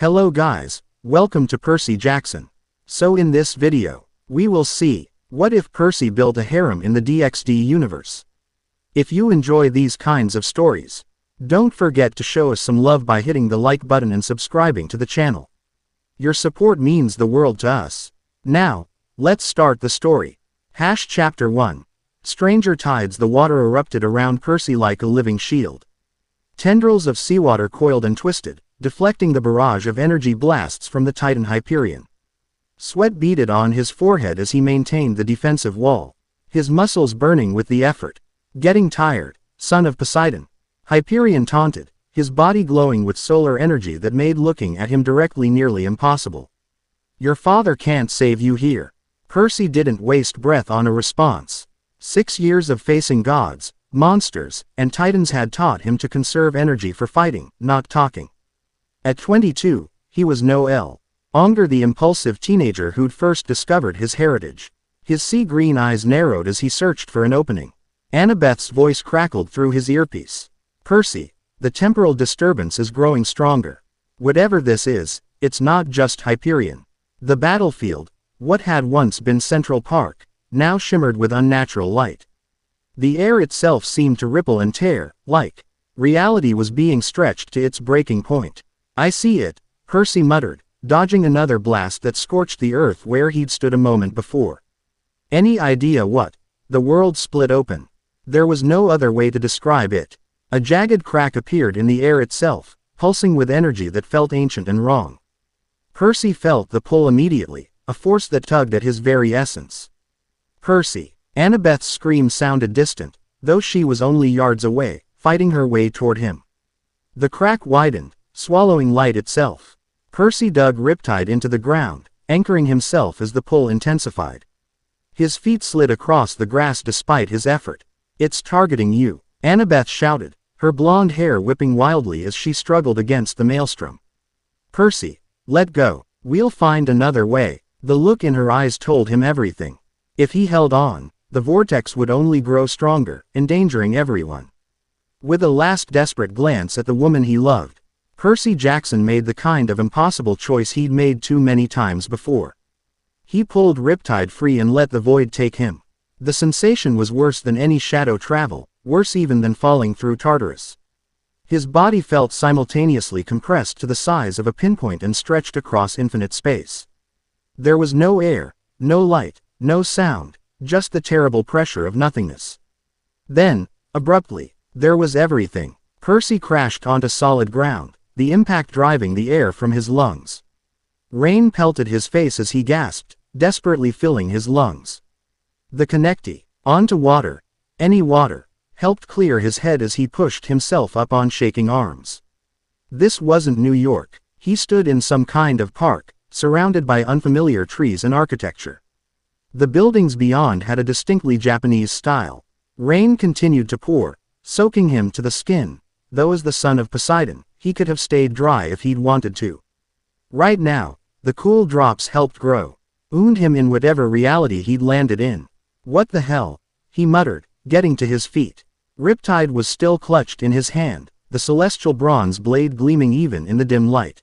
Hello guys, welcome to Percy Jackson. So in this video, we will see, what if Percy built a harem in the DxD universe? If you enjoy these kinds of stories, don't forget to show us some love by hitting the like button and subscribing to the channel. Your support means the world to us. Now, let's start the story. Chapter 1. Stranger tides. The water erupted around Percy like a living shield. Tendrils of seawater coiled and twisted, deflecting the barrage of energy blasts from the Titan Hyperion. Sweat beaded on his forehead as he maintained the defensive wall, his muscles burning with the effort. Getting tired, son of Poseidon? Hyperion taunted, his body glowing with solar energy that made looking at him directly nearly impossible. Your father can't save you here. Percy didn't waste breath on a response. 6 years of facing gods, monsters, and titans had taught him to conserve energy for fighting, not talking. At 22, he was no longer the impulsive teenager who'd first discovered his heritage. His sea-green eyes narrowed as he searched for an opening. Annabeth's voice crackled through his earpiece. Percy, the temporal disturbance is growing stronger. Whatever this is, it's not just Hyperion. The battlefield, what had once been Central Park, now shimmered with unnatural light. The air itself seemed to ripple and tear, like reality was being stretched to its breaking point. I see it, Percy muttered, dodging another blast that scorched the earth where he'd stood a moment before. Any idea what? The world split open. There was no other way to describe it. A jagged crack appeared in the air itself, pulsing with energy that felt ancient and wrong. Percy felt the pull immediately, a force that tugged at his very essence. Percy! Annabeth's scream sounded distant, though she was only yards away, fighting her way toward him. The crack widened, swallowing light itself. Percy dug Riptide into the ground, anchoring himself as the pull intensified. His feet slid across the grass despite his effort. It's targeting you, Annabeth shouted, her blonde hair whipping wildly as she struggled against the maelstrom. Percy, let go, we'll find another way. The look in her eyes told him everything. If he held on, the vortex would only grow stronger, endangering everyone. With a last desperate glance at the woman he loved, Percy Jackson made the kind of impossible choice he'd made too many times before. He pulled Riptide free and let the void take him. The sensation was worse than any shadow travel, worse even than falling through Tartarus. His body felt simultaneously compressed to the size of a pinpoint and stretched across infinite space. There was no air, no light, no sound, just the terrible pressure of nothingness. Then, abruptly, there was everything. Percy crashed onto solid ground, the impact driving the air from his lungs. Rain pelted his face as he gasped, desperately filling his lungs. The connectee, onto water, any water, helped clear his head as he pushed himself up on shaking arms. This wasn't New York. He stood in some kind of park, surrounded by unfamiliar trees and architecture. The buildings beyond had a distinctly Japanese style. Rain continued to pour, soaking him to the skin, though as the son of Poseidon, he could have stayed dry if he'd wanted to. Right now, the cool drops helped wound him in whatever reality he'd landed in. What the hell? He muttered, getting to his feet. Riptide was still clutched in his hand, the celestial bronze blade gleaming even in the dim light.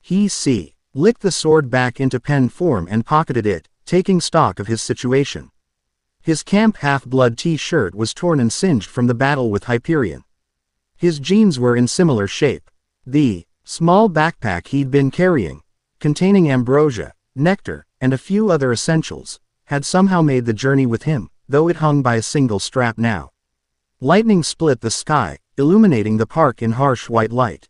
He licked the sword back into pen form and pocketed it, taking stock of his situation. His camp half-blood t-shirt was torn and singed from the battle with Hyperion. His jeans were in similar shape. The small backpack he'd been carrying, containing ambrosia, nectar, and a few other essentials, had somehow made the journey with him, though it hung by a single strap now. Lightning split the sky, illuminating the park in harsh white light.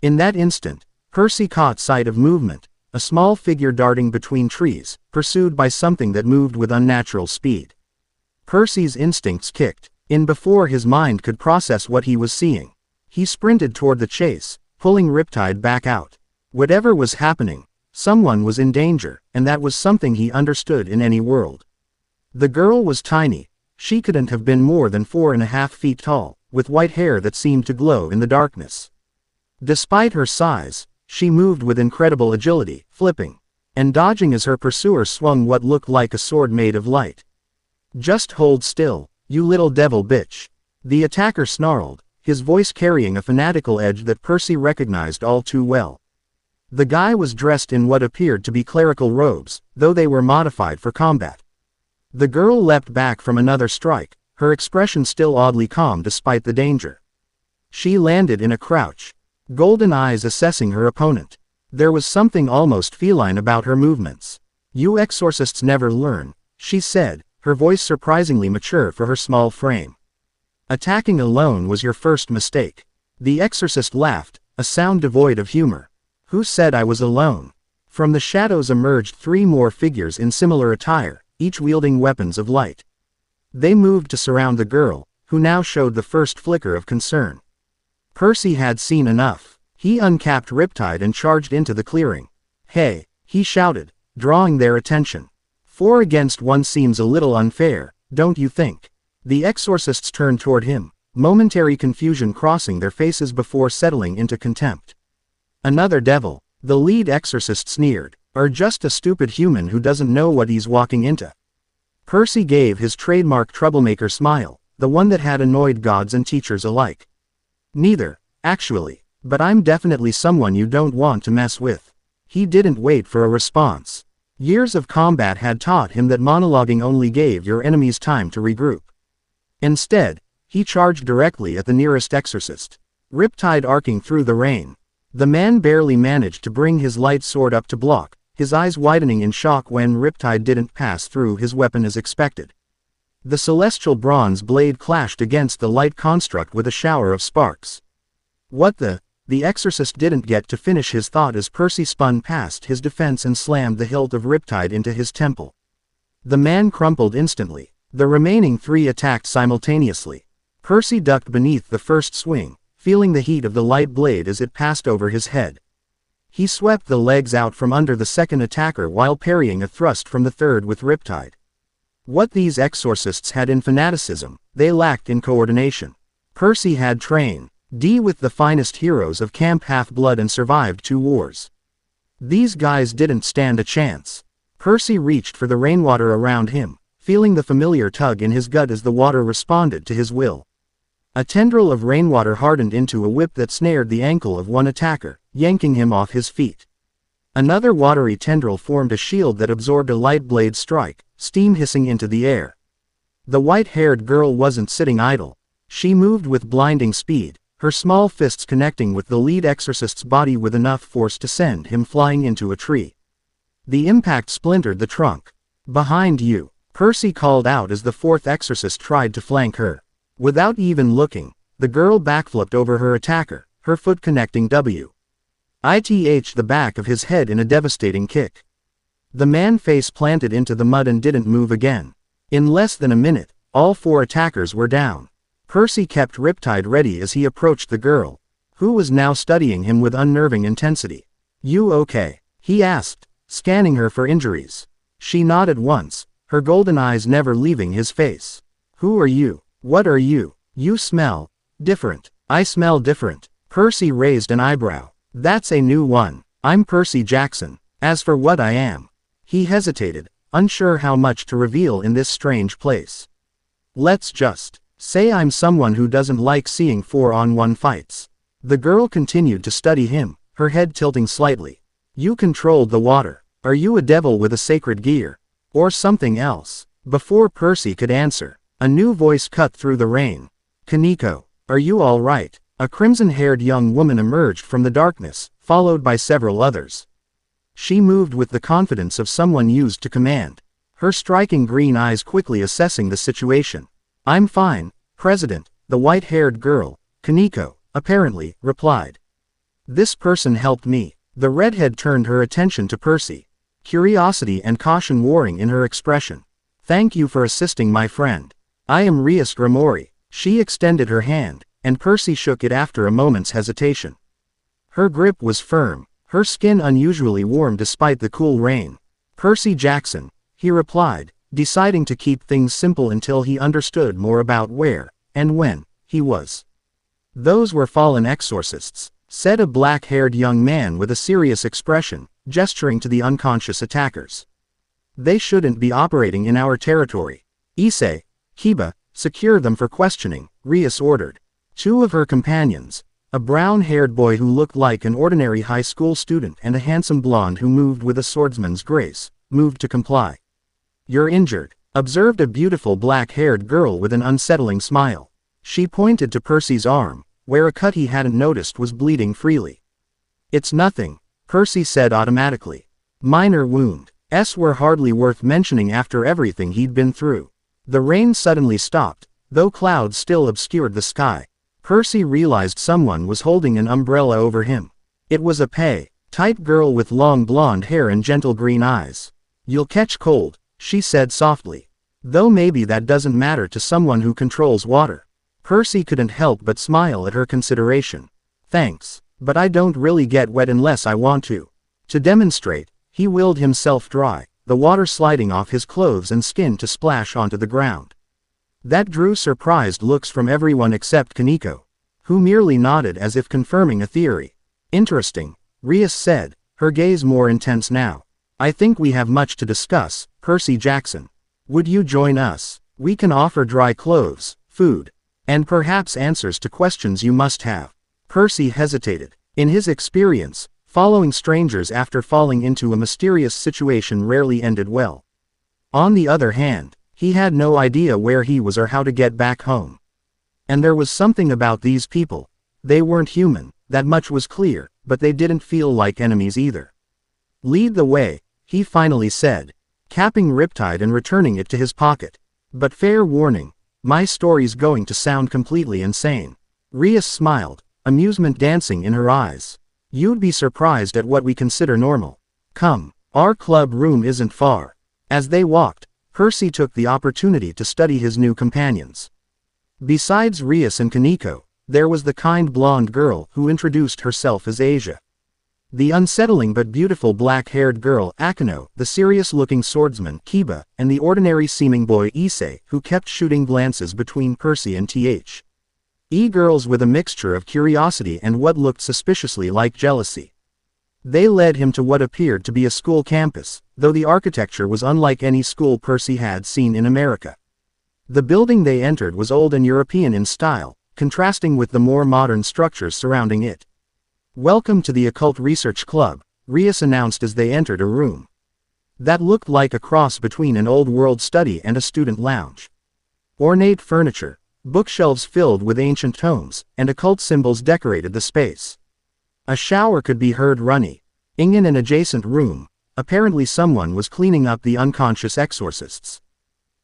In that instant, Percy caught sight of movement, a small figure darting between trees, pursued by something that moved with unnatural speed. Percy's instincts kicked in before his mind could process what he was seeing. He sprinted toward the chase, pulling Riptide back out. Whatever was happening, someone was in danger, and that was something he understood in any world. The girl was tiny. She couldn't have been more than 4.5 feet tall, with white hair that seemed to glow in the darkness. Despite her size, she moved with incredible agility, flipping and dodging as her pursuer swung what looked like a sword made of light. Just hold still, you little devil bitch. The attacker snarled, his voice carrying a fanatical edge that Percy recognized all too well. The guy was dressed in what appeared to be clerical robes, though they were modified for combat. The girl leapt back from another strike, her expression still oddly calm despite the danger. She landed in a crouch, golden eyes assessing her opponent. There was something almost feline about her movements. "You exorcists never learn," she said, her voice surprisingly mature for her small frame. "Attacking alone was your first mistake." The exorcist laughed, a sound devoid of humor. "Who said I was alone?" From the shadows emerged 3 more figures in similar attire, each wielding weapons of light. They moved to surround the girl, who now showed the first flicker of concern. Percy had seen enough. He uncapped Riptide and charged into the clearing. "Hey," he shouted, drawing their attention. 4 against 1 seems a little unfair, don't you think? The exorcists turned toward him, momentary confusion crossing their faces before settling into contempt. "Another devil," the lead exorcist sneered, "or just a stupid human who doesn't know what he's walking into." Percy gave his trademark troublemaker smile, the one that had annoyed gods and teachers alike. "Neither, actually, but I'm definitely someone you don't want to mess with." He didn't wait for a response. Years of combat had taught him that monologuing only gave your enemies time to regroup. Instead, he charged directly at the nearest exorcist, Riptide arcing through the rain. The man barely managed to bring his light sword up to block, his eyes widening in shock when Riptide didn't pass through his weapon as expected. The celestial bronze blade clashed against the light construct with a shower of sparks. "What the?" The exorcist didn't get to finish his thought as Percy spun past his defense and slammed the hilt of Riptide into his temple. The man crumpled instantly. The remaining 3 attacked simultaneously. Percy ducked beneath the first swing, feeling the heat of the light blade as it passed over his head. He swept the legs out from under the second attacker while parrying a thrust from the third with Riptide. What these exorcists had in fanaticism, they lacked in coordination. Percy had trained DxD with the finest heroes of Camp Half-Blood and survived 2 wars. These guys didn't stand a chance. Percy reached for the rainwater around him, feeling the familiar tug in his gut as the water responded to his will. A tendril of rainwater hardened into a whip that snared the ankle of one attacker, yanking him off his feet. Another watery tendril formed a shield that absorbed a light blade strike, steam hissing into the air. The white-haired girl wasn't sitting idle. She moved with blinding speed, her small fists connecting with the lead exorcist's body with enough force to send him flying into a tree. The impact splintered the trunk. "Behind you," Percy called out as the 4th exorcist tried to flank her. Without even looking, the girl backflipped over her attacker, her foot connecting the back of his head in a devastating kick. The man face planted into the mud and didn't move again. In less than a minute, all 4 attackers were down. Percy kept Riptide ready as he approached the girl, who was now studying him with unnerving intensity. "You okay?" he asked, scanning her for injuries. She nodded once, her golden eyes never leaving his face. "Who are you? What are you?" "You smell different." "I smell different." Percy raised an eyebrow. "That's a new one. I'm Percy Jackson. As for what I am." He hesitated, unsure how much to reveal in this strange place. "Let's just say I'm someone who doesn't like seeing 4-on-1 fights." The girl continued to study him, her head tilting slightly. "You controlled the water. Are you a devil with a sacred gear? Or something else?" Before Percy could answer, a new voice cut through the rain. "Kaneko, are you all right?" A crimson-haired young woman emerged from the darkness, followed by several others. She moved with the confidence of someone used to command, her striking green eyes quickly assessing the situation. "I'm fine, President," the white-haired girl, Kaneko, apparently, replied. "This person helped me." The redhead turned her attention to Percy, curiosity and caution warring in her expression. "Thank you for assisting my friend. I am Rias Grimori." She extended her hand, and Percy shook it after a moment's hesitation. Her grip was firm, her skin unusually warm despite the cool rain. "Percy Jackson," he replied, deciding to keep things simple until he understood more about where, and when, he was. "Those were fallen exorcists," said a black-haired young man with a serious expression, gesturing to the unconscious attackers. "They shouldn't be operating in our territory. Issei, Kiba, secure them for questioning," Rias ordered. 2 of her companions, A brown-haired boy who looked like an ordinary high school student and a handsome blonde who moved with a swordsman's grace, moved to comply. "You're injured," observed a beautiful black-haired girl with an unsettling smile. She pointed to Percy's arm, where a cut he hadn't noticed was bleeding freely. "It's nothing," Percy said automatically. "Minor wound. Were hardly worth mentioning after everything he'd been through." The rain suddenly stopped, though clouds still obscured the sky. Percy realized someone was holding an umbrella over him. It was a tight girl with long blonde hair and gentle green eyes. "You'll catch cold," she said softly. Though maybe that doesn't matter to someone who controls water. Percy couldn't help but smile at her consideration. "Thanks, but I don't really get wet unless I want to." To demonstrate, he willed himself dry, the water sliding off his clothes and skin to splash onto the ground. That drew surprised looks from everyone except Kaneko, who merely nodded as if confirming a theory. "Interesting," Rias said, her gaze more intense now. "I think we have much to discuss, Percy Jackson. Would you join us? We can offer dry clothes, food, and perhaps answers to questions you must have." Percy hesitated. In his experience, following strangers after falling into a mysterious situation rarely ended well. On the other hand, he had no idea where he was or how to get back home. And there was something about these people. They weren't human, that much was clear, but they didn't feel like enemies either. "Lead the way," he finally said, capping Riptide and returning it to his pocket. "But fair warning, my story's going to sound completely insane." Rias smiled, amusement dancing in her eyes. "You'd be surprised at what we consider normal. Come, our club room isn't far." As they walked, Percy took the opportunity to study his new companions. Besides Rias and Kaneko, there was the kind blonde girl who introduced herself as Asia. The unsettling but beautiful black-haired girl Akano, the serious-looking swordsman Kiba, and the ordinary-seeming boy Issei, who kept shooting glances between Percy and girls with a mixture of curiosity and what looked suspiciously like jealousy. They led him to what appeared to be a school campus, though the architecture was unlike any school Percy had seen in America. The building they entered was old and European in style, contrasting with the more modern structures surrounding it. "Welcome to the Occult Research Club," Rias announced as they entered a room that looked like a cross between an old-world study and a student lounge. Ornate furniture, bookshelves filled with ancient tomes, and occult symbols decorated the space. A shower could be heard running in an adjacent room. Apparently someone was cleaning up the unconscious exorcists.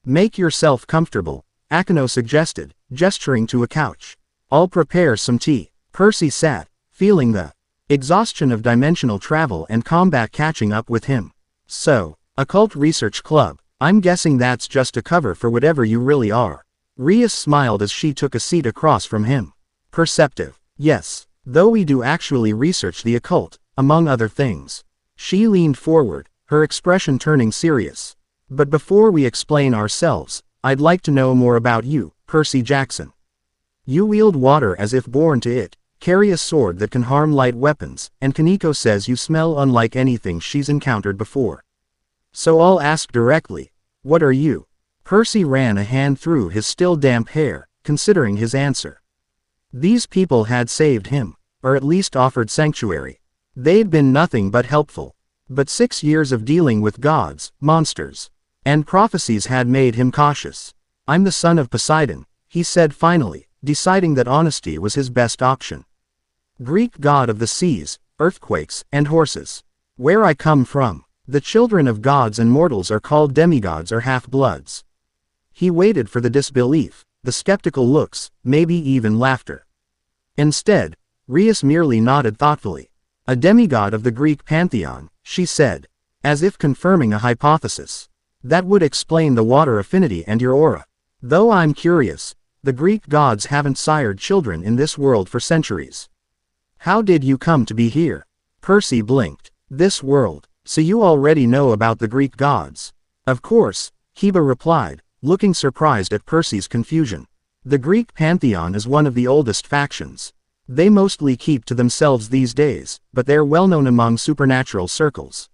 "Make yourself comfortable," Akano suggested, gesturing to a couch. "I'll prepare some tea." Percy sat, feeling the exhaustion of dimensional travel and combat catching up with him. "So, Occult Research Club, I'm guessing that's just a cover for whatever you really are." Rias smiled as she took a seat across from him. "Perceptive. Yes, though we do actually research the occult, among other things." She leaned forward, her expression turning serious. "But before we explain ourselves, I'd like to know more about you, Percy Jackson. You wield water as if born to it, carry a sword that can harm light weapons, and Kaneko says you smell unlike anything she's encountered before. So I'll ask directly, what are you?" Percy ran a hand through his still damp hair, considering his answer. These people had saved him, or at least offered sanctuary. They'd been nothing but helpful. But 6 years of dealing with gods, monsters, and prophecies had made him cautious. "I'm the son of Poseidon," he said finally, deciding that honesty was his best option. "Greek god of the seas, earthquakes, and horses. Where I come from, the children of gods and mortals are called demigods or half-bloods." He waited for the disbelief, the skeptical looks, maybe even laughter. Instead, Rias merely nodded thoughtfully. "A demigod of the Greek pantheon," she said, as if confirming a hypothesis. "That would explain the water affinity and your aura. Though I'm curious, the Greek gods haven't sired children in this world for centuries. How did you come to be here?" Percy blinked. "This world. So you already know about the Greek gods?" "Of course," Kiba replied, looking surprised at Percy's confusion. "The Greek pantheon is one of the oldest factions. They mostly keep to themselves these days, but they're well known among supernatural circles."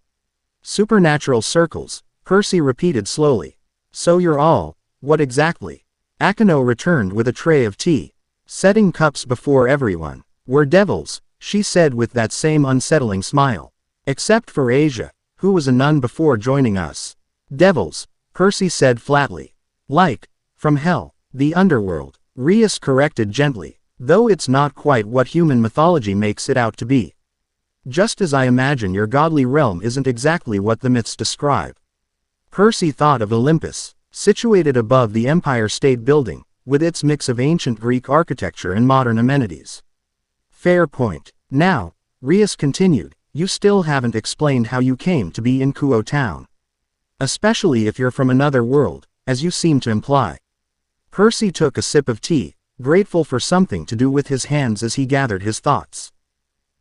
"Supernatural circles," Percy repeated slowly. "So you're all, what exactly?" Akano returned with a tray of tea, setting cups before everyone. We're devils, she said with that same unsettling smile. Except for Asia, who was a nun before joining us. Devils, Percy said flatly. Like, from hell, the underworld, Rias corrected gently, though it's not quite what human mythology makes it out to be. Just as I imagine your godly realm isn't exactly what the myths describe. Percy thought of Olympus, situated above the Empire State Building, with its mix of ancient Greek architecture and modern amenities. Fair point. Now, Rias continued, you still haven't explained how you came to be in Kuo Town. Especially if you're from another world, as you seem to imply. Percy took a sip of tea, grateful for something to do with his hands as he gathered his thoughts.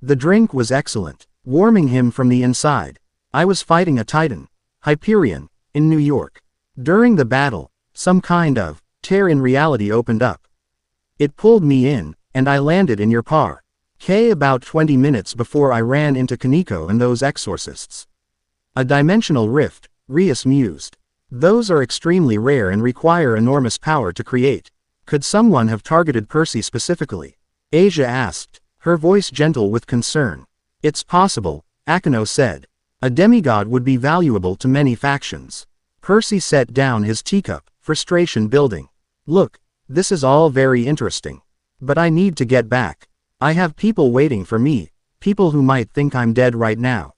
The drink was excellent, warming him from the inside. I was fighting a Titan, Hyperion, in New York. During the battle, some kind of tear in reality opened up. It pulled me in, and I landed in your par. About 20 minutes before I ran into Kaneko and those exorcists. A dimensional rift, Rias mused. Those are extremely rare and require enormous power to create. Could someone have targeted Percy specifically? Asia asked, her voice gentle with concern. It's possible, Akeno said. A demigod would be valuable to many factions. Percy set down his teacup, frustration building. Look, this is all very interesting. But I need to get back. I have people waiting for me, people who might think I'm dead right now.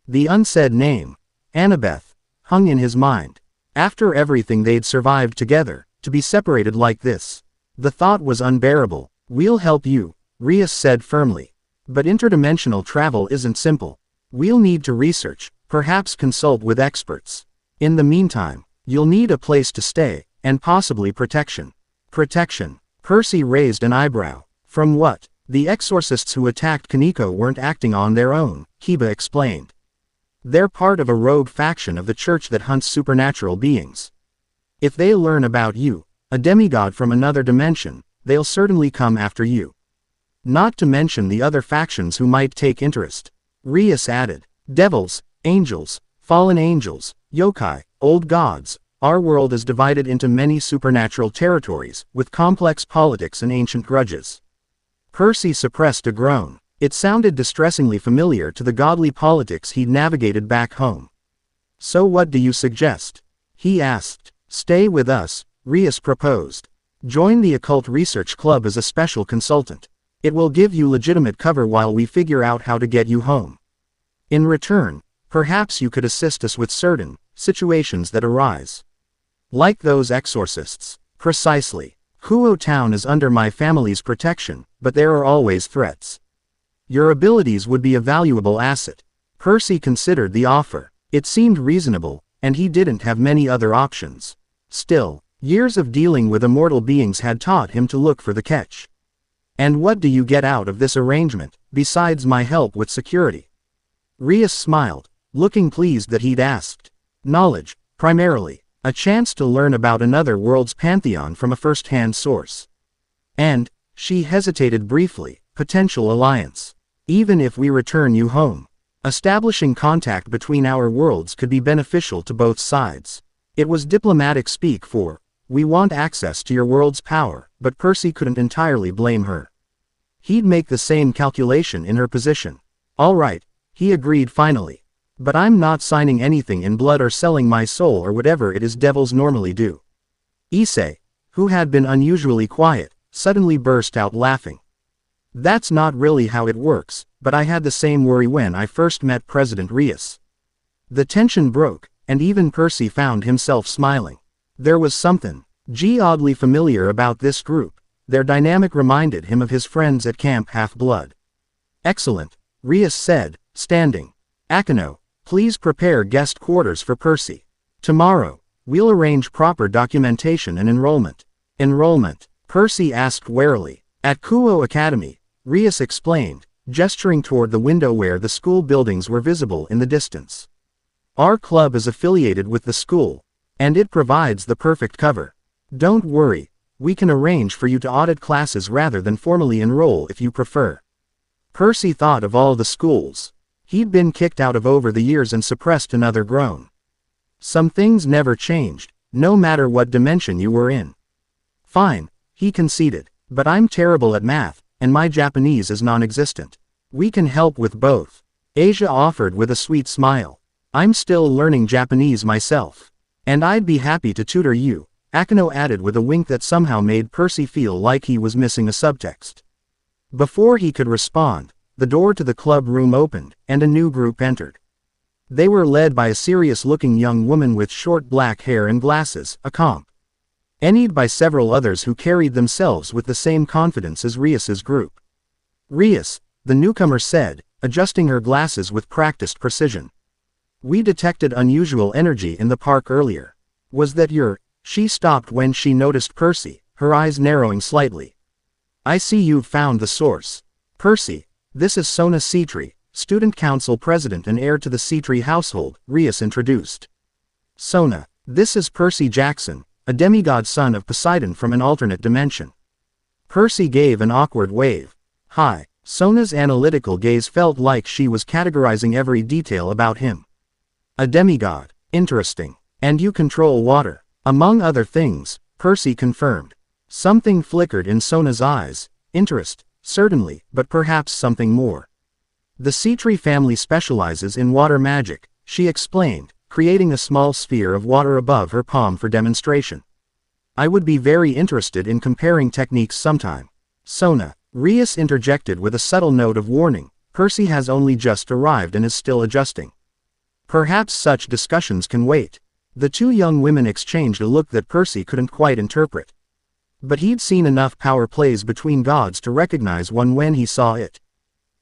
The unsaid name, Annabeth, hung in his mind. After everything they'd survived together, to be separated like this. The thought was unbearable. We'll help you, Rias said firmly. But interdimensional travel isn't simple. We'll need to research, perhaps consult with experts. In the meantime, you'll need a place to stay, and possibly protection. Protection. Percy raised an eyebrow. From what? The exorcists who attacked Kaneko weren't acting on their own, Kiba explained. They're part of a rogue faction of the church that hunts supernatural beings. If they learn about you, a demigod from another dimension, they'll certainly come after you. Not to mention the other factions who might take interest. Rias added. Devils, angels, fallen angels, yokai, old gods. Our world is divided into many supernatural territories, with complex politics and ancient grudges. Percy suppressed a groan. It sounded distressingly familiar to the godly politics he'd navigated back home. So what do you suggest? He asked. Stay with us, Rias proposed. Join the Occult Research Club as a special consultant. It will give you legitimate cover while we figure out how to get you home. In return, perhaps you could assist us with certain situations that arise. Like those exorcists. Precisely. Kuo Town is under my family's protection, but there are always threats. Your abilities would be a valuable asset. Percy considered the offer. It seemed reasonable, and he didn't have many other options. Still, years of dealing with immortal beings had taught him to look for the catch. And what do you get out of this arrangement, besides my help with security? Rias smiled, looking pleased that he'd asked. Knowledge, primarily. A chance to learn about another world's pantheon from a first-hand source. And, she hesitated briefly, potential alliance. Even if we return you home. Establishing contact between our worlds could be beneficial to both sides. It was diplomatic speak for, we want access to your world's power, but Percy couldn't entirely blame her. He'd make the same calculation in her position. All right, he agreed finally. But I'm not signing anything in blood or selling my soul or whatever it is devils normally do. Issei, who had been unusually quiet, suddenly burst out laughing. That's not really how it works, but I had the same worry when I first met President Rias. The tension broke, and even Percy found himself smiling. There was something oddly familiar about this group. Their dynamic reminded him of his friends at Camp Half-Blood. Excellent, Rias said, standing. Akeno, please prepare guest quarters for Percy. Tomorrow, we'll arrange proper documentation and enrollment. Enrollment? Percy asked warily. At Kuo Academy, Rias explained, gesturing toward the window where the school buildings were visible in the distance. Our club is affiliated with the school, and it provides the perfect cover. Don't worry, we can arrange for you to audit classes rather than formally enroll if you prefer. Percy thought of all the schools he'd been kicked out of over the years and suppressed another groan. Some things never changed, no matter what dimension you were in. Fine, he conceded, but I'm terrible at math, and my Japanese is non-existent. We can help with both. Asia offered with a sweet smile. I'm still learning Japanese myself. And I'd be happy to tutor you, Akino added with a wink that somehow made Percy feel like he was missing a subtext. Before he could respond, the door to the club room opened, and a new group entered. They were led by a serious-looking young woman with short black hair and glasses, accompanied by several others who carried themselves with the same confidence as Rias's group. Rias, the newcomer said, adjusting her glasses with practiced precision. We detected unusual energy in the park earlier. Was that your... She stopped when she noticed Percy, her eyes narrowing slightly. I see you've found the source. Percy, this is Sona Citri, Student Council President and heir to the Citri household, Rias introduced. Sona, this is Percy Jackson, a demigod son of Poseidon from an alternate dimension. Percy gave an awkward wave. Hi. Sona's analytical gaze felt like she was categorizing every detail about him. A demigod. Interesting. And you control water. Among other things, Percy confirmed. Something flickered in Sona's eyes. Interest, certainly, but perhaps something more. The Citri family specializes in water magic, she explained, creating a small sphere of water above her palm for demonstration. I would be very interested in comparing techniques sometime. Sona, Rias interjected with a subtle note of warning, Percy has only just arrived and is still adjusting. Perhaps such discussions can wait. The two young women exchanged a look that Percy couldn't quite interpret. But he'd seen enough power plays between gods to recognize one when he saw it.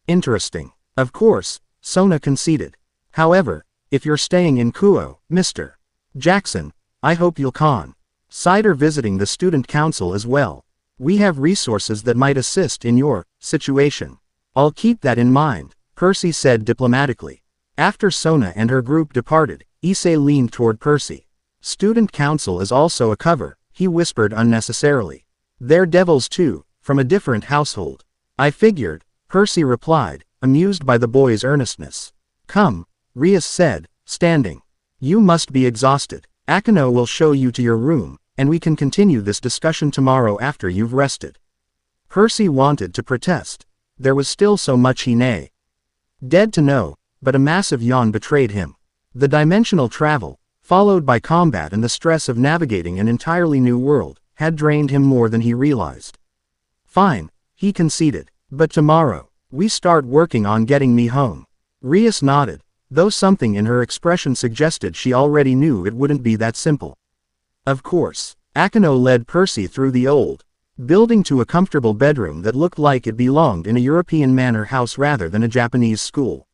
Interesting. Of course, Sona conceded. However, if you're staying in Kuo, Mr. Jackson, I hope you'll consider visiting the student council as well. We have resources that might assist in your situation. I'll keep that in mind, Percy said diplomatically. After Sona and her group departed, Issei leaned toward Percy. Student council is also a cover, he whispered unnecessarily. They're devils too, from a different household. I figured, Percy replied, amused by the boy's earnestness. Come, Rias said, standing. You must be exhausted. Akino will show you to your room, and we can continue this discussion tomorrow after you've rested. Percy wanted to protest. There was still so much he needed to know, but a massive yawn betrayed him. The dimensional travel, followed by combat and the stress of navigating an entirely new world, had drained him more than he realized. Fine, he conceded, but tomorrow, we start working on getting me home. Rias nodded, though something in her expression suggested she already knew it wouldn't be that simple. Of course, Akino led Percy through the old building to a comfortable bedroom that looked like it belonged in a European manor house rather than a Japanese school.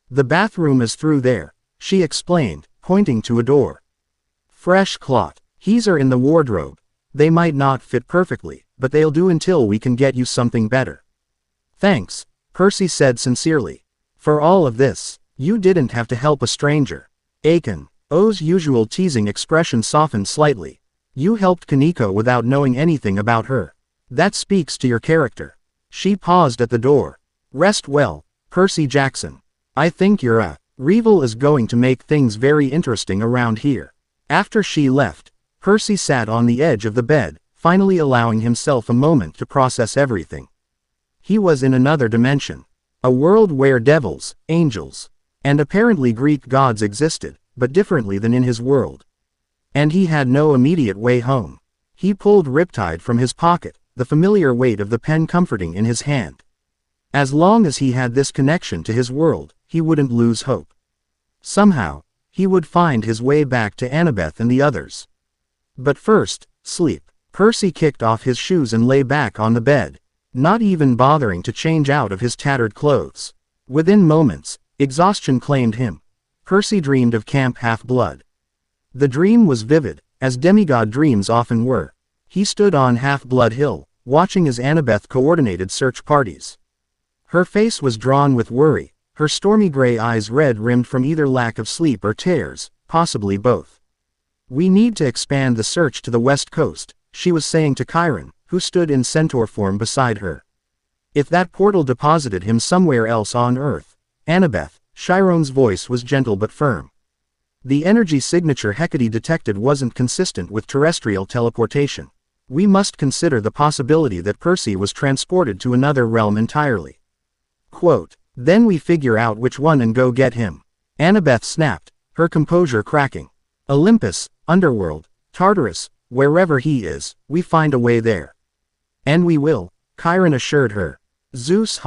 The bathroom is through there, she explained, pointing to a door. Fresh cloth. He's in the wardrobe. They might not fit perfectly, but they'll do until we can get you something better. Thanks, Percy said sincerely. For all of this, you didn't have to help a stranger. O's usual teasing expression softened slightly. You helped Kaneko without knowing anything about her. That speaks to your character. She paused at the door. Rest well, Percy Jackson. I think your rival is going to make things very interesting around here. After she left, Percy sat on the edge of the bed, finally allowing himself a moment to process everything. He was in another dimension. A world where devils, angels, and apparently Greek gods existed, but differently than in his world. And he had no immediate way home. He pulled Riptide from his pocket, the familiar weight of the pen comforting in his hand. As long as he had this connection to his world, he wouldn't lose hope. Somehow, he would find his way back to Annabeth and the others. But first, sleep. Percy kicked off his shoes and lay back on the bed, not even bothering to change out of his tattered clothes. Within moments, exhaustion claimed him. Percy dreamed of Camp Half-Blood. The dream was vivid, as demigod dreams often were. He stood on Half-Blood Hill, watching as Annabeth coordinated search parties. Her face was drawn with worry, her stormy gray eyes red-rimmed from either lack of sleep or tears, possibly both. We need to expand the search to the west coast, she was saying to Chiron, who stood in centaur form beside her. If that portal deposited him somewhere else on Earth, Annabeth, Chiron's voice was gentle but firm. The energy signature Hecate detected wasn't consistent with terrestrial teleportation. we must consider the possibility that Percy was transported to another realm entirely. Quote, then we figure out which one and go get him. Annabeth snapped, her composure cracking. Olympus, Underworld, Tartarus, wherever he is, we find a way there. And we will, Chiron assured her. Zeus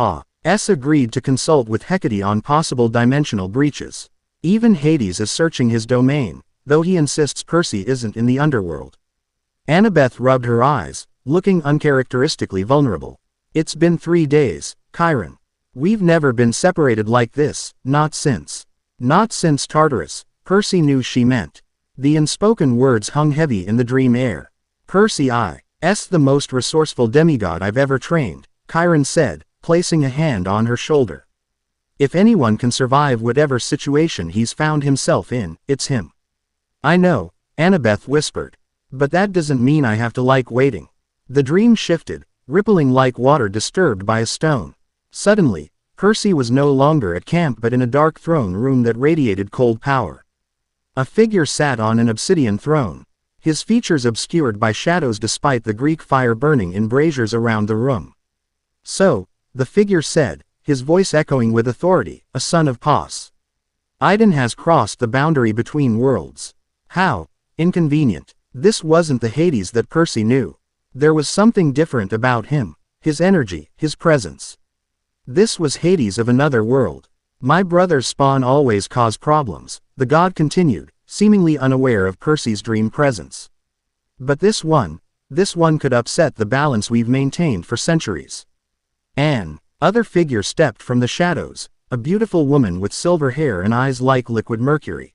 has agreed to consult with Hecate on possible dimensional breaches. Even Hades is searching his domain, though he insists Percy isn't in the underworld. Annabeth rubbed her eyes, looking uncharacteristically vulnerable. It's been 3 days, Chiron. We've never been separated like this, not since Tartarus, Percy knew she meant. The unspoken words hung heavy in the dream air. Percy is the most resourceful demigod I've ever trained, Chiron said, placing a hand on her shoulder. If anyone can survive whatever situation he's found himself in, it's him. I know, Annabeth whispered. But that doesn't mean I have to like waiting. The dream shifted, rippling like water disturbed by a stone. Suddenly, Percy was no longer at camp but in a dark throne room that radiated cold power. A figure sat on an obsidian throne, his features obscured by shadows despite the Greek fire burning in braziers around the room. So, the figure said, his voice echoing with authority, a son of Pos. Iden has crossed the boundary between worlds. How inconvenient. This wasn't the Hades that Percy knew. There was something different about him, his energy, his presence. This was Hades of another world. My brother's spawn always cause problems, the god continued, seemingly unaware of Percy's dream presence. But this one could upset the balance we've maintained for centuries. An other figure stepped from the shadows, a beautiful woman with silver hair and eyes like liquid mercury.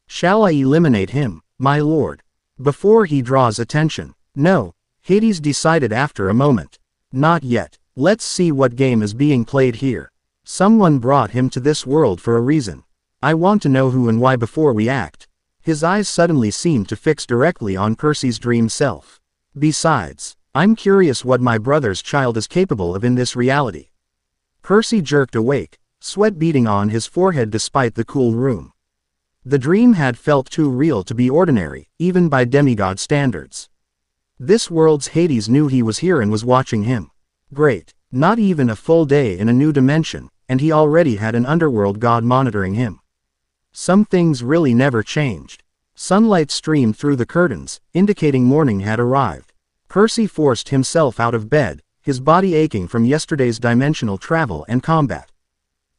Shall I eliminate him, my lord? Before he draws attention? No, Hades decided after a moment. Not yet. Let's see what game is being played here. Someone brought him to this world for a reason. I want to know who and why before we act. His eyes suddenly seemed to fix directly on Percy's dream self. Besides, I'm curious what my brother's child is capable of in this reality. Percy jerked awake, sweat beading on his forehead despite the cool room. The dream had felt too real to be ordinary, even by demigod standards. This world's Hades knew he was here and was watching him. Great, not even a full day in a new dimension, and he already had an underworld god monitoring him. Some things really never changed. Sunlight streamed through the curtains, indicating morning had arrived. Percy forced himself out of bed, his body aching from yesterday's dimensional travel and combat.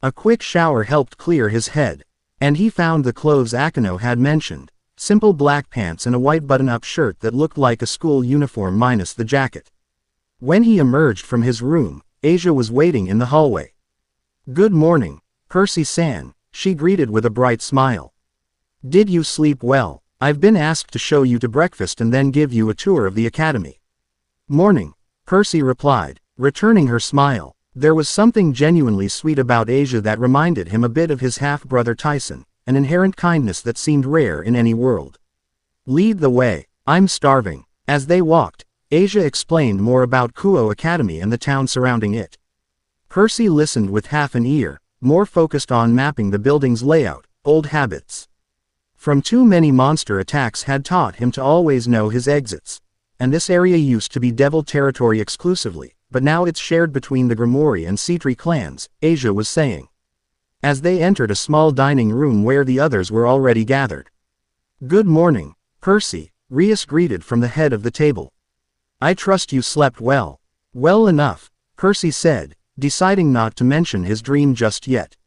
A quick shower helped clear his head. And he found the clothes Akino had mentioned, simple black pants and a white button-up shirt that looked like a school uniform minus the jacket. When he emerged from his room, Asia was waiting in the hallway. Good morning, Percy-san, she greeted with a bright smile. Did you sleep well? I've been asked to show you to breakfast and then give you a tour of the academy. Morning, Percy replied, returning her smile. There was something genuinely sweet about Asia that reminded him a bit of his half-brother Tyson, an inherent kindness that seemed rare in any world. Lead the way, I'm starving. As they walked, Asia explained more about Kuo Academy and the town surrounding it. Percy listened with half an ear, more focused on mapping the building's layout, old habits. From too many monster attacks had taught him to always know his exits. And this area used to be Devil territory exclusively. But now it's shared between the Grimoire and Citri clans, Asia was saying. As they entered a small dining room where the others were already gathered. Good morning, Percy, Rias greeted from the head of the table. I trust you slept well. Well enough, Percy said, deciding not to mention his dream just yet.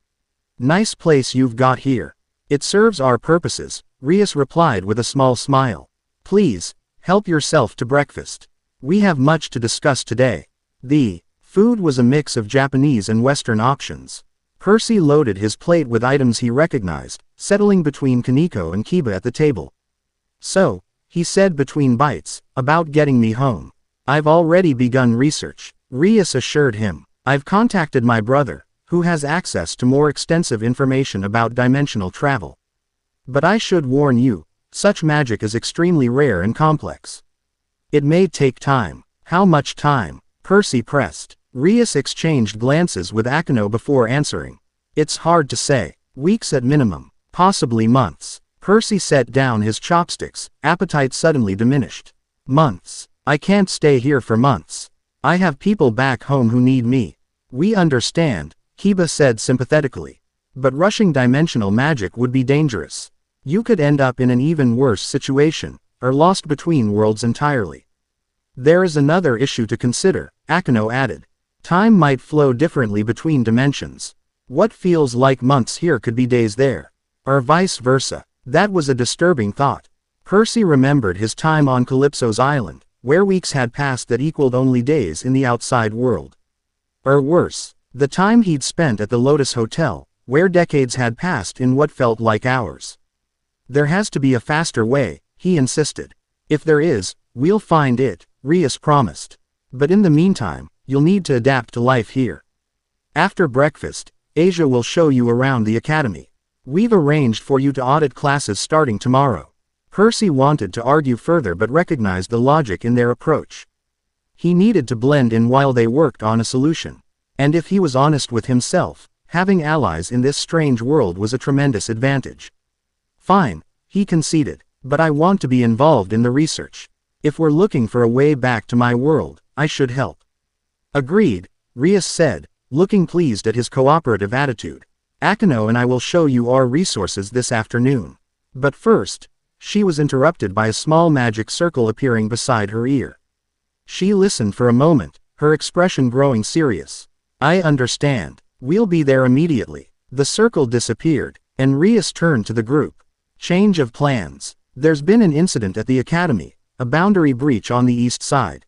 Nice place you've got here. It serves our purposes, Rias replied with a small smile. Please, help yourself to breakfast. We have much to discuss today. The food was a mix of Japanese and Western options. Percy loaded his plate with items he recognized, settling between Kaneko and Kiba at the table. So, he said between bites, about getting me home. I've already begun research, Rias assured him. I've contacted my brother, who has access to more extensive information about dimensional travel. But I should warn you, such magic is extremely rare and complex. It may take time. How much time? Percy pressed. Rias exchanged glances with Akino before answering. It's hard to say. Weeks at minimum. Possibly months. Percy set down his chopsticks, appetite suddenly diminished. Months. I can't stay here for months. I have people back home who need me. We understand, Kiba said sympathetically. But rushing dimensional magic would be dangerous. You could end up in an even worse situation, or lost between worlds entirely. There is another issue to consider, Akeno added. Time might flow differently between dimensions. What feels like months here could be days there. Or vice versa. That was a disturbing thought. Percy remembered his time on Calypso's island, where weeks had passed that equaled only days in the outside world. Or worse, the time he'd spent at the Lotus Hotel, where decades had passed in what felt like hours. There has to be a faster way, he insisted. If there is, we'll find it, Rias promised. But in the meantime, you'll need to adapt to life here. After breakfast, Asia will show you around the academy. We've arranged for you to audit classes starting tomorrow. Percy wanted to argue further but recognized the logic in their approach. He needed to blend in while they worked on a solution. And if he was honest with himself, having allies in this strange world was a tremendous advantage. Fine, he conceded, but I want to be involved in the research. If we're looking for a way back to my world, I should help. Agreed, Rias said, looking pleased at his cooperative attitude. Akeno and I will show you our resources this afternoon. But first, she was interrupted by a small magic circle appearing beside her ear. She listened for a moment, her expression growing serious. I understand. We'll be there immediately. The circle disappeared, and Rias turned to the group. Change of plans. There's been an incident at the academy, a boundary breach on the east side.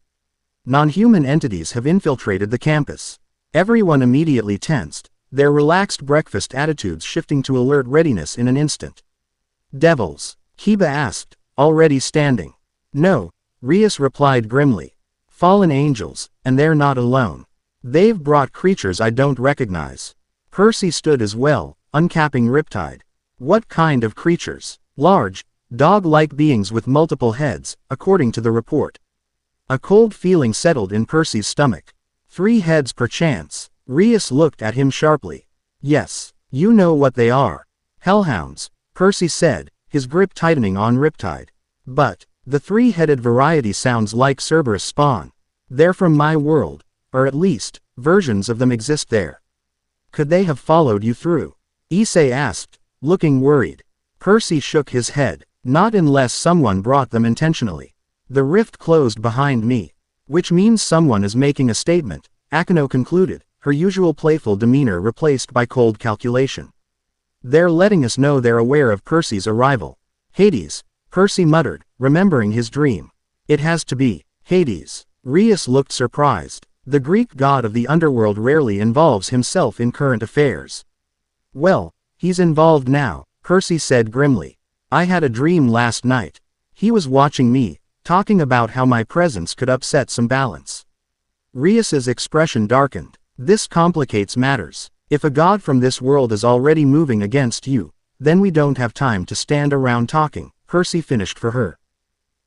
Non-human entities have infiltrated the campus. Everyone immediately tensed, their relaxed breakfast attitudes shifting to alert readiness in an instant. Devils? Kiba asked, already standing. No, Rias replied grimly. Fallen angels, and they're not alone. They've brought creatures I don't recognize. Percy stood as well, uncapping Riptide. What kind of creatures? Large, dog-like beings with multiple heads, according to the report. A cold feeling settled in Percy's stomach. 3 heads perchance. Rias looked at him sharply. Yes, you know what they are. Hellhounds, Percy said, his grip tightening on Riptide. But, the 3-headed variety sounds like Cerberus spawn. They're from my world, or at least, versions of them exist there. Could they have followed you through? Issei asked, looking worried. Percy shook his head. Not unless someone brought them intentionally. The rift closed behind me. Which means someone is making a statement, Akeno concluded, her usual playful demeanor replaced by cold calculation. They're letting us know they're aware of Percy's arrival. Hades, Percy muttered, remembering his dream. It has to be Hades. Rias looked surprised. The Greek god of the underworld rarely involves himself in current affairs. Well, he's involved now, Percy said grimly. I had a dream last night. He was watching me, talking about how my presence could upset some balance. Rias's expression darkened. This complicates matters. If a god from this world is already moving against you, then we don't have time to stand around talking, Percy finished for her.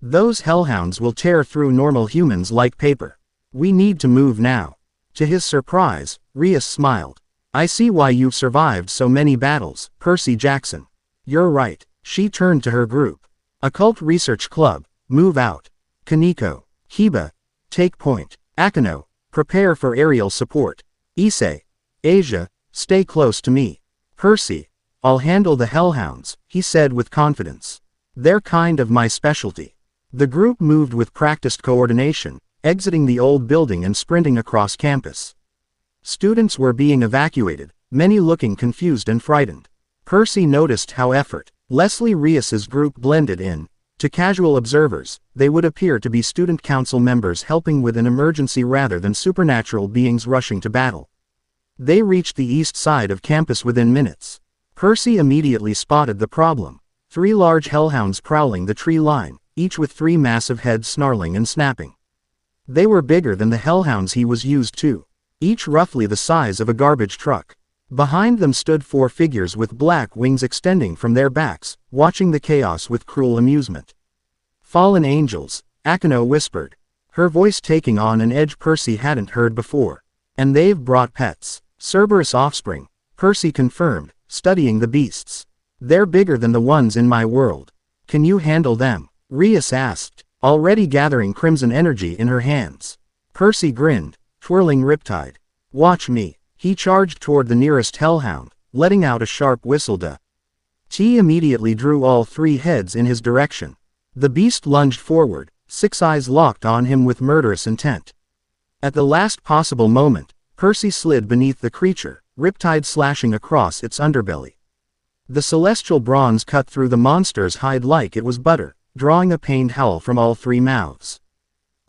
Those hellhounds will tear through normal humans like paper. We need to move now. To his surprise, Rias smiled. I see why you've survived so many battles, Percy Jackson. You're right. She turned to her group. Occult Research Club, move out. Kaneko, Kiba, take point. Akeno, prepare for aerial support. Issei, Asia, stay close to me. Percy, I'll handle the hellhounds, he said with confidence. They're kind of my specialty. The group moved with practiced coordination, exiting the old building and sprinting across campus. Students were being evacuated, many looking confused and frightened. Percy noticed how Leslie Rias's group blended in. To casual observers, they would appear to be student council members helping with an emergency rather than supernatural beings rushing to battle. They reached the east side of campus within minutes. Percy immediately spotted the problem. 3 large hellhounds prowling the tree line, each with 3 massive heads snarling and snapping. They were bigger than the hellhounds he was used to, each roughly the size of a garbage truck. Behind them stood 4 figures with black wings extending from their backs, watching the chaos with cruel amusement. Fallen angels, Akeno whispered, her voice taking on an edge Percy hadn't heard before. And they've brought pets. Cerberus offspring, Percy confirmed, studying the beasts. They're bigger than the ones in my world. Can you handle them? Rias asked. already gathering crimson energy in her hands. Percy grinned, twirling Riptide. Watch me. He charged toward the nearest hellhound, letting out a sharp whistle. T immediately drew all three heads in his direction. The beast lunged forward, six eyes locked on him with murderous intent. At the last possible moment, Percy slid beneath the creature, Riptide slashing across its underbelly. The celestial bronze cut through the monster's hide like it was butter, drawing a pained howl from all three mouths.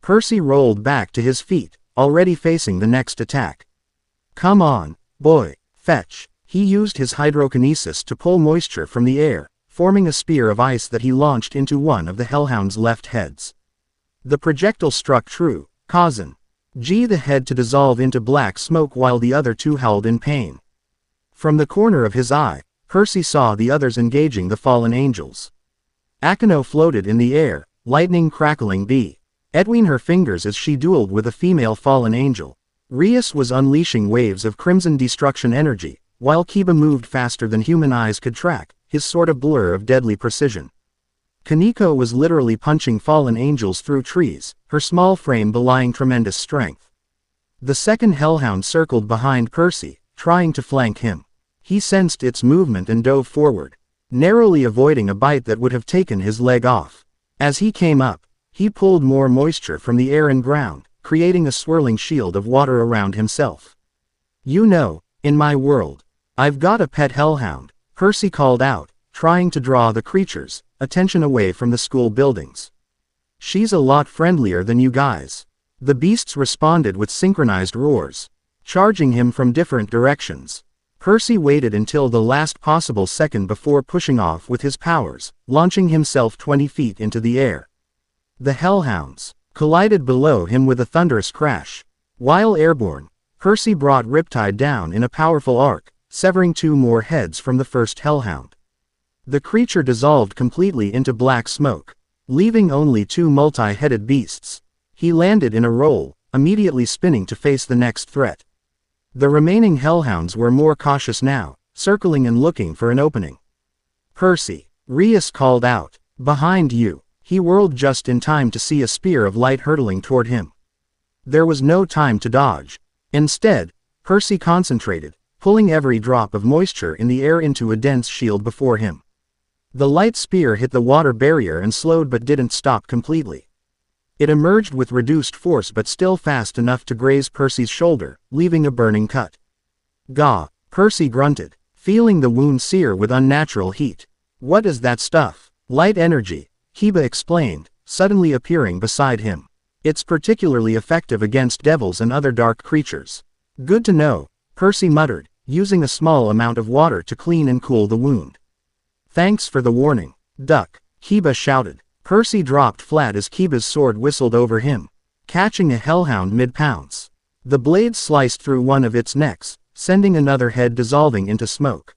Percy rolled back to his feet, already facing the next attack. Come on, boy, fetch. He used his hydrokinesis to pull moisture from the air, forming a spear of ice that he launched into one of the hellhound's left heads. The projectile struck true, causing the head to dissolve into black smoke while the other two howled in pain. From the corner of his eye, Percy saw the others engaging the fallen angels. Akino floated in the air, lightning crackling between her fingers as she dueled with a female fallen angel. Rias was unleashing waves of crimson destruction energy, while Kiba moved faster than human eyes could track, his sword a blur of deadly precision. Kaneko was literally punching fallen angels through trees, her small frame belying tremendous strength. The second hellhound circled behind Percy, trying to flank him. He sensed its movement and dove forward, narrowly avoiding a bite that would have taken his leg off. As he came up, he pulled more moisture from the air and ground, creating a swirling shield of water around himself. You know, in my world, I've got a pet hellhound, Percy called out, trying to draw the creature's attention away from the school buildings. She's a lot friendlier than you guys. The beasts responded with synchronized roars, charging him from different directions. Percy waited until the last possible second before pushing off with his powers, launching himself 20 feet into the air. The hellhounds collided below him with a thunderous crash. While airborne, Percy brought Riptide down in a powerful arc, severing two more heads from the first hellhound. The creature dissolved completely into black smoke, leaving only two multi-headed beasts. He landed in a roll, immediately spinning to face the next threat. The remaining hellhounds were more cautious now, circling and looking for an opening. Percy, Rias called out, behind you. He whirled just in time to see a spear of light hurtling toward him. There was no time to dodge. Instead, Percy concentrated, pulling every drop of moisture in the air into a dense shield before him. The light spear hit the water barrier and slowed but didn't stop completely. It emerged with reduced force but still fast enough to graze Percy's shoulder, leaving a burning cut. Gah, Percy grunted, feeling the wound sear with unnatural heat. What is that stuff? Light energy, Kiba explained, suddenly appearing beside him. It's particularly effective against devils and other dark creatures. Good to know, Percy muttered, using a small amount of water to clean and cool the wound. Thanks for the warning, Duck, Kiba shouted. Percy dropped flat as Kiba's sword whistled over him, catching a hellhound mid-pounce. The blade sliced through one of its necks, sending another head dissolving into smoke.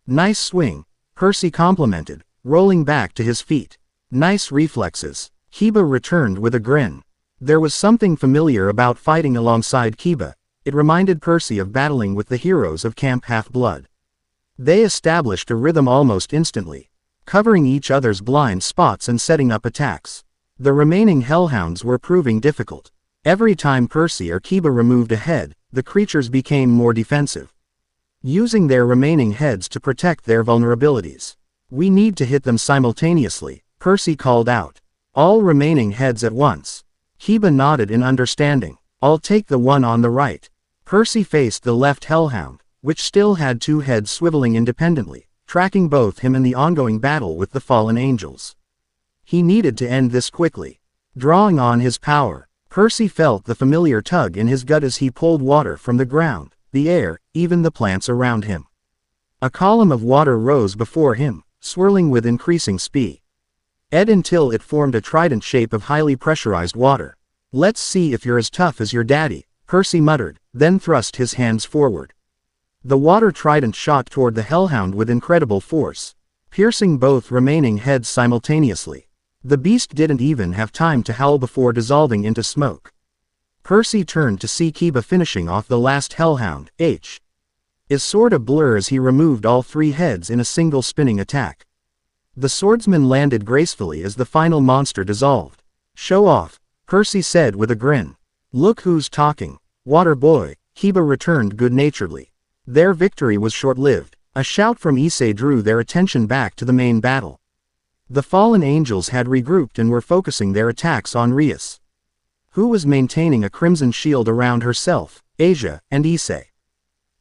Nice swing, Percy complimented, rolling back to his feet. Nice reflexes, Kiba returned with a grin. There was something familiar about fighting alongside Kiba. It reminded Percy of battling with the heroes of Camp Half-Blood. They established a rhythm almost instantly, covering each other's blind spots and setting up attacks. The remaining hellhounds were proving difficult. Every time Percy or Kiba removed a head, the creatures became more defensive, using their remaining heads to protect their vulnerabilities. We need to hit them simultaneously, Percy called out. All remaining heads at once. Kiba nodded in understanding. I'll take the one on the right. Percy faced the left hellhound, which still had two heads swiveling independently, tracking both him and the ongoing battle with the fallen angels. He needed to end this quickly. Drawing on his power, Percy felt the familiar tug in his gut as he pulled water from the ground, the air, even the plants around him. A column of water rose before him, swirling with increasing speed. Until it formed a trident shape of highly pressurized water. Let's see if you're as tough as your daddy, Percy muttered, then thrust his hands forward. The water trident shot toward the hellhound with incredible force, piercing both remaining heads simultaneously. The beast didn't even have time to howl before dissolving into smoke. Percy turned to see Kiba finishing off the last hellhound, his sword a blur as he removed all three heads in a single spinning attack. The swordsman landed gracefully as the final monster dissolved. Show off, Percy said with a grin. Look who's talking. Water boy, Kiba returned good-naturedly. Their victory was short-lived. A shout from Issei drew their attention back to the main battle. The fallen angels had regrouped and were focusing their attacks on Rias, who was maintaining a crimson shield around herself, Asia, and Issei.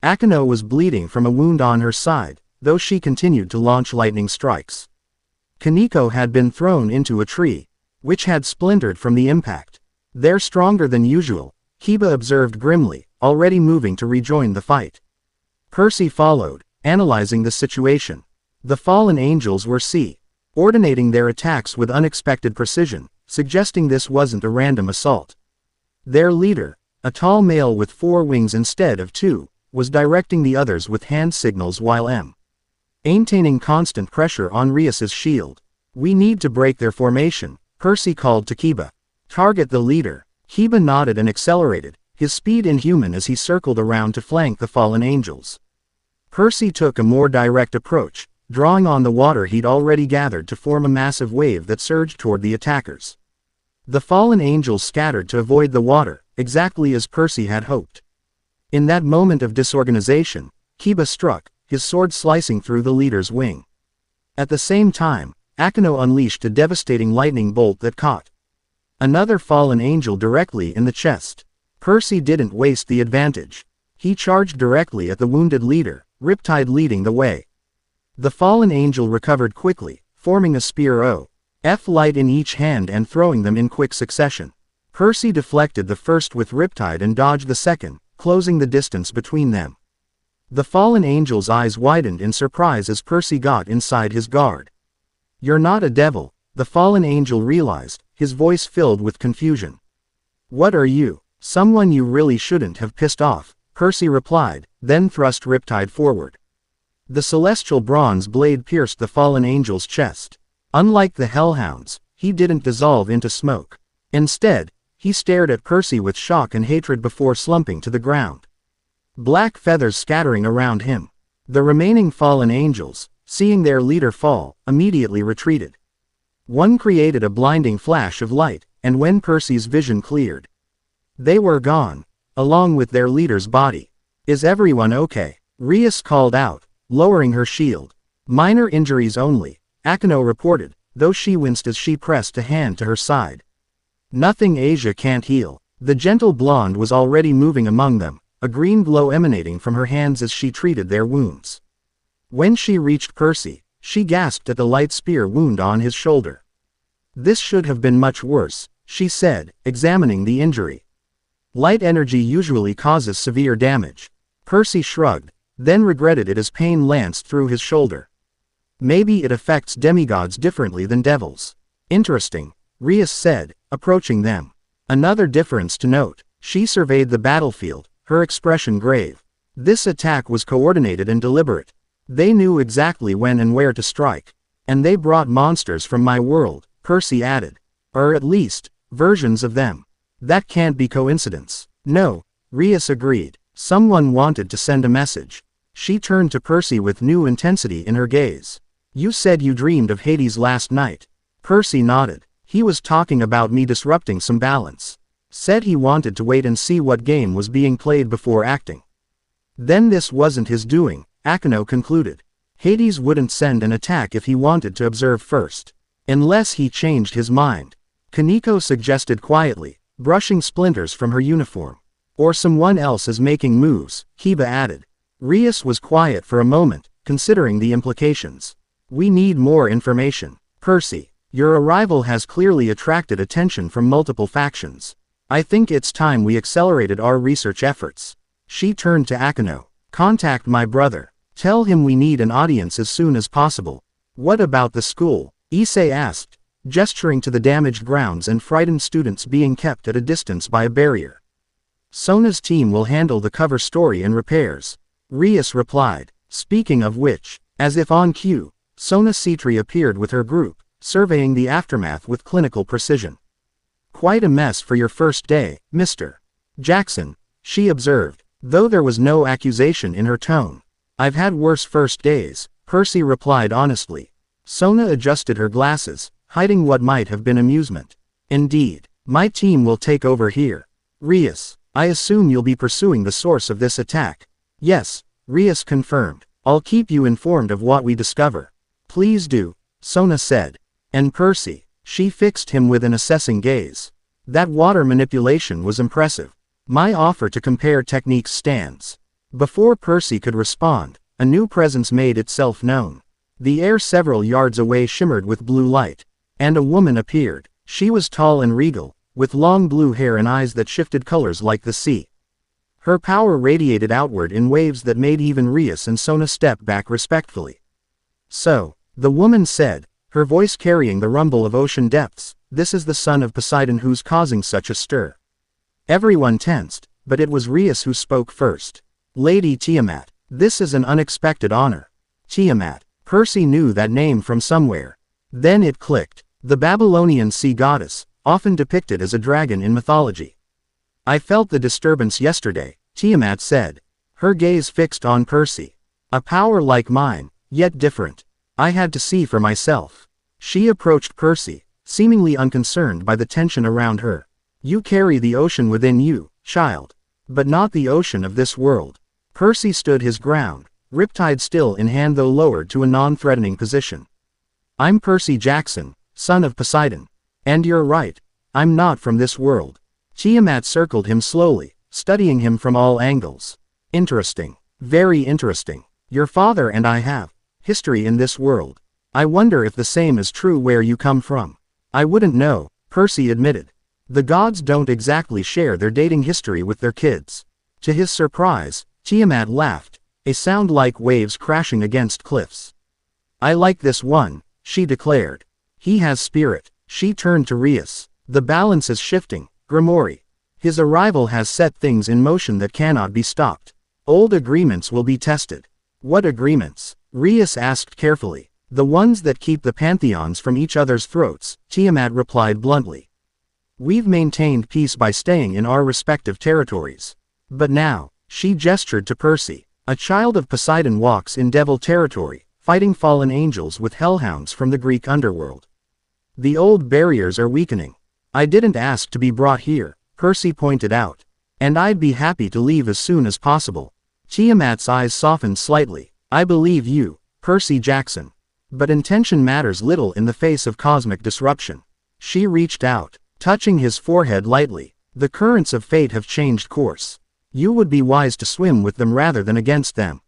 Akeno was bleeding from a wound on her side, though she continued to launch lightning strikes. Kaneko had been thrown into a tree, which had splintered from the impact. They're stronger than usual, Kiba observed grimly, already moving to rejoin the fight. Percy followed, analyzing the situation. The fallen angels were coordinating their attacks with unexpected precision, suggesting this wasn't a random assault. Their leader, a tall male with 4 wings instead of 2, was directing the others with hand signals while maintaining constant pressure on Rias's shield. We need to break their formation, Percy called to Kiba. Target the leader. Kiba nodded and accelerated, his speed inhuman as he circled around to flank the fallen angels. Percy took a more direct approach, drawing on the water he'd already gathered to form a massive wave that surged toward the attackers. The fallen angels scattered to avoid the water, exactly as Percy had hoped. In that moment of disorganization, Kiba struck, his sword slicing through the leader's wing. At the same time, Akeno unleashed a devastating lightning bolt that caught another fallen angel directly in the chest. Percy didn't waste the advantage. He charged directly at the wounded leader, Riptide leading the way. The fallen angel recovered quickly, forming a spear of light in each hand and throwing them in quick succession. Percy deflected the first with Riptide and dodged the second, closing the distance between them. The fallen angel's eyes widened in surprise as Percy got inside his guard. You're not a devil, the fallen angel realized, his voice filled with confusion. What are you? Someone you really shouldn't have pissed off, Percy replied, then thrust Riptide forward. The celestial bronze blade pierced the fallen angel's chest. Unlike the hellhounds, he didn't dissolve into smoke. Instead, he stared at Percy with shock and hatred before slumping to the ground, black feathers scattering around him. The remaining fallen angels, seeing their leader fall, immediately retreated. One created a blinding flash of light, and when Percy's vision cleared, they were gone, along with their leader's body. Is everyone okay? Rias called out, lowering her shield. Minor injuries only, Akeno reported, though she winced as she pressed a hand to her side. Nothing Asia can't heal. The gentle blonde was already moving among them, a green glow emanating from her hands as she treated their wounds. When she reached Percy, she gasped at the light spear wound on his shoulder. This should have been much worse, she said, examining the injury. Light energy usually causes severe damage. Percy shrugged, then regretted it as pain lanced through his shoulder. Maybe it affects demigods differently than devils. Interesting, Rias said, approaching them. Another difference to note, she surveyed the battlefield, her expression grave. This attack was coordinated and deliberate. They knew exactly when and where to strike. And they brought monsters from my world, Percy added. Or at least, versions of them. That can't be coincidence. No, Rias agreed. Someone wanted to send a message. She turned to Percy with new intensity in her gaze. You said you dreamed of Hades last night. Percy nodded. He was talking about me disrupting some balance. Said he wanted to wait and see what game was being played before acting. Then this wasn't his doing, Akeno concluded. Hades wouldn't send an attack if he wanted to observe first. Unless he changed his mind. Kaneko suggested quietly, brushing splinters from her uniform. Or someone else is making moves, Kiba added. Rias was quiet for a moment, considering the implications. We need more information. Percy, your arrival has clearly attracted attention from multiple factions. I think it's time we accelerated our research efforts. She turned to Akeno. Contact my brother. Tell him we need an audience as soon as possible. What about the school? Issei asked, gesturing to the damaged grounds and frightened students being kept at a distance by a barrier. Sona's team will handle the cover story and repairs. Rias replied. Speaking of which, as if on cue, Sona Citri appeared with her group, surveying the aftermath with clinical precision. Quite a mess for your first day, Mr. Jackson, she observed, though there was no accusation in her tone. I've had worse first days, Percy replied honestly. Sona adjusted her glasses, hiding what might have been amusement. Indeed. My team will take over here. Rias, I assume you'll be pursuing the source of this attack. Yes, Rias confirmed. I'll keep you informed of what we discover. Please do, Sona said. And Percy, she fixed him with an assessing gaze. That water manipulation was impressive. My offer to compare techniques stands. Before Percy could respond, a new presence made itself known. The air several yards away shimmered with blue light, and a woman appeared. She was tall and regal, with long blue hair and eyes that shifted colors like the sea. Her power radiated outward in waves that made even Rias and Sona step back respectfully. So, the woman said, her voice carrying the rumble of ocean depths, this is the son of Poseidon who's causing such a stir. Everyone tensed, but it was Rias who spoke first. Lady Tiamat, this is an unexpected honor. Tiamat, Percy knew that name from somewhere. Then it clicked. The Babylonian sea goddess, often depicted as a dragon in mythology. I felt the disturbance yesterday, Tiamat said. Her gaze fixed on Percy. A power like mine, yet different. I had to see for myself. She approached Percy, seemingly unconcerned by the tension around her. You carry the ocean within you, child. But not the ocean of this world. Percy stood his ground, riptide still in hand though lowered to a non-threatening position. I'm Percy Jackson, son of Poseidon. And you're right, I'm not from this world. Tiamat circled him slowly, studying him from all angles. Interesting. Very interesting. Your father and I have history in this world. I wonder if the same is true where you come from. I wouldn't know, Percy admitted. The gods don't exactly share their dating history with their kids. To his surprise, Tiamat laughed, a sound like waves crashing against cliffs. I like this one, she declared. He has spirit. She turned to Rias. The balance is shifting, Grimoire. His arrival has set things in motion that cannot be stopped. Old agreements will be tested. What agreements? Rias asked carefully. The ones that keep the pantheons from each other's throats, Tiamat replied bluntly. We've maintained peace by staying in our respective territories. But now, she gestured to Percy. A child of Poseidon walks in devil territory, fighting fallen angels with hellhounds from the Greek underworld. The old barriers are weakening. I didn't ask to be brought here, Percy pointed out. And I'd be happy to leave as soon as possible. Tiamat's eyes softened slightly. I believe you, Percy Jackson. But intention matters little in the face of cosmic disruption. She reached out, touching his forehead lightly. The currents of fate have changed course. You would be wise to swim with them rather than against them.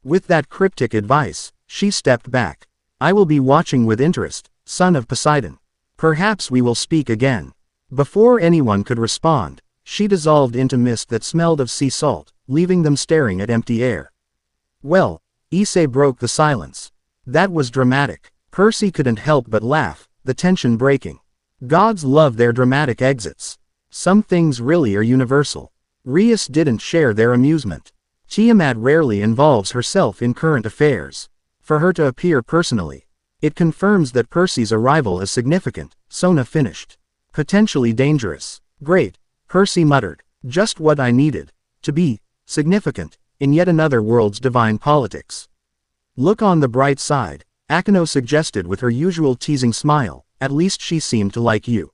With that cryptic advice, she stepped back. I will be watching with interest, son of Poseidon. Perhaps we will speak again. Before anyone could respond, she dissolved into mist that smelled of sea salt, leaving them staring at empty air. Well, Issei broke the silence. That was dramatic. Percy couldn't help but laugh, the tension breaking. Gods love their dramatic exits. Some things really are universal. Rias didn't share their amusement. Tiamat rarely involves herself in current affairs. For her to appear personally, it confirms that Percy's arrival is significant, Sona finished. Potentially dangerous. Great, Percy muttered. Just what I needed. To be significant in yet another world's divine politics. Look on the bright side, Akino suggested with her usual teasing smile. At least she seemed to like you.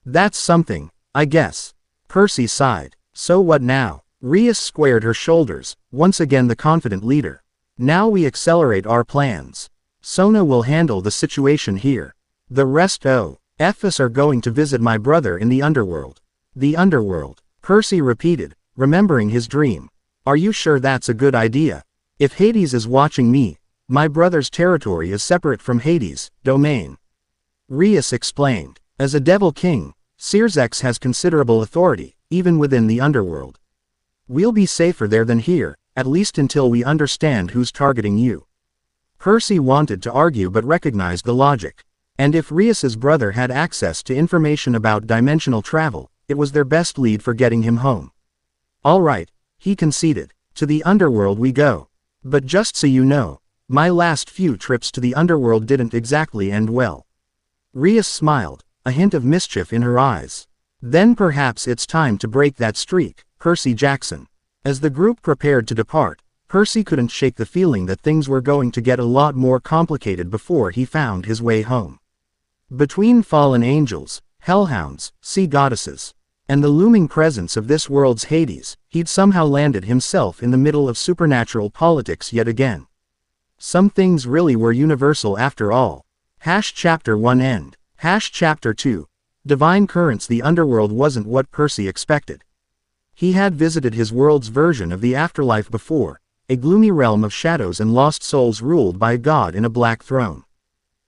That's something, I guess. Percy sighed. So what now? Rias squared her shoulders, once again the confident leader. Now we accelerate our plans. Sona will handle the situation here. The rest us are going to visit my brother in the underworld. The underworld, Percy repeated, remembering his dream. Are you sure that's a good idea? If Hades is watching me, my brother's territory is separate from Hades' domain. Rias explained. As a devil king, Circex has considerable authority, even within the underworld. We'll be safer there than here, at least until we understand who's targeting you. Percy wanted to argue but recognized the logic. And if Rias's brother had access to information about dimensional travel, it was their best lead for getting him home. All right, he conceded. To the underworld we go. But just so you know, my last few trips to the underworld didn't exactly end well. Rias smiled, a hint of mischief in her eyes. Then perhaps it's time to break that streak, Percy Jackson. As the group prepared to depart, Percy couldn't shake the feeling that things were going to get a lot more complicated before he found his way home. Between fallen angels, hellhounds, sea goddesses, and the looming presence of this world's Hades, he'd somehow landed himself in the middle of supernatural politics yet again. Some things really were universal after all. Chapter 1 End. Chapter 2. Divine Currents. The underworld wasn't what Percy expected. He had visited his world's version of the afterlife before, a gloomy realm of shadows and lost souls ruled by a god in a black throne.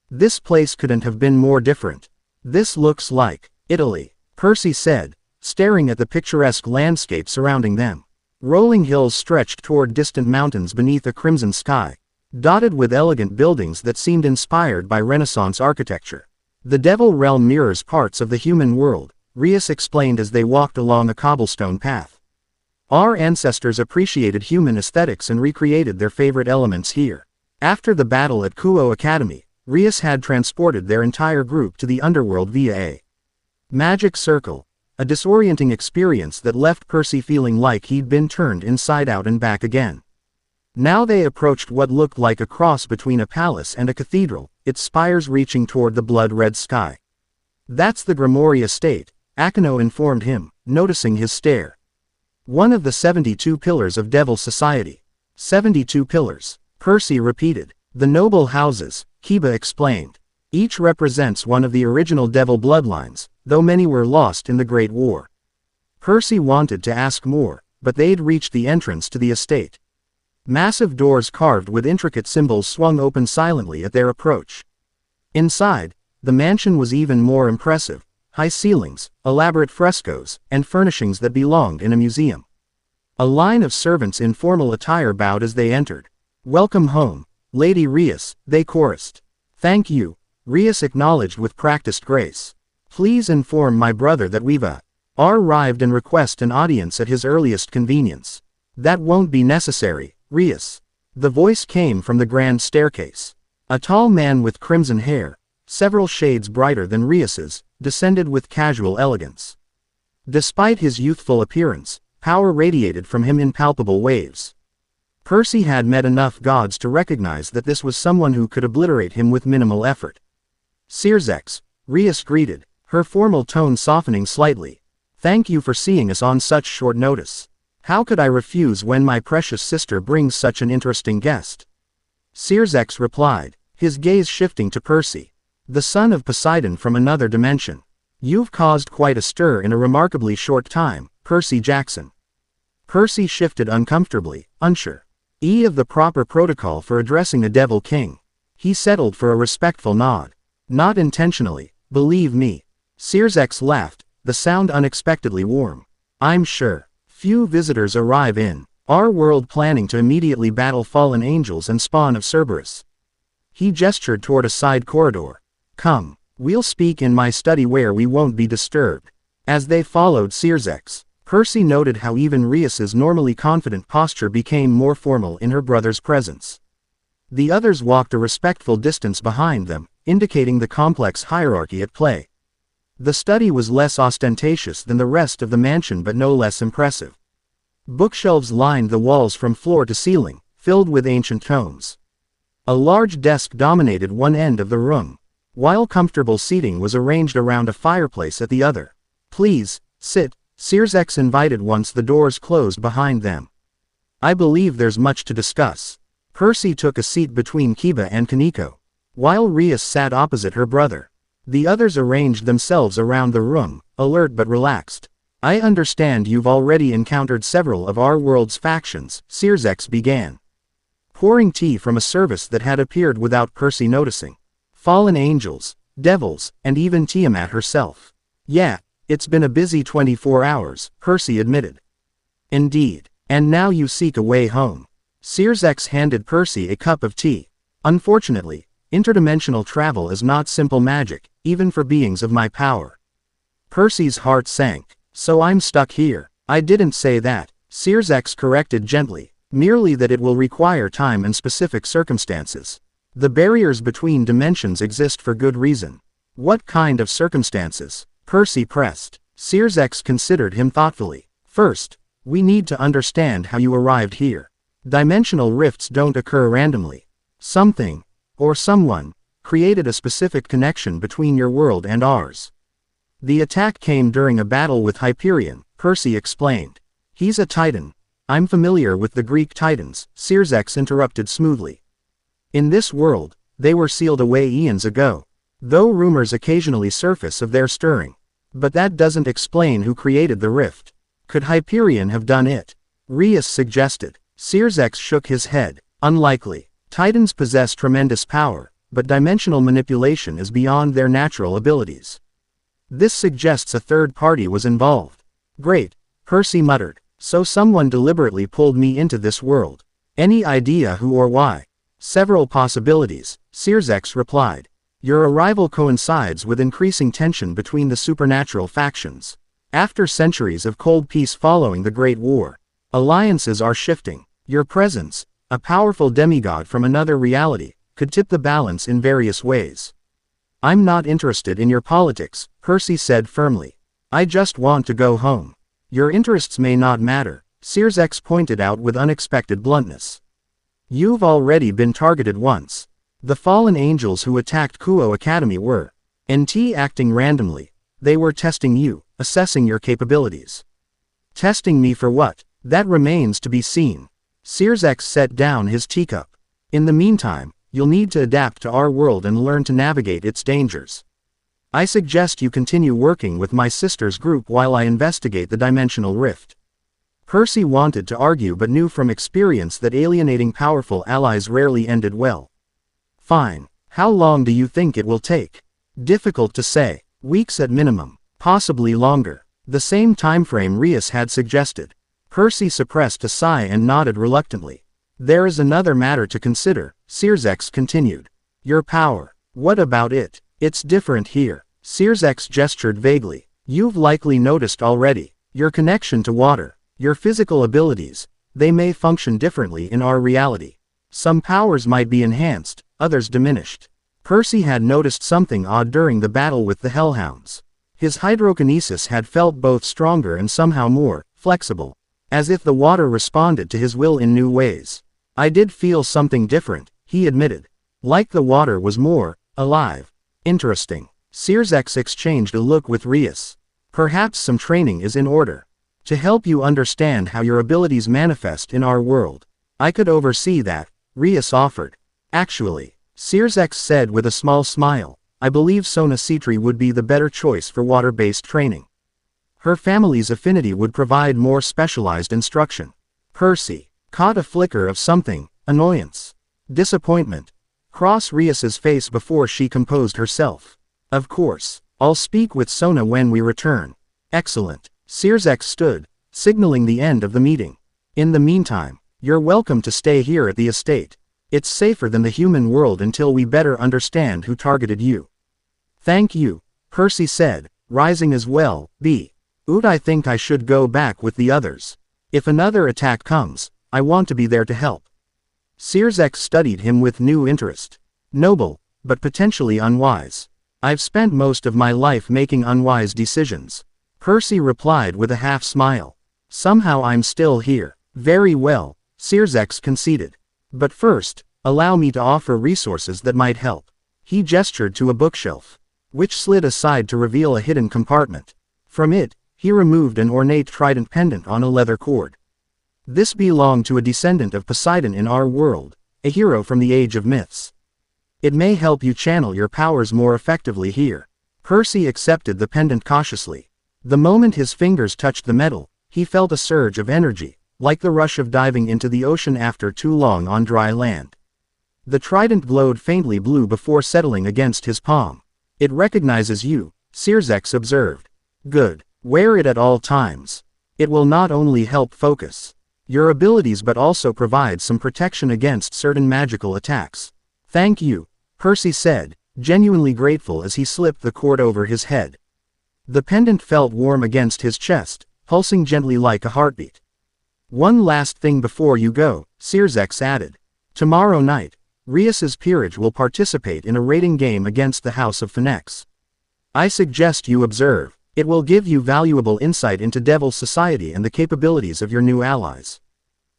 This place couldn't have been more different. This looks like Italy, Percy said, staring at the picturesque landscape surrounding them. Rolling hills stretched toward distant mountains beneath a crimson sky, dotted with elegant buildings that seemed inspired by Renaissance architecture. The Devil Realm mirrors parts of the human world, Rias explained as they walked along a cobblestone path. Our ancestors appreciated human aesthetics and recreated their favorite elements here. After the battle at Kuo Academy, Rias had transported their entire group to the underworld via a magic circle, a disorienting experience that left Percy feeling like he'd been turned inside out and back again. Now they approached what looked like a cross between a palace and a cathedral, its spires reaching toward the blood-red sky. That's the Grimoire estate, Akino informed him, noticing his stare. One of the 72 pillars of Devil Society. 72 pillars, Percy repeated. The noble houses, Kiba explained. Each represents one of the original Devil bloodlines, though many were lost in the Great War. Percy wanted to ask more, but they'd reached the entrance to the estate. Massive doors carved with intricate symbols swung open silently at their approach. Inside, the mansion was even more impressive. High ceilings, elaborate frescoes, and furnishings that belonged in a museum. A line of servants in formal attire bowed as they entered. "Welcome home, Lady Rias," they chorused. "Thank you," Rias acknowledged with practiced grace. "Please inform my brother that we've arrived and request an audience at his earliest convenience." "That won't be necessary, Rias." The voice came from the grand staircase. A tall man with crimson hair, several shades brighter than Rias's, descended with casual elegance. Despite his youthful appearance, power radiated from him in palpable waves. Percy had met enough gods to recognize that this was someone who could obliterate him with minimal effort. "Circex," Rias greeted, her formal tone softening slightly. "Thank you for seeing us on such short notice. How could I refuse when my precious sister brings such an interesting guest?" Circex replied, his gaze shifting to Percy. "The son of Poseidon from another dimension. You've caused quite a stir in a remarkably short time, Percy Jackson." Percy shifted uncomfortably, unsure of the proper protocol for addressing a Devil King. He settled for a respectful nod. "Not intentionally, believe me." Circex laughed, the sound unexpectedly warm. "I'm sure few visitors arrive in our world planning to immediately battle fallen angels and spawn of Cerberus." He gestured toward a side corridor. "Come, we'll speak in my study where we won't be disturbed." As they followed Circex, Percy noted how even Rias's normally confident posture became more formal in her brother's presence. The others walked a respectful distance behind them, indicating the complex hierarchy at play. The study was less ostentatious than the rest of the mansion but no less impressive. Bookshelves lined the walls from floor to ceiling, filled with ancient tomes. A large desk dominated one end of the room, while comfortable seating was arranged around a fireplace at the other. "Please, sit," Circex invited once the doors closed behind them. "I believe there's much to discuss." Percy took a seat between Kiba and Kaneko, while Rias sat opposite her brother. The others arranged themselves around the room, alert but relaxed. "I understand you've already encountered several of our world's factions," Circex began, pouring tea from a service that had appeared without Percy noticing. "Fallen angels, devils, and even Tiamat herself." "Yeah, it's been a busy 24 hours, Percy admitted. "Indeed. And now you seek a way home." Circex handed Percy a cup of tea. "Unfortunately, interdimensional travel is not simple magic, even for beings of my power." Percy's heart sank. "So I'm stuck here." "I didn't say that," Circex corrected gently, "merely that it will require time and specific circumstances. The barriers between dimensions exist for good reason." "What kind of circumstances?" Percy pressed. Circex considered him thoughtfully. "First, we need to understand how you arrived here. Dimensional rifts don't occur randomly. Something, or someone, created a specific connection between your world and ours." The attack came during a battle with Hyperion, Percy explained. He's a titan. I'm familiar with the Greek titans, Searsex interrupted smoothly. In this world, they were sealed away eons ago, though rumors occasionally surface of their stirring. But that doesn't explain who created the rift. Could Hyperion have done it? Rias suggested. Searsex shook his head. Unlikely. Titans possess tremendous power, but dimensional manipulation is beyond their natural abilities. This suggests a third party was involved. Great, Percy muttered. So someone deliberately pulled me into this world. Any idea who or why? Several possibilities, Searsex replied. Your arrival coincides with increasing tension between the supernatural factions. After centuries of cold peace following the Great War, alliances are shifting. Your presence, a powerful demigod from another reality, could tip the balance in various ways. I'm not interested in your politics, Percy said firmly. I just want to go home. Your interests may not matter, Searsex pointed out with unexpected bluntness. You've already been targeted once. The fallen angels who attacked Kuo Academy were acting randomly. They were testing you, assessing your capabilities. Testing me for what? That remains to be seen. Searsex set down his teacup. In the meantime, you'll need to adapt to our world and learn to navigate its dangers. I suggest you continue working with my sister's group while I investigate the dimensional rift. Percy wanted to argue but knew from experience that alienating powerful allies rarely ended well. Fine. How long do you think it will take? Difficult to say. Weeks at minimum. Possibly longer. The same timeframe Rias had suggested. Percy suppressed a sigh and nodded reluctantly. There is another matter to consider, Searsex continued. Your power. What about it? It's different here. Searsex gestured vaguely. You've likely noticed already. Your connection to water, your physical abilities, they may function differently in our reality. Some powers might be enhanced, others diminished. Percy had noticed something odd during the battle with the Hellhounds. His hydrokinesis had felt both stronger and somehow more flexible, as if the water responded to his will in new ways. I did feel something different, he admitted. Like the water was more alive. Interesting. Searsex exchanged a look with Rias. Perhaps some training is in order. To help you understand how your abilities manifest in our world. I could oversee that, Rias offered. Actually, Searsex said with a small smile, I believe Sona Citri would be the better choice for water-based training. Her family's affinity would provide more specialized instruction. Percy caught a flicker of something, annoyance, disappointment, cross Rias's face before she composed herself. Of course, I'll speak with Sona when we return. Excellent. Searsex stood, signaling the end of the meeting. In the meantime, you're welcome to stay here at the estate. It's safer than the human world until we better understand who targeted you. Thank you, Percy said, rising as well. I think I should go back with the others. If another attack comes, I want to be there to help. Searsex studied him with new interest. Noble, but potentially unwise. I've spent most of my life making unwise decisions. Percy replied with a half-smile. Somehow I'm still here. Very well, Searsex conceded. But first, allow me to offer resources that might help. He gestured to a bookshelf, which slid aside to reveal a hidden compartment. From it, he removed an ornate trident pendant on a leather cord. This belonged to a descendant of Poseidon in our world, a hero from the Age of Myths. It may help you channel your powers more effectively here. Percy accepted the pendant cautiously. The moment his fingers touched the metal, he felt a surge of energy, like the rush of diving into the ocean after too long on dry land. The trident glowed faintly blue before settling against his palm. It recognizes you, Searsex observed. Good. Wear it at all times. It will not only help focus your abilities but also provide some protection against certain magical attacks. Thank you, Percy said, genuinely grateful as he slipped the cord over his head. The pendant felt warm against his chest, pulsing gently like a heartbeat. One last thing before you go, Searsex added. Tomorrow night, Rias's peerage will participate in a raiding game against the House of Phoenix. I suggest you observe. It will give you valuable insight into Devil Society and the capabilities of your new allies.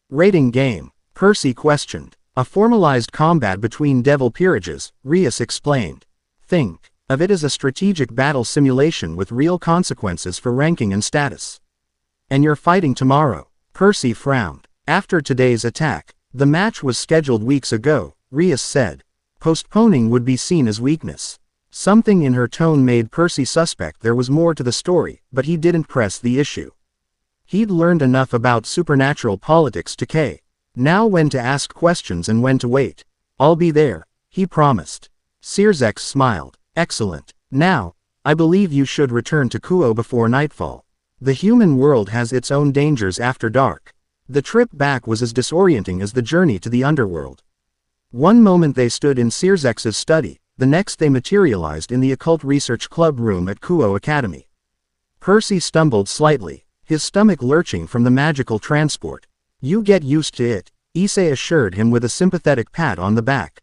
Raiding game, Percy questioned. A formalized combat between devil peerages, Rias explained. Think. of it is a strategic battle simulation with real consequences for ranking and status. And you're fighting tomorrow. Percy frowned. After today's attack, the match was scheduled weeks ago, Rias said. Postponing would be seen as weakness. Something in her tone made Percy suspect there was more to the story, but he didn't press the issue. He'd learned enough about supernatural politics to now when to ask questions and when to wait. I'll be there, he promised. Sirzex smiled. Excellent. Now, I believe you should return to Kuo before nightfall. The human world has its own dangers after dark. The trip back was as disorienting as the journey to the underworld. One moment they stood in Sirzex's study, the next they materialized in the Occult Research Club room at Kuo Academy. Percy stumbled slightly, his stomach lurching from the magical transport. You get used to it, Issei assured him with a sympathetic pat on the back.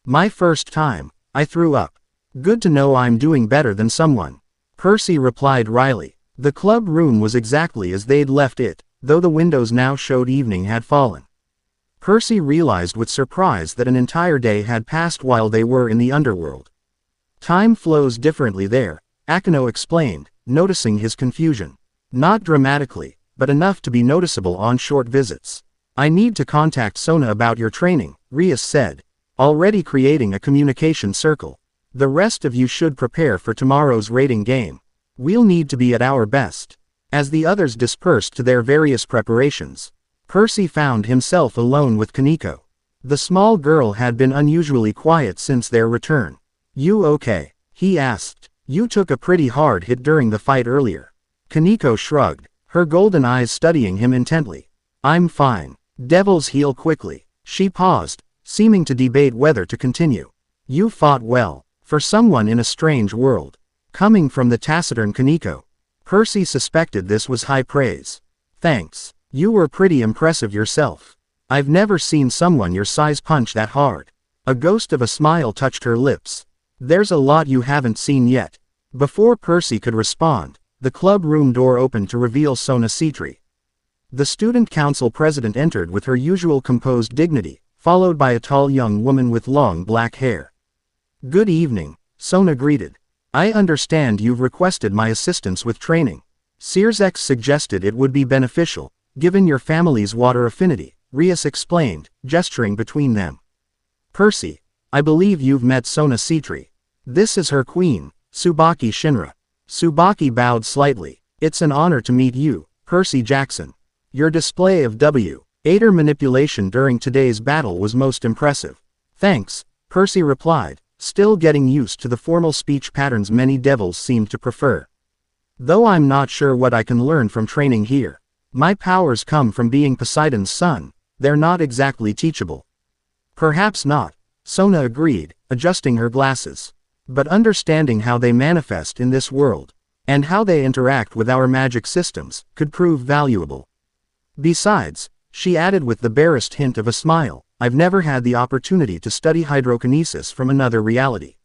My first time, I threw up. Good to know I'm doing better than someone. Percy replied wryly. The club room was exactly as they'd left it, though the windows now showed evening had fallen. Percy realized with surprise that an entire day had passed while they were in the underworld. Time flows differently there, Akino explained, noticing his confusion. Not dramatically, but enough to be noticeable on short visits. I need to contact Sona about your training, Rias said, already creating a communication circle. The rest of you should prepare for tomorrow's rating game. We'll need to be at our best. As the others dispersed to their various preparations, Percy found himself alone with Kaneko. The small girl had been unusually quiet since their return. You okay? He asked. You took a pretty hard hit during the fight earlier. Kaneko shrugged, her golden eyes studying him intently. I'm fine. Devils heal quickly. She paused, seeming to debate whether to continue. You fought well. For someone in a strange world. Coming from the taciturn Kaneko, Percy suspected this was high praise. Thanks. You were pretty impressive yourself. I've never seen someone your size punch that hard. A ghost of a smile touched her lips. There's a lot you haven't seen yet. Before Percy could respond, the club room door opened to reveal Sona Citri. The student council president entered with her usual composed dignity, followed by a tall young woman with long black hair. Good evening, Sona greeted. I understand you've requested my assistance with training. Sirzex suggested it would be beneficial, given your family's water affinity, Rias explained, gesturing between them. Percy, I believe you've met Sona Citri. This is her queen, Tsubaki Shinra. Tsubaki bowed slightly. It's an honor to meet you, Percy Jackson. Your display of W.Ader manipulation during today's battle was most impressive. Thanks, Percy replied, still getting used to the formal speech patterns many devils seem to prefer. Though I'm not sure what I can learn from training here. My powers come from being Poseidon's son, they're not exactly teachable. Perhaps not, Sona agreed, adjusting her glasses. But understanding how they manifest in this world, and how they interact with our magic systems, could prove valuable. Besides, she added with the barest hint of a smile, I've never had the opportunity to study hydrokinesis from another reality.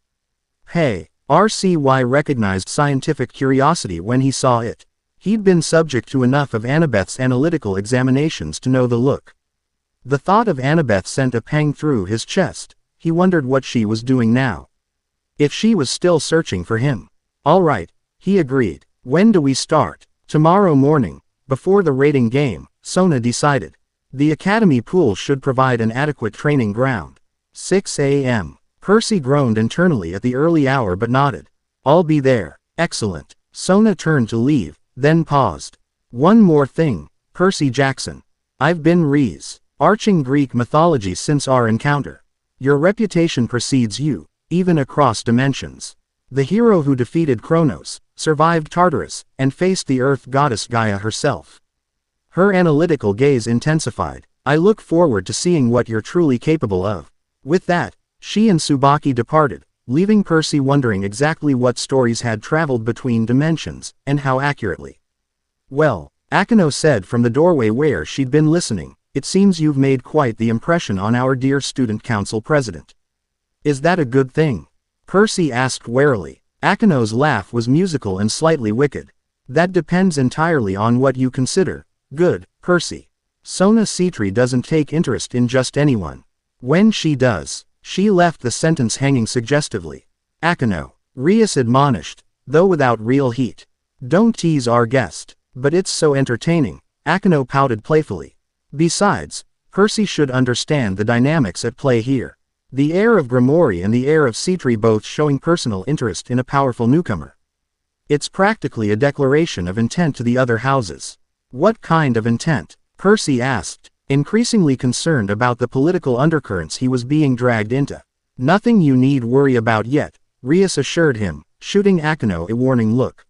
Hey, RCY recognized scientific curiosity when he saw it. He'd been subject to enough of Annabeth's analytical examinations to know the look. The thought of Annabeth sent a pang through his chest. He wondered what she was doing now. If she was still searching for him. All right, he agreed. When do we start? Tomorrow morning, before the rating game, Sona decided. The academy pool should provide an adequate training ground. 6 a.m. Percy groaned internally at the early hour but nodded. I'll be there. Excellent. Sona turned to leave, then paused. One more thing, Percy Jackson. I've been researching Greek mythology since our encounter. Your reputation precedes you, even across dimensions. The hero who defeated Kronos, survived Tartarus, and faced the earth goddess Gaia herself. Her analytical gaze intensified. I look forward to seeing what you're truly capable of. With that, she and Tsubaki departed, leaving Percy wondering exactly what stories had traveled between dimensions, and how accurately. Well, Akino said from the doorway where she'd been listening, it seems you've made quite the impression on our dear student council president. Is that a good thing? Percy asked warily. Akino's laugh was musical and slightly wicked. That depends entirely on what you consider good, Percy. Sona Citri doesn't take interest in just anyone. When she does, she left the sentence hanging suggestively. Akino, Rias admonished, though without real heat. Don't tease our guest. But it's so entertaining, Akino pouted playfully. Besides, Percy should understand the dynamics at play here. The air of Grimoire and the air of Citri both showing personal interest in a powerful newcomer. It's practically a declaration of intent to the other houses. What kind of intent? Percy asked, increasingly concerned about the political undercurrents he was being dragged into. Nothing you need worry about yet, Rias assured him, shooting Akino a warning look.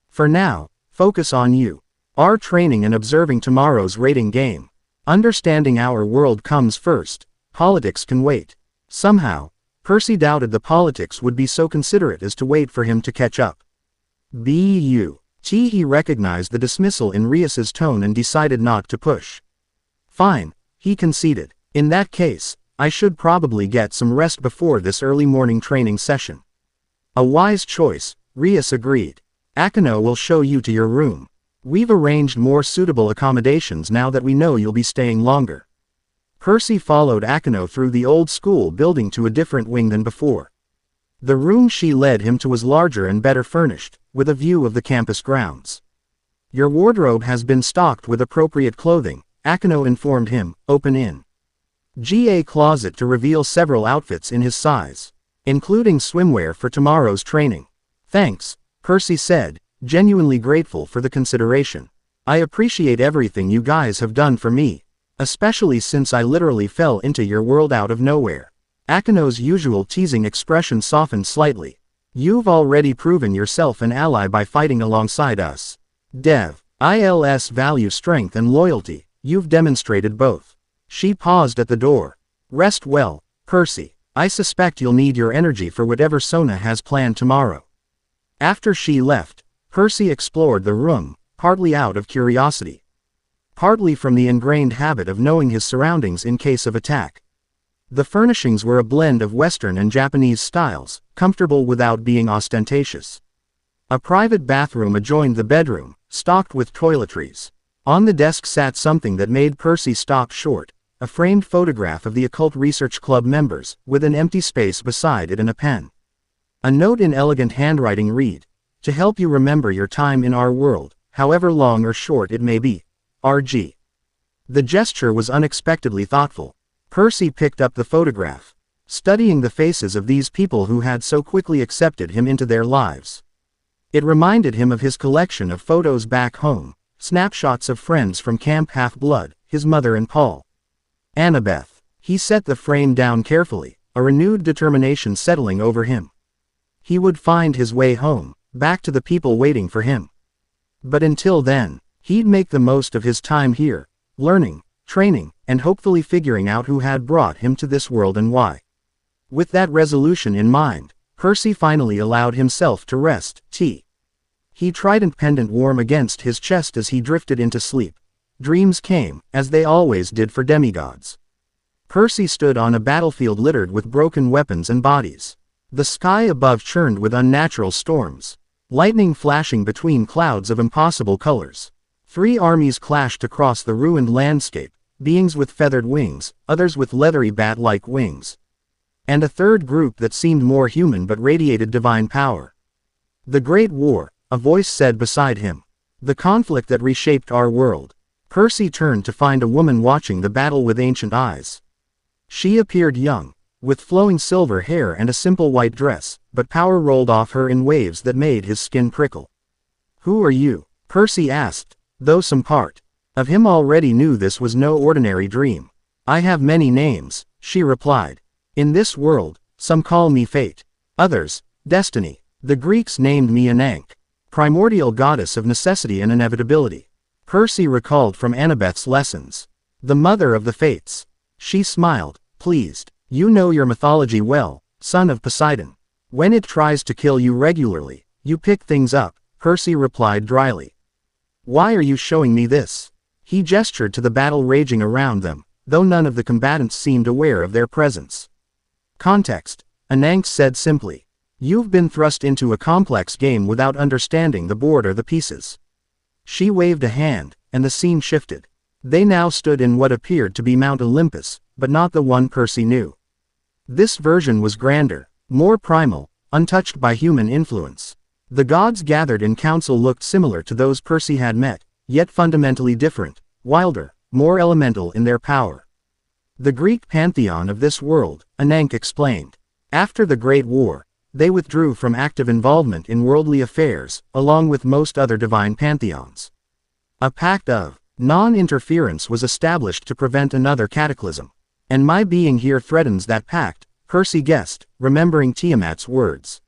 For now, focus on you. Our training and observing tomorrow's rating game. Understanding our world comes first, politics can wait. Somehow, Percy doubted the politics would be so considerate as to wait for him to catch up. He recognized the dismissal in Rias's tone and decided not to push. Fine, he conceded. In that case, I should probably get some rest before this early morning training session. A wise choice, Rias agreed. Akino will show you to your room. We've arranged more suitable accommodations now that we know you'll be staying longer. Percy followed Akino through the old school building to a different wing than before. The room she led him to was larger and better furnished, with a view of the campus grounds. Your wardrobe has been stocked with appropriate clothing, Akino informed him, open in. GA closet to reveal several outfits in his size, including swimwear for tomorrow's training. Thanks, Percy said, genuinely grateful for the consideration. I appreciate everything you guys have done for me, especially since I literally fell into your world out of nowhere. Akino's usual teasing expression softened slightly. You've already proven yourself an ally by fighting alongside us. ILS value strength and loyalty, you've demonstrated both. She paused at the door. Rest well, Percy. I suspect you'll need your energy for whatever Sona has planned tomorrow. After she left, Percy explored the room, partly out of curiosity, partly from the ingrained habit of knowing his surroundings in case of attack. The furnishings were a blend of Western and Japanese styles, comfortable without being ostentatious. A private bathroom adjoined the bedroom, stocked with toiletries. On the desk sat something that made Percy stop short, a framed photograph of the Occult Research Club members, with an empty space beside it and a pen. A note in elegant handwriting read, to help you remember your time in our world, however long or short it may be. RG. The gesture was unexpectedly thoughtful. Percy picked up the photograph, studying the faces of these people who had so quickly accepted him into their lives. It reminded him of his collection of photos back home, snapshots of friends from Camp Half-Blood, his mother and Paul. Annabeth. He set the frame down carefully, a renewed determination settling over him. He would find his way home, back to the people waiting for him. But until then, he'd make the most of his time here, learning, training, and hopefully figuring out who had brought him to this world and why. With that resolution in mind, Percy finally allowed himself to rest. He trident pendant warm against his chest as he drifted into sleep. Dreams came, as they always did for demigods. Percy stood on a battlefield littered with broken weapons and bodies. The sky above churned with unnatural storms, lightning flashing between clouds of impossible colors. 3 armies clashed across the ruined landscape, beings with feathered wings, others with leathery bat-like wings, and a third group that seemed more human but radiated divine power. The Great War, a voice said beside him. The conflict that reshaped our world. Percy turned to find a woman watching the battle with ancient eyes. She appeared young, with flowing silver hair and a simple white dress, but power rolled off her in waves that made his skin prickle. Who are you? Percy asked, though some part of him already knew this was no ordinary dream. I have many names, she replied. In this world, some call me Fate. Others, Destiny. The Greeks named me Ananke, primordial goddess of necessity and inevitability. Percy recalled from Annabeth's lessons. The mother of the Fates. She smiled, pleased. You know your mythology well, son of Poseidon. When it tries to kill you regularly, you pick things up, Percy replied dryly. Why are you showing me this? He gestured to the battle raging around them, though none of the combatants seemed aware of their presence. Context, Ananke said simply. You've been thrust into a complex game without understanding the board or the pieces. She waved a hand, and the scene shifted. They now stood in what appeared to be Mount Olympus, but not the one Percy knew. This version was grander, more primal, untouched by human influence. The gods gathered in council looked similar to those Percy had met, yet fundamentally different, wilder, more elemental in their power. The Greek pantheon of this world, Ananke explained. After the Great War, they withdrew from active involvement in worldly affairs, along with most other divine pantheons. A pact of non-interference was established to prevent another cataclysm. And my being here threatens that pact, Percy guessed, remembering Tiamat's words.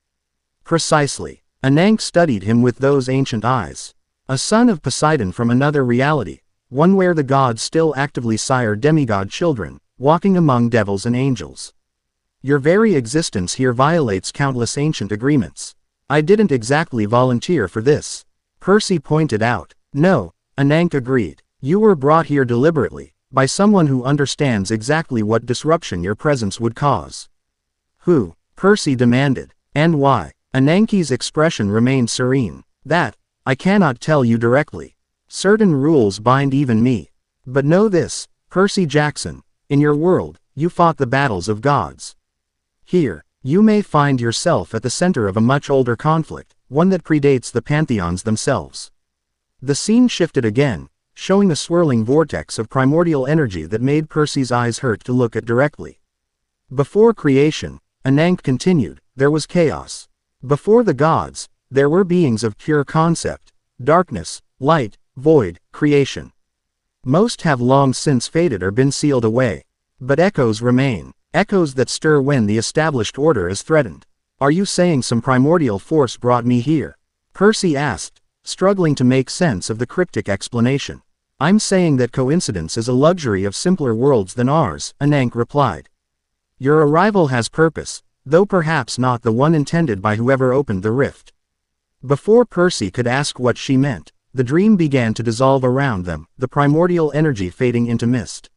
Precisely. Ananke studied him with those ancient eyes. A son of Poseidon from another reality, one where the gods still actively sire demigod children, walking among devils and angels. Your very existence here violates countless ancient agreements. I didn't exactly volunteer for this, Percy pointed out. No, Ananke agreed. You were brought here deliberately, by someone who understands exactly what disruption your presence would cause. Who? Percy demanded. And why? Ananke's expression remained serene. That, I cannot tell you directly. Certain rules bind even me. But know this, Percy Jackson, in your world, you fought the battles of gods. Here, you may find yourself at the center of a much older conflict, one that predates the pantheons themselves. The scene shifted again, showing a swirling vortex of primordial energy that made Percy's eyes hurt to look at directly. Before creation, Ananke continued, there was chaos. Before the gods, there were beings of pure concept, darkness, light, void, creation. Most have long since faded or been sealed away. But echoes remain, echoes that stir when the established order is threatened. Are you saying some primordial force brought me here? Percy asked, struggling to make sense of the cryptic explanation. I'm saying that coincidence is a luxury of simpler worlds than ours, Ananke replied. Your arrival has purpose, though perhaps not the one intended by whoever opened the rift. Before Percy could ask what she meant, the dream began to dissolve around them, the primordial energy fading into mist.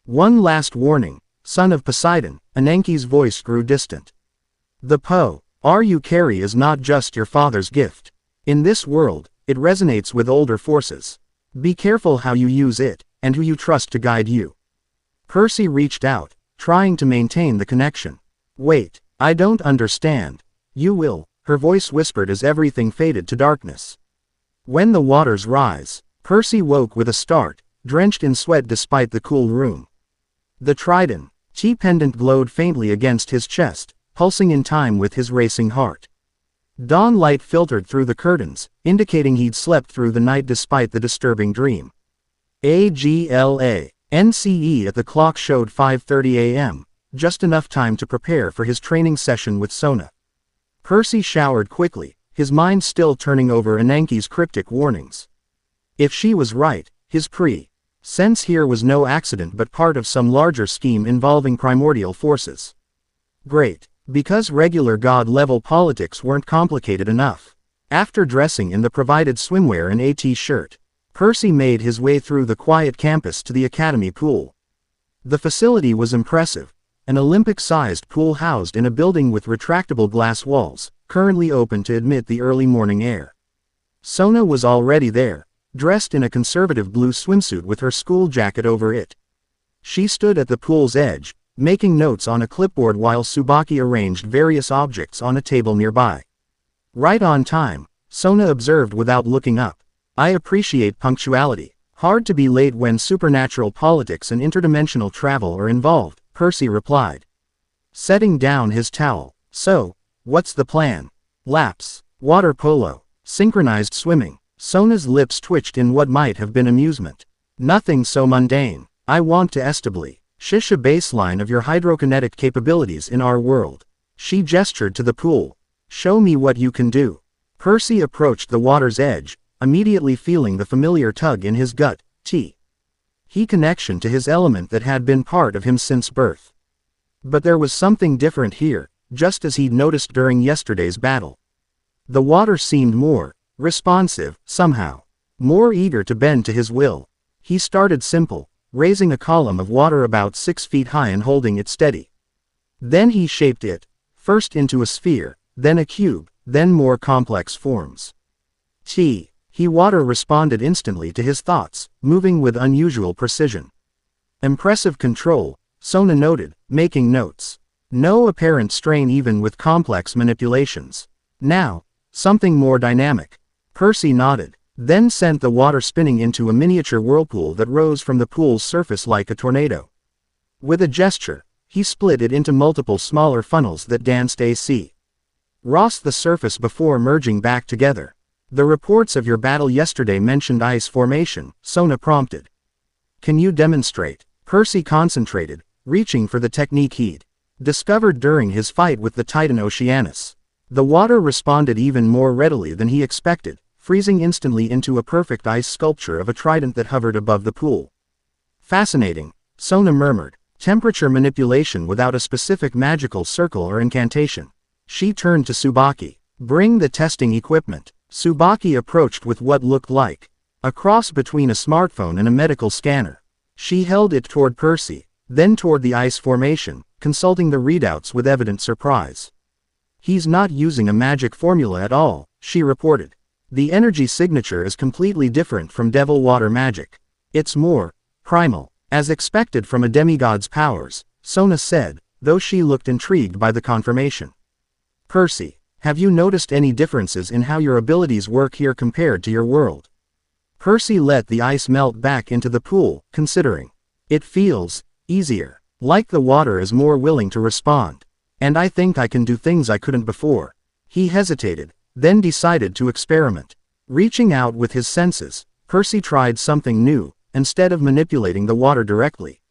One last warning, son of Poseidon, Ananke's voice grew distant. The power you carry is not just your father's gift. In this world, it resonates with older forces. Be careful how you use it, and who you trust to guide you. Percy reached out, trying to maintain the connection. Wait, I don't understand. You will, her voice whispered as everything faded to darkness. When the waters rise, Percy woke with a start, drenched in sweat despite the cool room. The trident pendant glowed faintly against his chest, pulsing in time with his racing heart. Dawn light filtered through the curtains, indicating he'd slept through the night despite the disturbing dream. AGLA. NCE at the clock showed 5:30 a.m., just enough time to prepare for his training session with Sona. Percy showered quickly, his mind still turning over Ananke's cryptic warnings. If she was right, his sense here was no accident but part of some larger scheme involving primordial forces. Great, because regular god-level politics weren't complicated enough. After dressing in the provided swimwear and a t-shirt, Percy made his way through the quiet campus to the academy pool. The facility was impressive, an Olympic-sized pool housed in a building with retractable glass walls, currently open to admit the early morning air. Sona was already there, dressed in a conservative blue swimsuit with her school jacket over it. She stood at the pool's edge, making notes on a clipboard while Tsubaki arranged various objects on a table nearby. Right on time, Sona observed without looking up. I appreciate punctuality. Hard to be late when supernatural politics and interdimensional travel are involved, Percy replied. Setting down his towel. So, what's the plan? Laps, water polo, synchronized swimming. Sona's lips twitched in what might have been amusement. Nothing so mundane. I want to establisha a baseline of your hydrokinetic capabilities in our world. She gestured to the pool. Show me what you can do. Percy approached the water's edge, immediately feeling the familiar tug in his gut, he connection to his element that had been part of him since birth. But there was something different here, just as he'd noticed during yesterday's battle. The water seemed more responsive, somehow. More eager to bend to his will. He started simple, raising a column of water about 6 feet high and holding it steady. Then he shaped it, first into a sphere, then a cube, then more complex forms. Water responded instantly to his thoughts, moving with unusual precision. Impressive control, Sona noted, making notes. No apparent strain even with complex manipulations. Now, something more dynamic. Percy nodded, then sent the water spinning into a miniature whirlpool that rose from the pool's surface like a tornado. With a gesture, he split it into multiple smaller funnels that danced AC. Ross the surface before merging back together. The reports of your battle yesterday mentioned ice formation, Sona prompted. Can you demonstrate? Percy concentrated, reaching for the technique he'd discovered during his fight with the Titan Oceanus. The water responded even more readily than he expected, freezing instantly into a perfect ice sculpture of a trident that hovered above the pool. Fascinating, Sona murmured. Temperature manipulation without a specific magical circle or incantation. She turned to Tsubaki. Bring the testing equipment. Tsubaki approached with what looked like a cross between a smartphone and a medical scanner. She held it toward Percy, then toward the ice formation, consulting the readouts with evident surprise. He's not using a magic formula at all, she reported. The energy signature is completely different from devil water magic. It's more primal, as expected from a demigod's powers, Sona said, though she looked intrigued by the confirmation. Percy, have you noticed any differences in how your abilities work here compared to your world? Percy let the ice melt back into the pool, considering. It feels easier, like the water is more willing to respond. And I think I can do things I couldn't before. He hesitated, then decided to experiment. Reaching out with his senses, Percy tried something new. Instead of manipulating the water directly,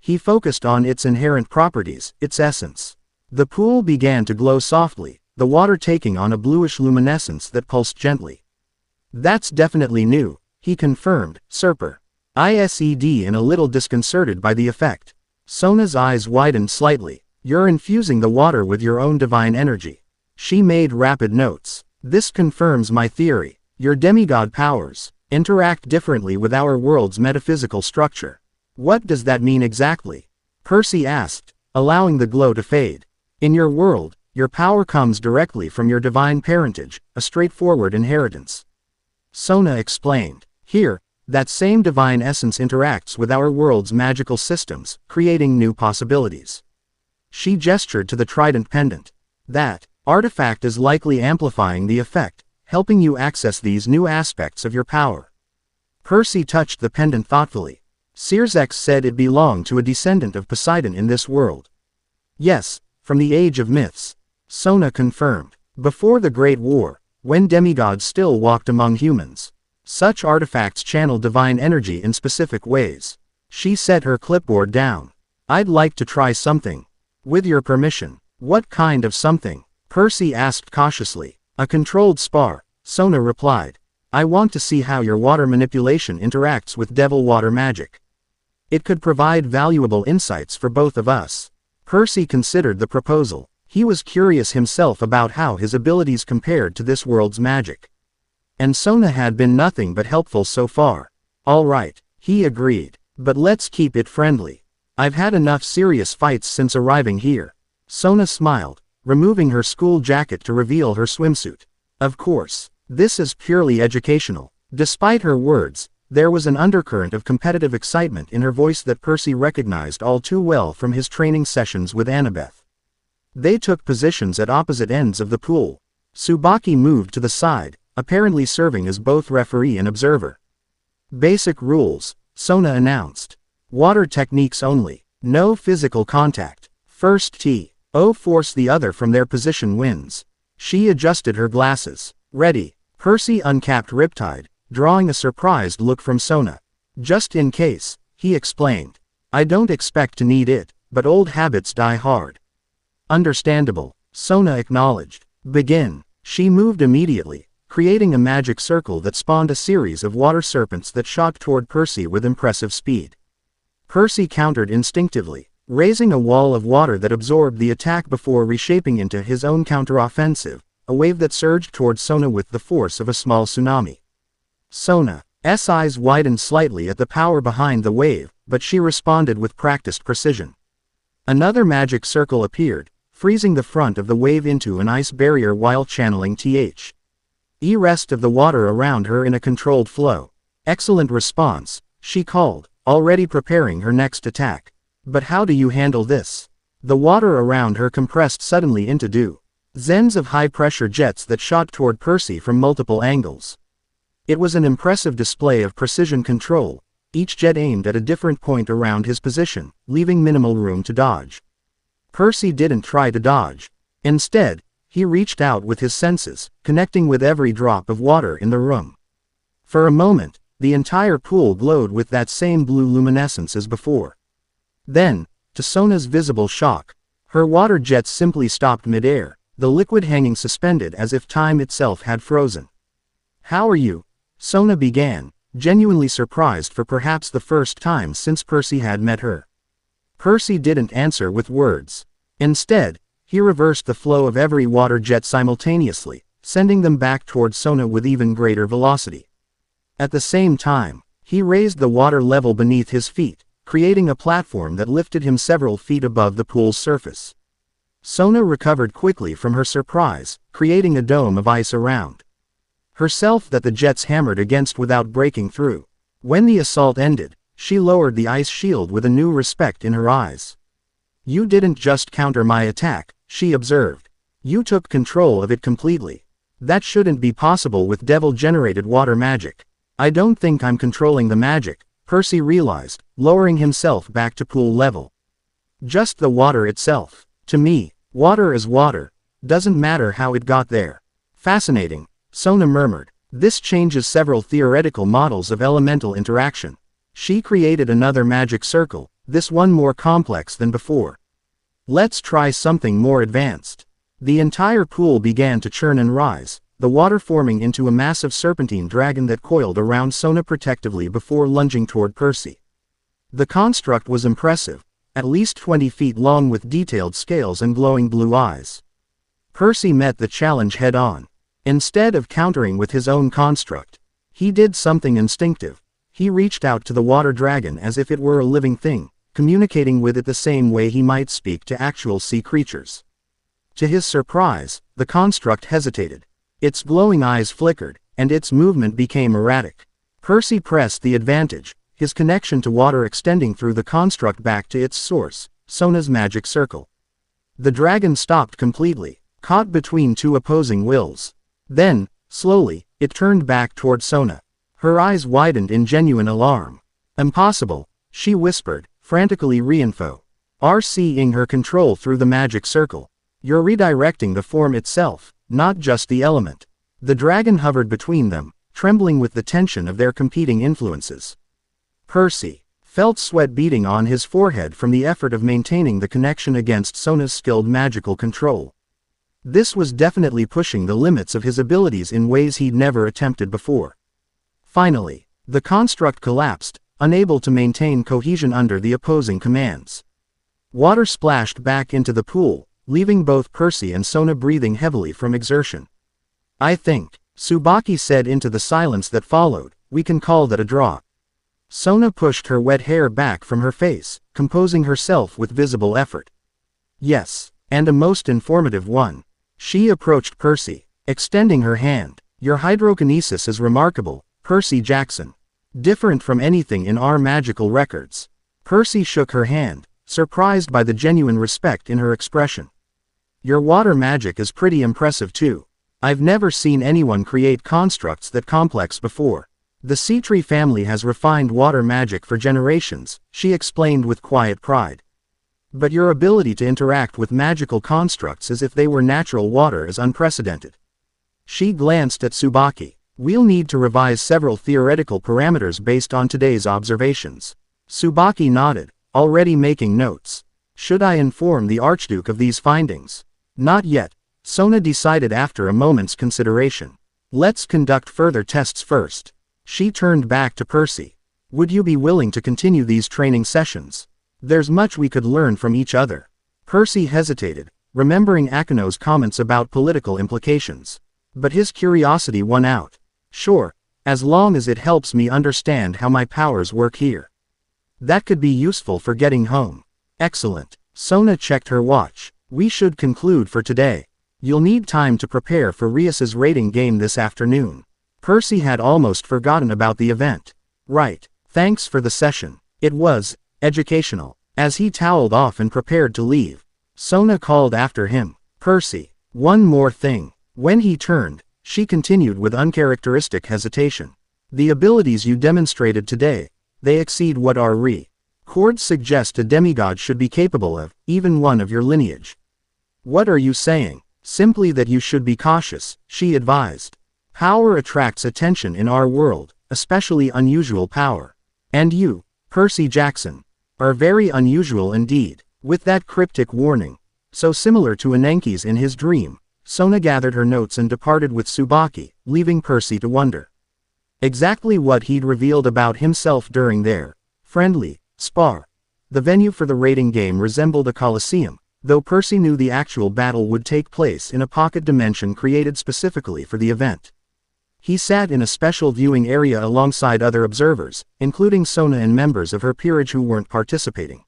he focused on its inherent properties, its essence. The pool began to glow softly, the water taking on a bluish luminescence that pulsed gently. That's definitely new, he confirmed, Serper. ISED and a little disconcerted by the effect. Sona's eyes widened slightly. You're infusing the water with your own divine energy. She made rapid notes. This confirms my theory. Your demigod powers interact differently with our world's metaphysical structure. What does that mean exactly? Percy asked, allowing the glow to fade. In your world, your power comes directly from your divine parentage, a straightforward inheritance. Sona explained. Here, that same divine essence interacts with our world's magical systems, creating new possibilities. She gestured to the trident pendant. That artifact is likely amplifying the effect, helping you access these new aspects of your power. Percy touched the pendant thoughtfully. Searsex said it belonged to a descendant of Poseidon in this world. Yes, from the age of myths. Sona confirmed. Before the Great War, when demigods still walked among humans, such artifacts channel divine energy in specific ways. She set her clipboard down. I'd like to try something. With your permission. What kind of something? Percy asked cautiously. A controlled spar, Sona replied. I want to see how your water manipulation interacts with devil water magic. It could provide valuable insights for both of us. Percy considered the proposal. He was curious himself about how his abilities compared to this world's magic. And Sona had been nothing but helpful so far. All right, he agreed. But let's keep it friendly. I've had enough serious fights since arriving here. Sona smiled, removing her school jacket to reveal her swimsuit. Of course, this is purely educational. Despite her words, there was an undercurrent of competitive excitement in her voice that Percy recognized all too well from his training sessions with Annabeth. They took positions at opposite ends of the pool. Tsubaki moved to the side, apparently serving as both referee and observer. Basic rules, Sona announced. Water techniques only. No physical contact. First T.O. force the other from their position wins. She adjusted her glasses. Ready. Percy uncapped Riptide, drawing a surprised look from Sona. Just in case, he explained. I don't expect to need it, but old habits die hard. Understandable, Sona acknowledged. Begin. She moved immediately, creating a magic circle that spawned a series of water serpents that shot toward Percy with impressive speed. Percy countered instinctively, raising a wall of water that absorbed the attack before reshaping into his own counteroffensive, a wave that surged toward Sona with the force of a small tsunami. Sona's eyes widened slightly at the power behind the wave, but she responded with practiced precision. Another magic circle appeared, freezing the front of the wave into an ice barrier while channeling the rest of the water around her in a controlled flow. Excellent response, she called, already preparing her next attack. But how do you handle this? The water around her compressed suddenly into dozens of high-pressure jets that shot toward Percy from multiple angles. It was an impressive display of precision control, each jet aimed at a different point around his position, leaving minimal room to dodge. Percy didn't try to dodge. Instead, he reached out with his senses, connecting with every drop of water in the room. For a moment, the entire pool glowed with that same blue luminescence as before. Then, to Sona's visible shock, her water jets simply stopped mid-air, the liquid hanging suspended as if time itself had frozen. "How are you?" Sona began, genuinely surprised for perhaps the first time since Percy had met her. Percy didn't answer with words. Instead, he reversed the flow of every water jet simultaneously, sending them back toward Sona with even greater velocity. At the same time, he raised the water level beneath his feet, creating a platform that lifted him several feet above the pool's surface. Sona recovered quickly from her surprise, creating a dome of ice around herself that the jets hammered against without breaking through. When the assault ended, she lowered the ice shield with a new respect in her eyes. "You didn't just counter my attack," she observed. "You took control of it completely. That shouldn't be possible with devil-generated water magic." "I don't think I'm controlling the magic," Percy realized, lowering himself back to pool level. "Just the water itself. To me, water is water. Doesn't matter how it got there." "Fascinating," Sona murmured. "This changes several theoretical models of elemental interaction." She created another magic circle, this one more complex than before. "Let's try something more advanced." The entire pool began to churn and rise, the water forming into a massive serpentine dragon that coiled around Sona protectively before lunging toward Percy. The construct was impressive, at least 20 feet long with detailed scales and glowing blue eyes. Percy met the challenge head-on. Instead of countering with his own construct, he did something instinctive. He reached out to the water dragon as if it were a living thing, communicating with it the same way he might speak to actual sea creatures. To his surprise, the construct hesitated. Its glowing eyes flickered, and its movement became erratic. Percy pressed the advantage, his connection to water extending through the construct back to its source, Sona's magic circle. The dragon stopped completely, caught between two opposing wills. Then, slowly, it turned back toward Sona. Her eyes widened in genuine alarm. "Impossible," she whispered, frantically reinforcing her control through the magic circle. "You're redirecting the form itself, not just the element." The dragon hovered between them, trembling with the tension of their competing influences. Percy felt sweat beading on his forehead from the effort of maintaining the connection against Sona's skilled magical control. This was definitely pushing the limits of his abilities in ways he'd never attempted before. Finally, the construct collapsed, unable to maintain cohesion under the opposing commands. Water splashed back into the pool, leaving both Percy and Sona breathing heavily from exertion. "I think," Tsubaki said into the silence that followed, "we can call that a draw." Sona pushed her wet hair back from her face, composing herself with visible effort. "Yes, and a most informative one." She approached Percy, extending her hand. "Your hydrokinesis is remarkable, Percy Jackson. Different from anything in our magical records." Percy shook her hand, surprised by the genuine respect in her expression. "Your water magic is pretty impressive too. I've never seen anyone create constructs that complex before. The Sea-Tree family has refined water magic for generations," she explained with quiet pride. "But your ability to interact with magical constructs as if they were natural water is unprecedented." She glanced at Tsubaki. "We'll need to revise several theoretical parameters based on today's observations." Tsubaki nodded, already making notes. "Should I inform the Archduke of these findings?" "Not yet," Sona decided after a moment's consideration. "Let's conduct further tests first." She turned back to Percy. "Would you be willing to continue these training sessions? There's much we could learn from each other." Percy hesitated, remembering Akino's comments about political implications. But his curiosity won out. "Sure, as long as it helps me understand how my powers work here. That could be useful for getting home." "Excellent." Sona checked her watch. "We should conclude for today. You'll need time to prepare for Rias's rating game this afternoon." Percy had almost forgotten about the event. "Right. Thanks for the session. It was educational." As he toweled off and prepared to leave, Sona called after him. Percy. One more thing. When he turned, she continued with uncharacteristic hesitation. The abilities you demonstrated today, they exceed what our records suggest a demigod should be capable of, even one of your lineage. What are you saying? Simply that you should be cautious, she advised. Power attracts attention in our world, especially unusual power. And you, Percy Jackson, are very unusual indeed. With that cryptic warning, so similar to Ananke's in his dream, Sona gathered her notes and departed with Tsubaki, leaving Percy to wonder exactly what he'd revealed about himself during their friendly spar. The venue for the raiding game resembled a coliseum, though Percy knew the actual battle would take place in a pocket dimension created specifically for the event. He sat in a special viewing area alongside other observers, including Sona and members of her peerage who weren't participating.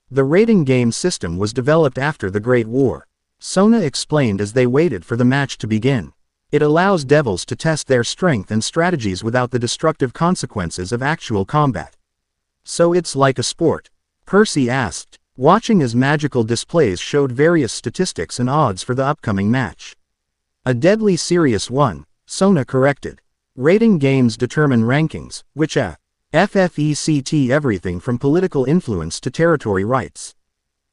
The raiding game system was developed after the Great War. Sona explained as they waited for the match to begin. It allows devils to test their strength and strategies without the destructive consequences of actual combat. So it's like a sport? Percy asked, watching as magical displays showed various statistics and odds for the upcoming match. A deadly serious one, Sona corrected. Raiding games determine rankings, which FFECT everything from political influence to territory rights.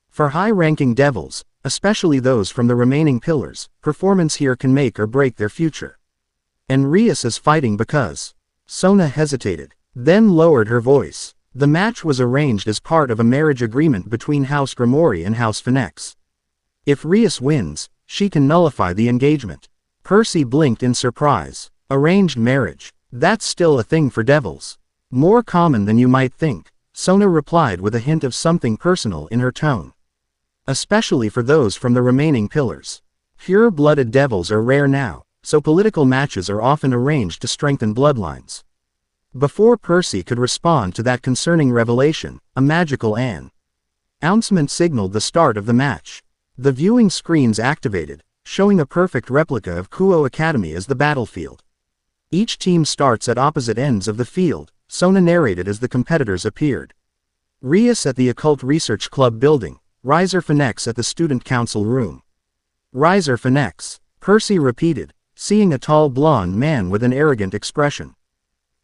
For high-ranking devils, especially those from the remaining pillars, performance here can make or break their future. And Rias is fighting because... Sona hesitated, then lowered her voice. The match was arranged as part of a marriage agreement between House Grimoire and House Phoenix. If Rias wins, she can nullify the engagement. Percy blinked in surprise. Arranged marriage. That's still a thing for devils. More common than you might think, Sona replied with a hint of something personal in her tone. Especially for those from the remaining pillars. Pure-blooded devils are rare now, so political matches are often arranged to strengthen bloodlines. Before Percy could respond to that concerning revelation, a magical announcement signaled the start of the match. The viewing screens activated, showing a perfect replica of Kuo Academy as the battlefield. Each team starts at opposite ends of the field, Sona narrated as the competitors appeared. Rias at the Occult Research Club building, Riser Phoenix at the Student Council room. Riser Phoenix, Percy repeated, seeing a tall blonde man with an arrogant expression.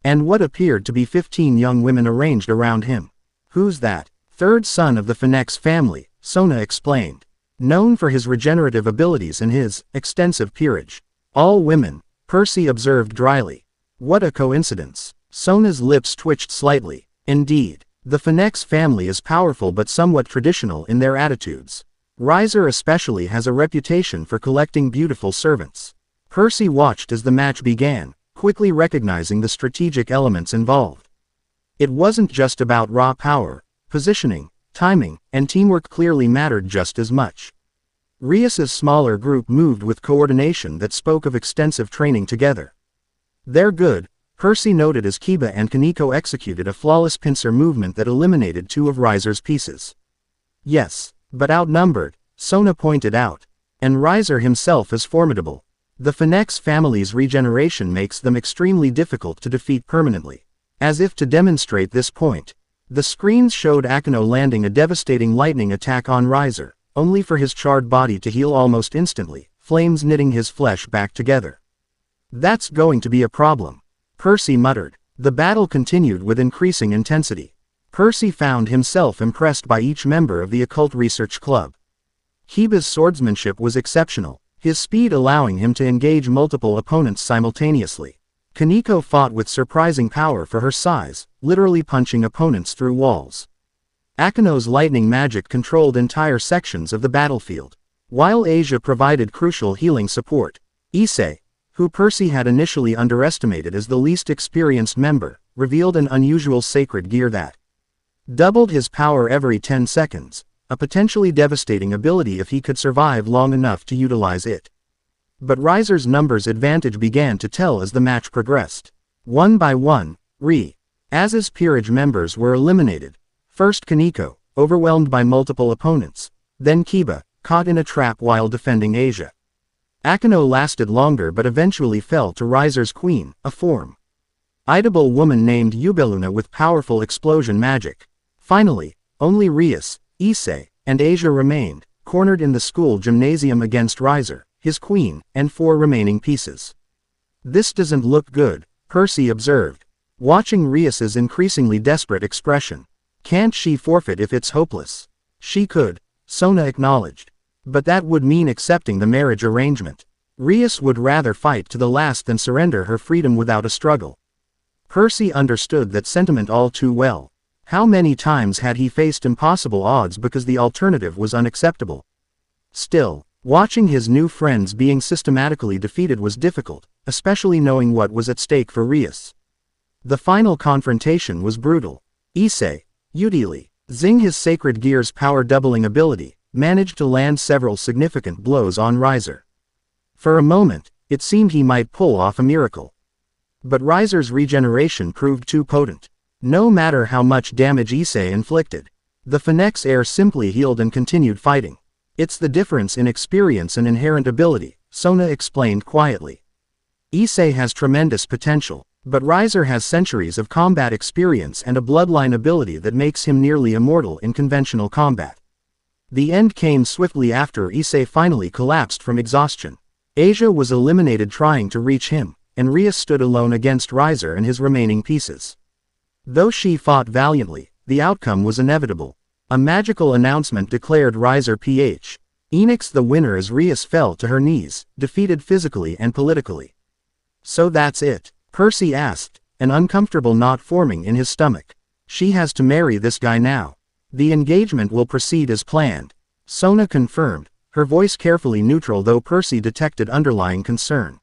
And what appeared to be 15 young women arranged around him. Who's that? Third son of the Phoenix family, Sona explained. Known for his regenerative abilities and his extensive peerage. All women, Percy observed dryly. What a coincidence. Sona's lips twitched slightly. Indeed, the Phoenix family is powerful but somewhat traditional in their attitudes. Riser especially has a reputation for collecting beautiful servants. Percy watched as the match began, quickly recognizing the strategic elements involved. It wasn't just about raw power, positioning, timing, and teamwork clearly mattered just as much. Rias's smaller group moved with coordination that spoke of extensive training together. They're good, Percy noted as Kiba and Kaneko executed a flawless pincer movement that eliminated 2 of Riser's pieces. Yes, but outnumbered, Sona pointed out. And Riser himself is formidable. The Phoenix family's regeneration makes them extremely difficult to defeat permanently. As if to demonstrate this point, the screens showed Akeno landing a devastating lightning attack on Riser, only for his charred body to heal almost instantly, flames knitting his flesh back together. That's going to be a problem, Percy muttered. The battle continued with increasing intensity. Percy found himself impressed by each member of the Occult Research Club. Kiba's swordsmanship was exceptional, his speed allowing him to engage multiple opponents simultaneously. Kaneko fought with surprising power for her size, literally punching opponents through walls. Akeno's lightning magic controlled entire sections of the battlefield. While Asia provided crucial healing support, Issei, who Percy had initially underestimated as the least experienced member, revealed an unusual sacred gear that doubled his power every 10 seconds, a potentially devastating ability if he could survive long enough to utilize it. But Riser's numbers advantage began to tell as the match progressed. One by one, As's peerage members were eliminated. First Kaneko, overwhelmed by multiple opponents, then Kiba, caught in a trap while defending Asia. Akeno lasted longer but eventually fell to Riser's queen, a formidable woman named Yubeluna with powerful explosion magic. Finally, only Rias, Issei, and Asia remained, cornered in the school gymnasium against Riser, his queen, and 4 remaining pieces. This doesn't look good, Percy observed, watching Rias's increasingly desperate expression. Can't she forfeit if it's hopeless? She could, Sona acknowledged. But that would mean accepting the marriage arrangement. Rias would rather fight to the last than surrender her freedom without a struggle. Percy understood that sentiment all too well. How many times had he faced impossible odds because the alternative was unacceptable? Still, watching his new friends being systematically defeated was difficult, especially knowing what was at stake for Rias. The final confrontation was brutal. Issei, utilely, Xing, his sacred gear's power doubling ability, managed to land several significant blows on Riser. For a moment, it seemed he might pull off a miracle. But Riser's regeneration proved too potent. No matter how much damage Issei inflicted, the Phoenix heir simply healed and continued fighting. It's the difference in experience and inherent ability, Sona explained quietly. Issei has tremendous potential, but Riser has centuries of combat experience and a bloodline ability that makes him nearly immortal in conventional combat. The end came swiftly after Issei finally collapsed from exhaustion. Asia was eliminated trying to reach him, and Rias stood alone against Riser and his remaining pieces. Though she fought valiantly, the outcome was inevitable. A magical announcement declared Riser Ph. Enix the winner as Rias fell to her knees, defeated physically and politically. So that's it? Percy asked, an uncomfortable knot forming in his stomach. She has to marry this guy now. The engagement will proceed as planned, Sona confirmed, her voice carefully neutral though Percy detected underlying concern.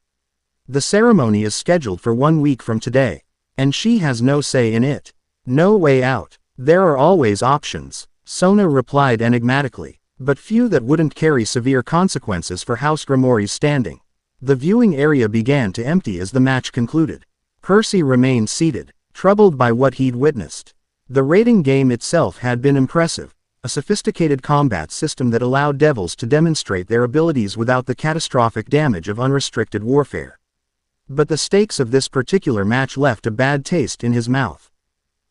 The ceremony is scheduled for 1 week from today, and she has no say in it. No way out. There are always options, Sona replied enigmatically, but few that wouldn't carry severe consequences for House Grimoire's standing. The viewing area began to empty as the match concluded. Percy remained seated, troubled by what he'd witnessed. The rating game itself had been impressive, a sophisticated combat system that allowed devils to demonstrate their abilities without the catastrophic damage of unrestricted warfare. But the stakes of this particular match left a bad taste in his mouth.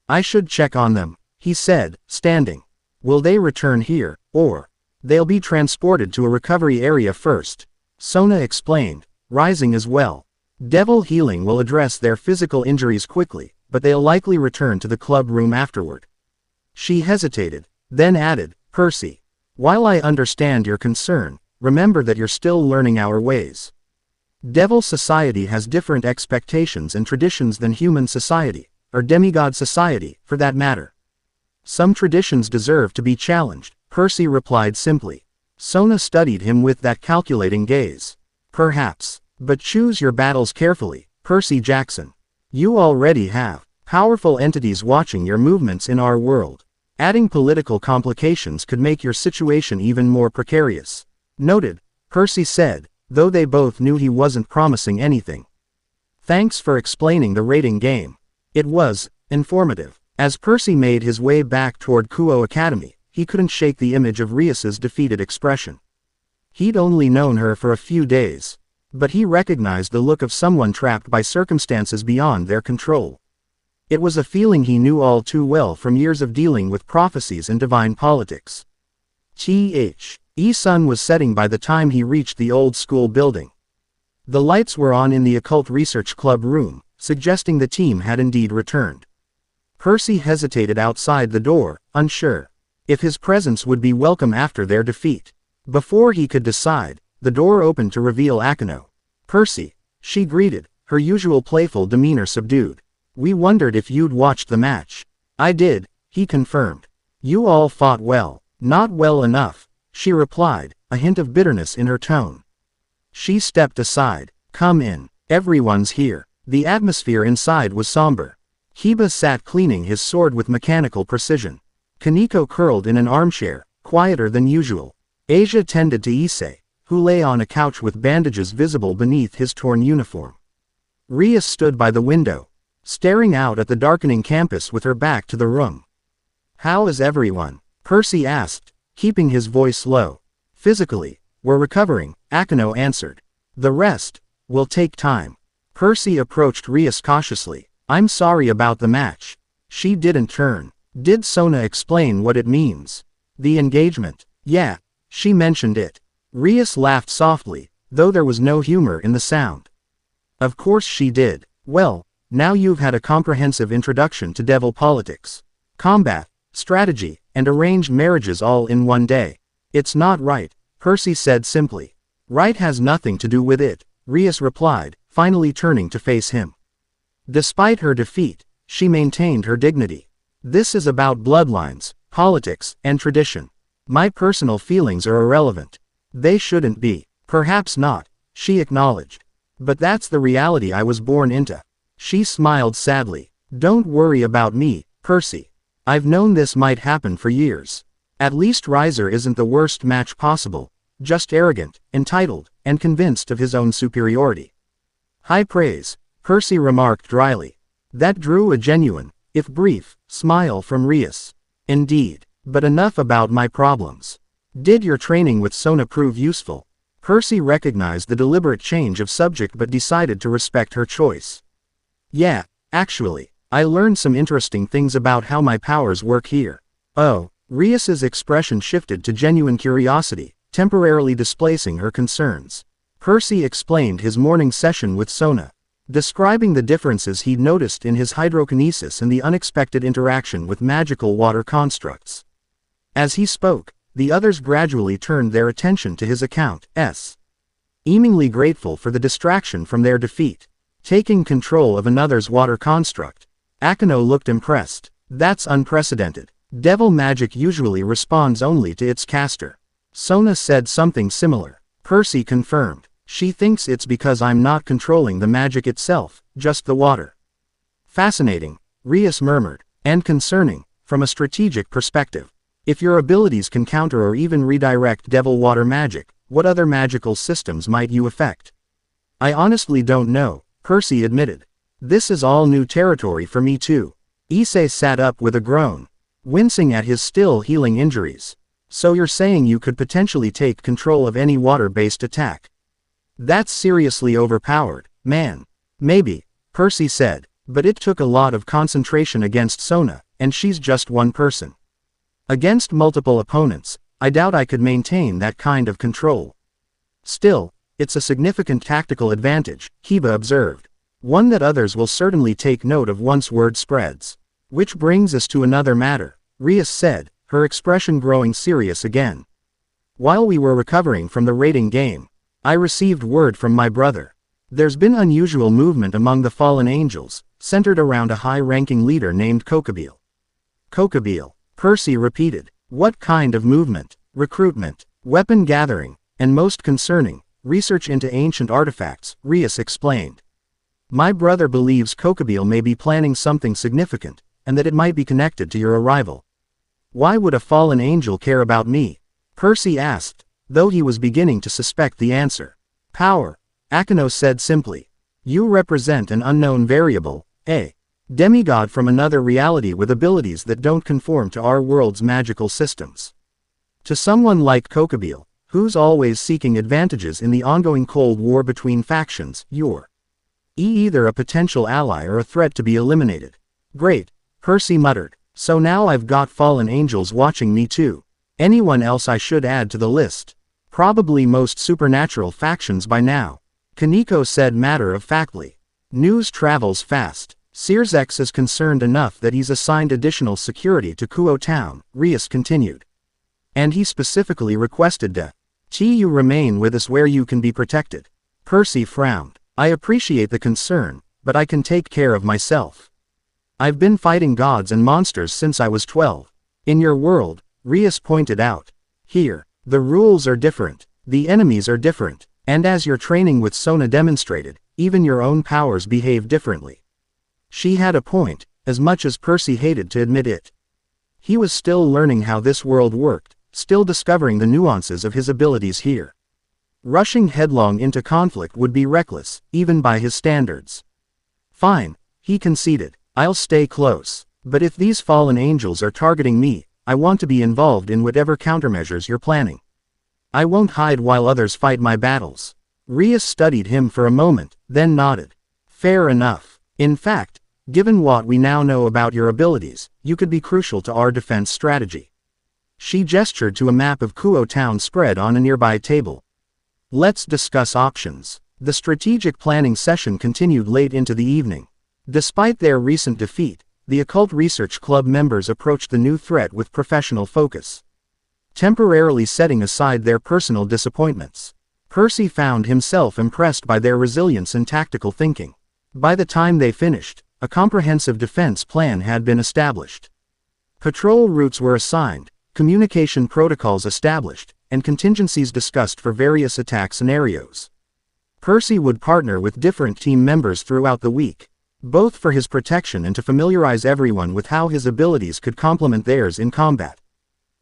I should check on them, he said, standing. Will they return here, or? They'll be transported to a recovery area first, Sona explained, rising as well. Devil healing will address their physical injuries quickly, but they'll likely return to the club room afterward. She hesitated, then added, Percy, while I understand your concern, remember that you're still learning our ways. Devil society has different expectations and traditions than human society, or demigod society, for that matter. Some traditions deserve to be challenged, Percy replied simply. Sona studied him with that calculating gaze. Perhaps, but choose your battles carefully, Percy Jackson. You already have powerful entities watching your movements in our world. Adding political complications could make your situation even more precarious. Noted, Percy said, though they both knew he wasn't promising anything. Thanks for explaining the rating game. It was informative. As Percy made his way back toward Kuo Academy, he couldn't shake the image of Rias's defeated expression. He'd only known her for a few days, but he recognized the look of someone trapped by circumstances beyond their control. It was a feeling he knew all too well from years of dealing with prophecies and divine politics. Sun was setting by the time he reached the old school building. The lights were on in the Occult Research Club room, suggesting the team had indeed returned. Percy hesitated outside the door, unsure if his presence would be welcome after their defeat. Before he could decide, the door opened to reveal Akano. Percy, she greeted, her usual playful demeanor subdued. We wondered if you'd watched the match. I did, he confirmed. You all fought well. Not well enough, she replied, a hint of bitterness in her tone. She stepped aside. Come in. Everyone's here. The atmosphere inside was somber. Kiba sat cleaning his sword with mechanical precision. Kaneko curled in an armchair, quieter than usual. Asia tended to Issei, who lay on a couch with bandages visible beneath his torn uniform. Rias stood by the window, staring out at the darkening campus with her back to the room. How is everyone? Percy asked, keeping his voice low. Physically, we're recovering, Akano answered. The rest will take time. Percy approached Rias cautiously. I'm sorry about the match. She didn't turn. Did Sona explain what it means? The engagement. Yeah. She mentioned it. Rias laughed softly, though there was no humor in the sound. Of course she did. Well, now you've had a comprehensive introduction to devil politics, combat, strategy, and arranged marriages all in one day. It's not right, Percy said simply. Right has nothing to do with it, Rias replied, finally turning to face him. Despite her defeat, she maintained her dignity. This is about bloodlines, politics, and tradition. My personal feelings are irrelevant. They shouldn't be. Perhaps not, she acknowledged. But that's the reality I was born into. She smiled sadly. Don't worry about me, Percy. I've known this might happen for years. At least Riser isn't the worst match possible, just arrogant, entitled, and convinced of his own superiority. High praise, Percy remarked dryly. That drew a genuine, if brief, smile from Rias. Indeed. But enough about my problems. Did your training with Sona prove useful? Percy recognized the deliberate change of subject but decided to respect her choice. Yeah, actually, I learned some interesting things about how my powers work here. Oh, Rias's expression shifted to genuine curiosity, temporarily displacing her concerns. Percy explained his morning session with Sona, describing the differences he'd noticed in his hydrokinesis and the unexpected interaction with magical water constructs. As he spoke, the others gradually turned their attention to his account, seemingly grateful for the distraction from their defeat. Taking control of another's water construct. Akeno looked impressed. That's unprecedented. Devil magic usually responds only to its caster. Sona said something similar. Percy confirmed. She thinks it's because I'm not controlling the magic itself, just the water. Fascinating, Rias murmured. And concerning, from a strategic perspective. If your abilities can counter or even redirect devil water magic, what other magical systems might you affect? I honestly don't know, Percy admitted. This is all new territory for me too. Issei sat up with a groan, wincing at his still healing injuries. So you're saying you could potentially take control of any water-based attack? That's seriously overpowered, man. Maybe, Percy said, but it took a lot of concentration against Sona, and she's just one person. Against multiple opponents, I doubt I could maintain that kind of control. Still, it's a significant tactical advantage, Kiba observed. One that others will certainly take note of once word spreads. Which brings us to another matter, Rias said, her expression growing serious again. While we were recovering from the raiding game, I received word from my brother. There's been unusual movement among the fallen angels, centered around a high-ranking leader named Kokobile. Kokobile, Percy repeated. What kind of movement? Recruitment, weapon gathering, and most concerning, research into ancient artifacts, Rias explained. My brother believes Kokobile may be planning something significant, and that it might be connected to your arrival. Why would a fallen angel care about me? Percy asked, though he was beginning to suspect the answer. Power, Akeno said simply. You represent an unknown variable, a demigod from another reality with abilities that don't conform to our world's magical systems. To someone like Kokobile, who's always seeking advantages in the ongoing Cold War between factions, you're either a potential ally or a threat to be eliminated. Great, Percy muttered. So now I've got fallen angels watching me too. Anyone else I should add to the list? Probably most supernatural factions by now. Kaneko said matter-of-factly. News travels fast. Searsex is concerned enough that he's assigned additional security to Kuo Town, Rias continued. And he specifically requested that you remain with us where you can be protected. Percy frowned. I appreciate the concern, but I can take care of myself. I've been fighting gods and monsters since I was 12. In your world, Rias pointed out. Here, the rules are different, the enemies are different, and as your training with Sona demonstrated, even your own powers behave differently. She had a point, as much as Percy hated to admit it. He was still learning how this world worked, still discovering the nuances of his abilities here. Rushing headlong into conflict would be reckless, even by his standards. Fine, he conceded, I'll stay close, but if these fallen angels are targeting me, I want to be involved in whatever countermeasures you're planning. I won't hide while others fight my battles. Rias studied him for a moment, then nodded. Fair enough. In fact, given what we now know about your abilities, you could be crucial to our defense strategy. She gestured to a map of Kuo Town spread on a nearby table. Let's discuss options. The strategic planning session continued late into the evening. Despite their recent defeat, the Occult Research Club members approached the new threat with professional focus, temporarily setting aside their personal disappointments. Percy found himself impressed by their resilience and tactical thinking. By the time they finished, a comprehensive defense plan had been established. Patrol routes were assigned, communication protocols established, and contingencies discussed for various attack scenarios. Percy would partner with different team members throughout the week, both for his protection and to familiarize everyone with how his abilities could complement theirs in combat.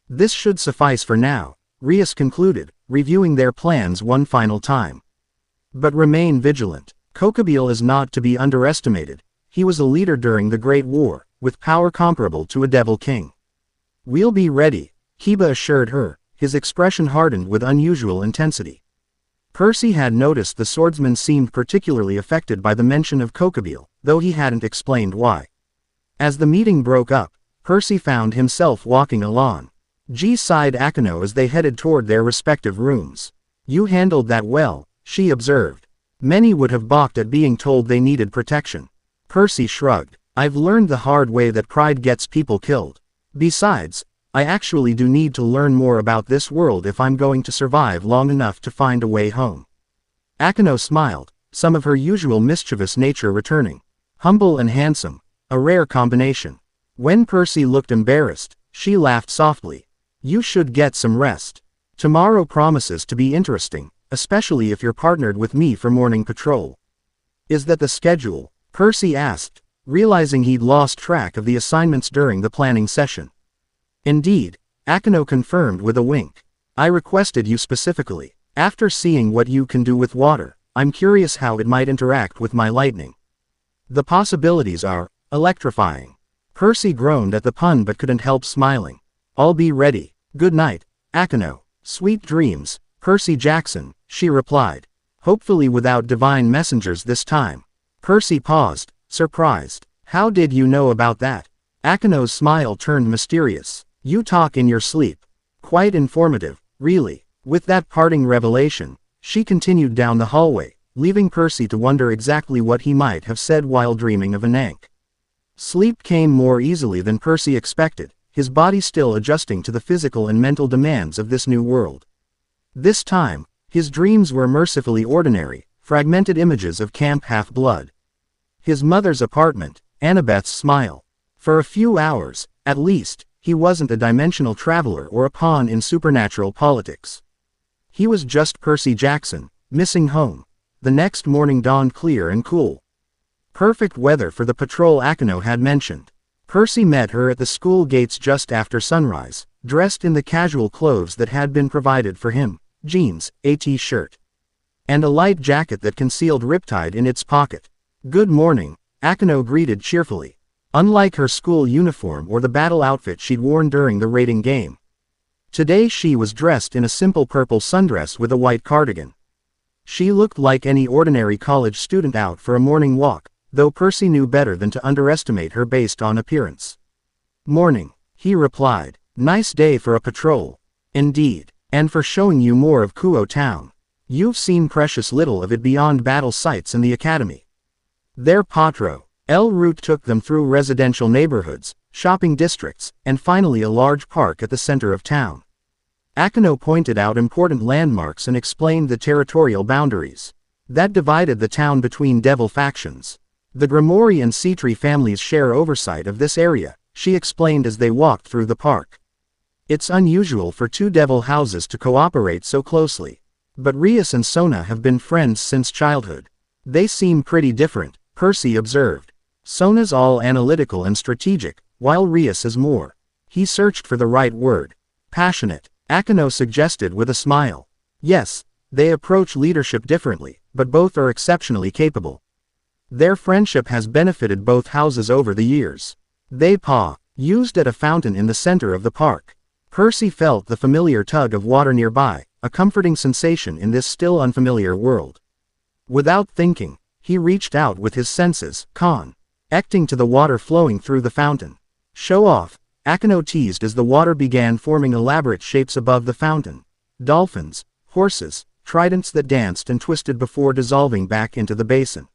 This should suffice for now, Rias concluded, reviewing their plans one final time. But remain vigilant. Kokobil is not to be underestimated. He was a leader during the Great War, with power comparable to a Devil King. We'll be ready, Kiba assured her, his expression hardened with unusual intensity. Percy had noticed the swordsman seemed particularly affected by the mention of Kokobil, though he hadn't explained why. As the meeting broke up, Percy found himself walking alone. G sighed Akeno as they headed toward their respective rooms. You handled that well, she observed. Many would have balked at being told they needed protection. Percy shrugged. I've learned the hard way that pride gets people killed. Besides, I actually do need to learn more about this world if I'm going to survive long enough to find a way home. Akeno smiled, some of her usual mischievous nature returning. Humble and handsome, a rare combination. When Percy looked embarrassed, she laughed softly. You should get some rest. Tomorrow promises to be interesting, especially if you're partnered with me for morning patrol. Is that the schedule? Percy asked, realizing he'd lost track of the assignments during the planning session. Indeed, Akeno confirmed with a wink. I requested you specifically. After seeing what you can do with water, I'm curious how it might interact with my lightning. The possibilities are electrifying. Percy groaned at the pun but couldn't help smiling. I'll be ready. Good night, Akeno. Sweet dreams, Percy Jackson, she replied. Hopefully without divine messengers this time. Percy paused, surprised. How did you know about that? Akeno's smile turned mysterious. You talk in your sleep. Quite informative, really. With that parting revelation, she continued down the hallway, leaving Percy to wonder exactly what he might have said while dreaming of Anank. Sleep came more easily than Percy expected, his body still adjusting to the physical and mental demands of this new world. This time, his dreams were mercifully ordinary, fragmented images of Camp Half-Blood. His mother's apartment, Annabeth's smile. For a few hours, at least, he wasn't a dimensional traveler or a pawn in supernatural politics. He was just Percy Jackson, missing home. The next morning dawned clear and cool. Perfect weather for the patrol Akeno had mentioned. Percy met her at the school gates just after sunrise, dressed in the casual clothes that had been provided for him, jeans, a t-shirt, and a light jacket that concealed Riptide in its pocket. Good morning, Akeno greeted cheerfully. Unlike her school uniform or the battle outfit she'd worn during the raiding game, today she was dressed in a simple purple sundress with a white cardigan. She looked like any ordinary college student out for a morning walk, though Percy knew better than to underestimate her based on appearance. Morning, he replied. Nice day for a patrol. Indeed, and for showing you more of Kuo Town. You've seen precious little of it beyond battle sites and the academy. Their patro, El Route took them through residential neighborhoods, shopping districts, and finally a large park at the center of town. Akeno pointed out important landmarks and explained the territorial boundaries that divided the town between devil factions. The Grimoire and Citri families share oversight of this area, she explained as they walked through the park. It's unusual for two devil houses to cooperate so closely. But Rias and Sona have been friends since childhood. They seem pretty different, Percy observed. Sona's all analytical and strategic, while Rias is more. He searched for the right word. Passionate, Akeno suggested with a smile. Yes, they approach leadership differently, but both are exceptionally capable. Their friendship has benefited both houses over the years. They used at a fountain in the center of the park. Percy felt the familiar tug of water nearby, a comforting sensation in this still unfamiliar world. Without thinking, he reached out with his senses, connecting to the water flowing through the fountain. Show off, Akino teased as the water began forming elaborate shapes above the fountain. Dolphins, horses, tridents that danced and twisted before dissolving back into the basin.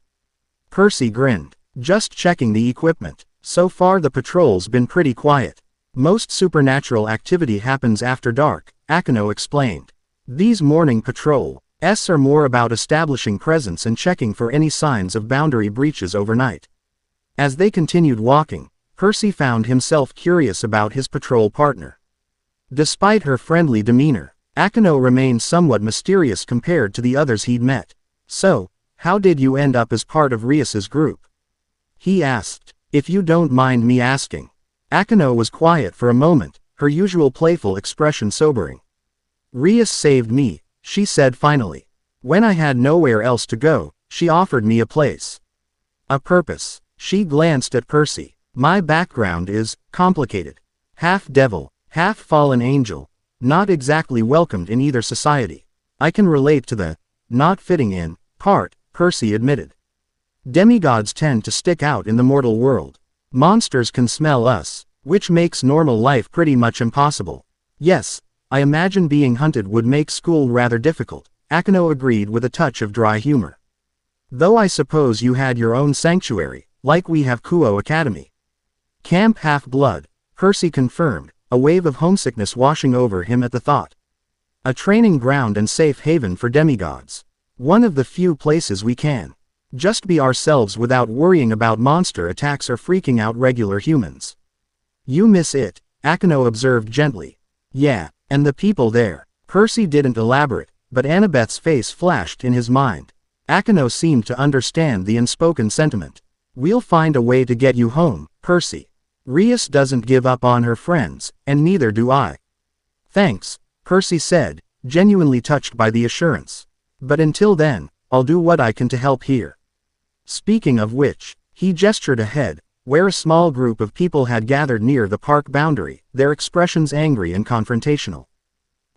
Percy grinned. Just checking the equipment. So far the patrol's been pretty quiet. Most supernatural activity happens after dark, Akino explained. These morning patrols are more about establishing presence and checking for any signs of boundary breaches overnight. As they continued walking, Percy found himself curious about his patrol partner. Despite her friendly demeanor, Akino remained somewhat mysterious compared to the others he'd met. So, how did you end up as part of Rias's group? He asked. If you don't mind me asking. Akino was quiet for a moment, her usual playful expression sobering. Rias saved me, she said finally. When I had nowhere else to go, she offered me a place. A purpose. She glanced at Percy. My background is complicated. Half devil, half fallen angel, not exactly welcomed in either society. I can relate to the not fitting in part, Percy admitted. Demigods tend to stick out in the mortal world. Monsters can smell us, which makes normal life pretty much impossible. Yes, I imagine being hunted would make school rather difficult, Akino agreed with a touch of dry humor. Though I suppose you had your own sanctuary, like we have Kuo Academy. Camp Half-Blood, Percy confirmed, a wave of homesickness washing over him at the thought. A training ground and safe haven for demigods. One of the few places we can just be ourselves without worrying about monster attacks or freaking out regular humans. You miss it, Akino observed gently. Yeah, and the people there. Percy didn't elaborate, but Annabeth's face flashed in his mind. Akino seemed to understand the unspoken sentiment. We'll find a way to get you home, Percy. Rias doesn't give up on her friends, and neither do I. Thanks, Percy said, genuinely touched by the assurance. But until then, I'll do what I can to help here. Speaking of which, he gestured ahead, where a small group of people had gathered near the park boundary, their expressions angry and confrontational.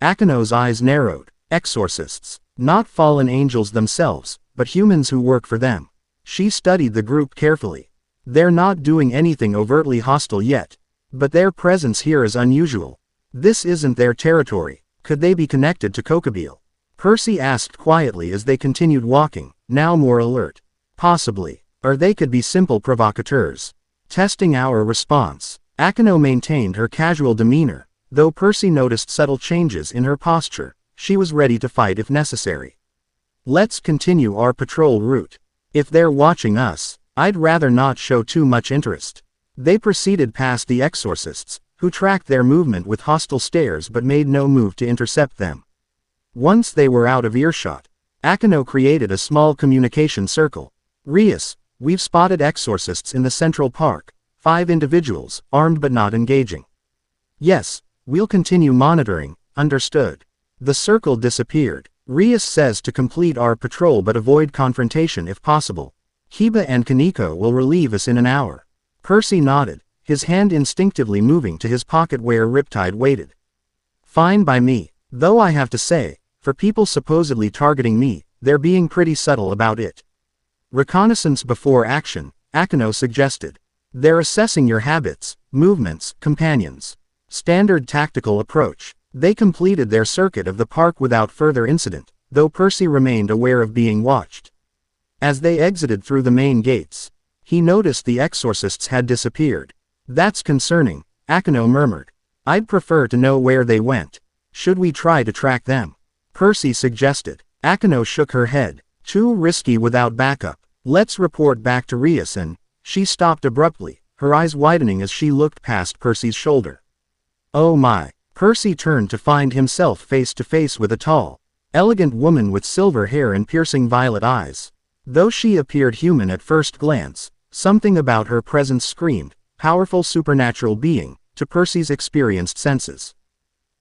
Akino's eyes narrowed. Exorcists. Not fallen angels themselves, but humans who work for them. She studied the group carefully. They're not doing anything overtly hostile yet, but their presence here is unusual. This isn't their territory. Could they be connected to Kokobile? Percy asked quietly as they continued walking, now more alert. Possibly. Or they could be simple provocateurs. Testing our response. Akino maintained her casual demeanor, though Percy noticed subtle changes in her posture. She was ready to fight if necessary. Let's continue our patrol route. If they're watching us, I'd rather not show too much interest. They proceeded past the exorcists, who tracked their movement with hostile stares but made no move to intercept them. Once they were out of earshot, Akino created a small communication circle. Rias, we've spotted exorcists in the Central Park, 5 individuals, armed but not engaging. Yes, we'll continue monitoring, understood. The circle disappeared. Rias says to complete our patrol but avoid confrontation if possible. Kiba and Kaneko will relieve us in an hour. Percy nodded, his hand instinctively moving to his pocket where Riptide waited. Fine by me, though I have to say, for people supposedly targeting me, they're being pretty subtle about it. Reconnaissance before action, Akino suggested. They're assessing your habits, movements, companions. Standard tactical approach. They completed their circuit of the park without further incident, though Percy remained aware of being watched. As they exited through the main gates, he noticed the exorcists had disappeared. That's concerning, Akino murmured. I'd prefer to know where they went. Should we try to track them? Percy suggested. Akino shook her head. Too risky without backup. Let's report back to Rias and... She stopped abruptly, her eyes widening as she looked past Percy's shoulder. Oh my. Percy turned to find himself face to face with a tall, elegant woman with silver hair and piercing violet eyes. Though she appeared human at first glance, something about her presence screamed, powerful supernatural being, to Percy's experienced senses.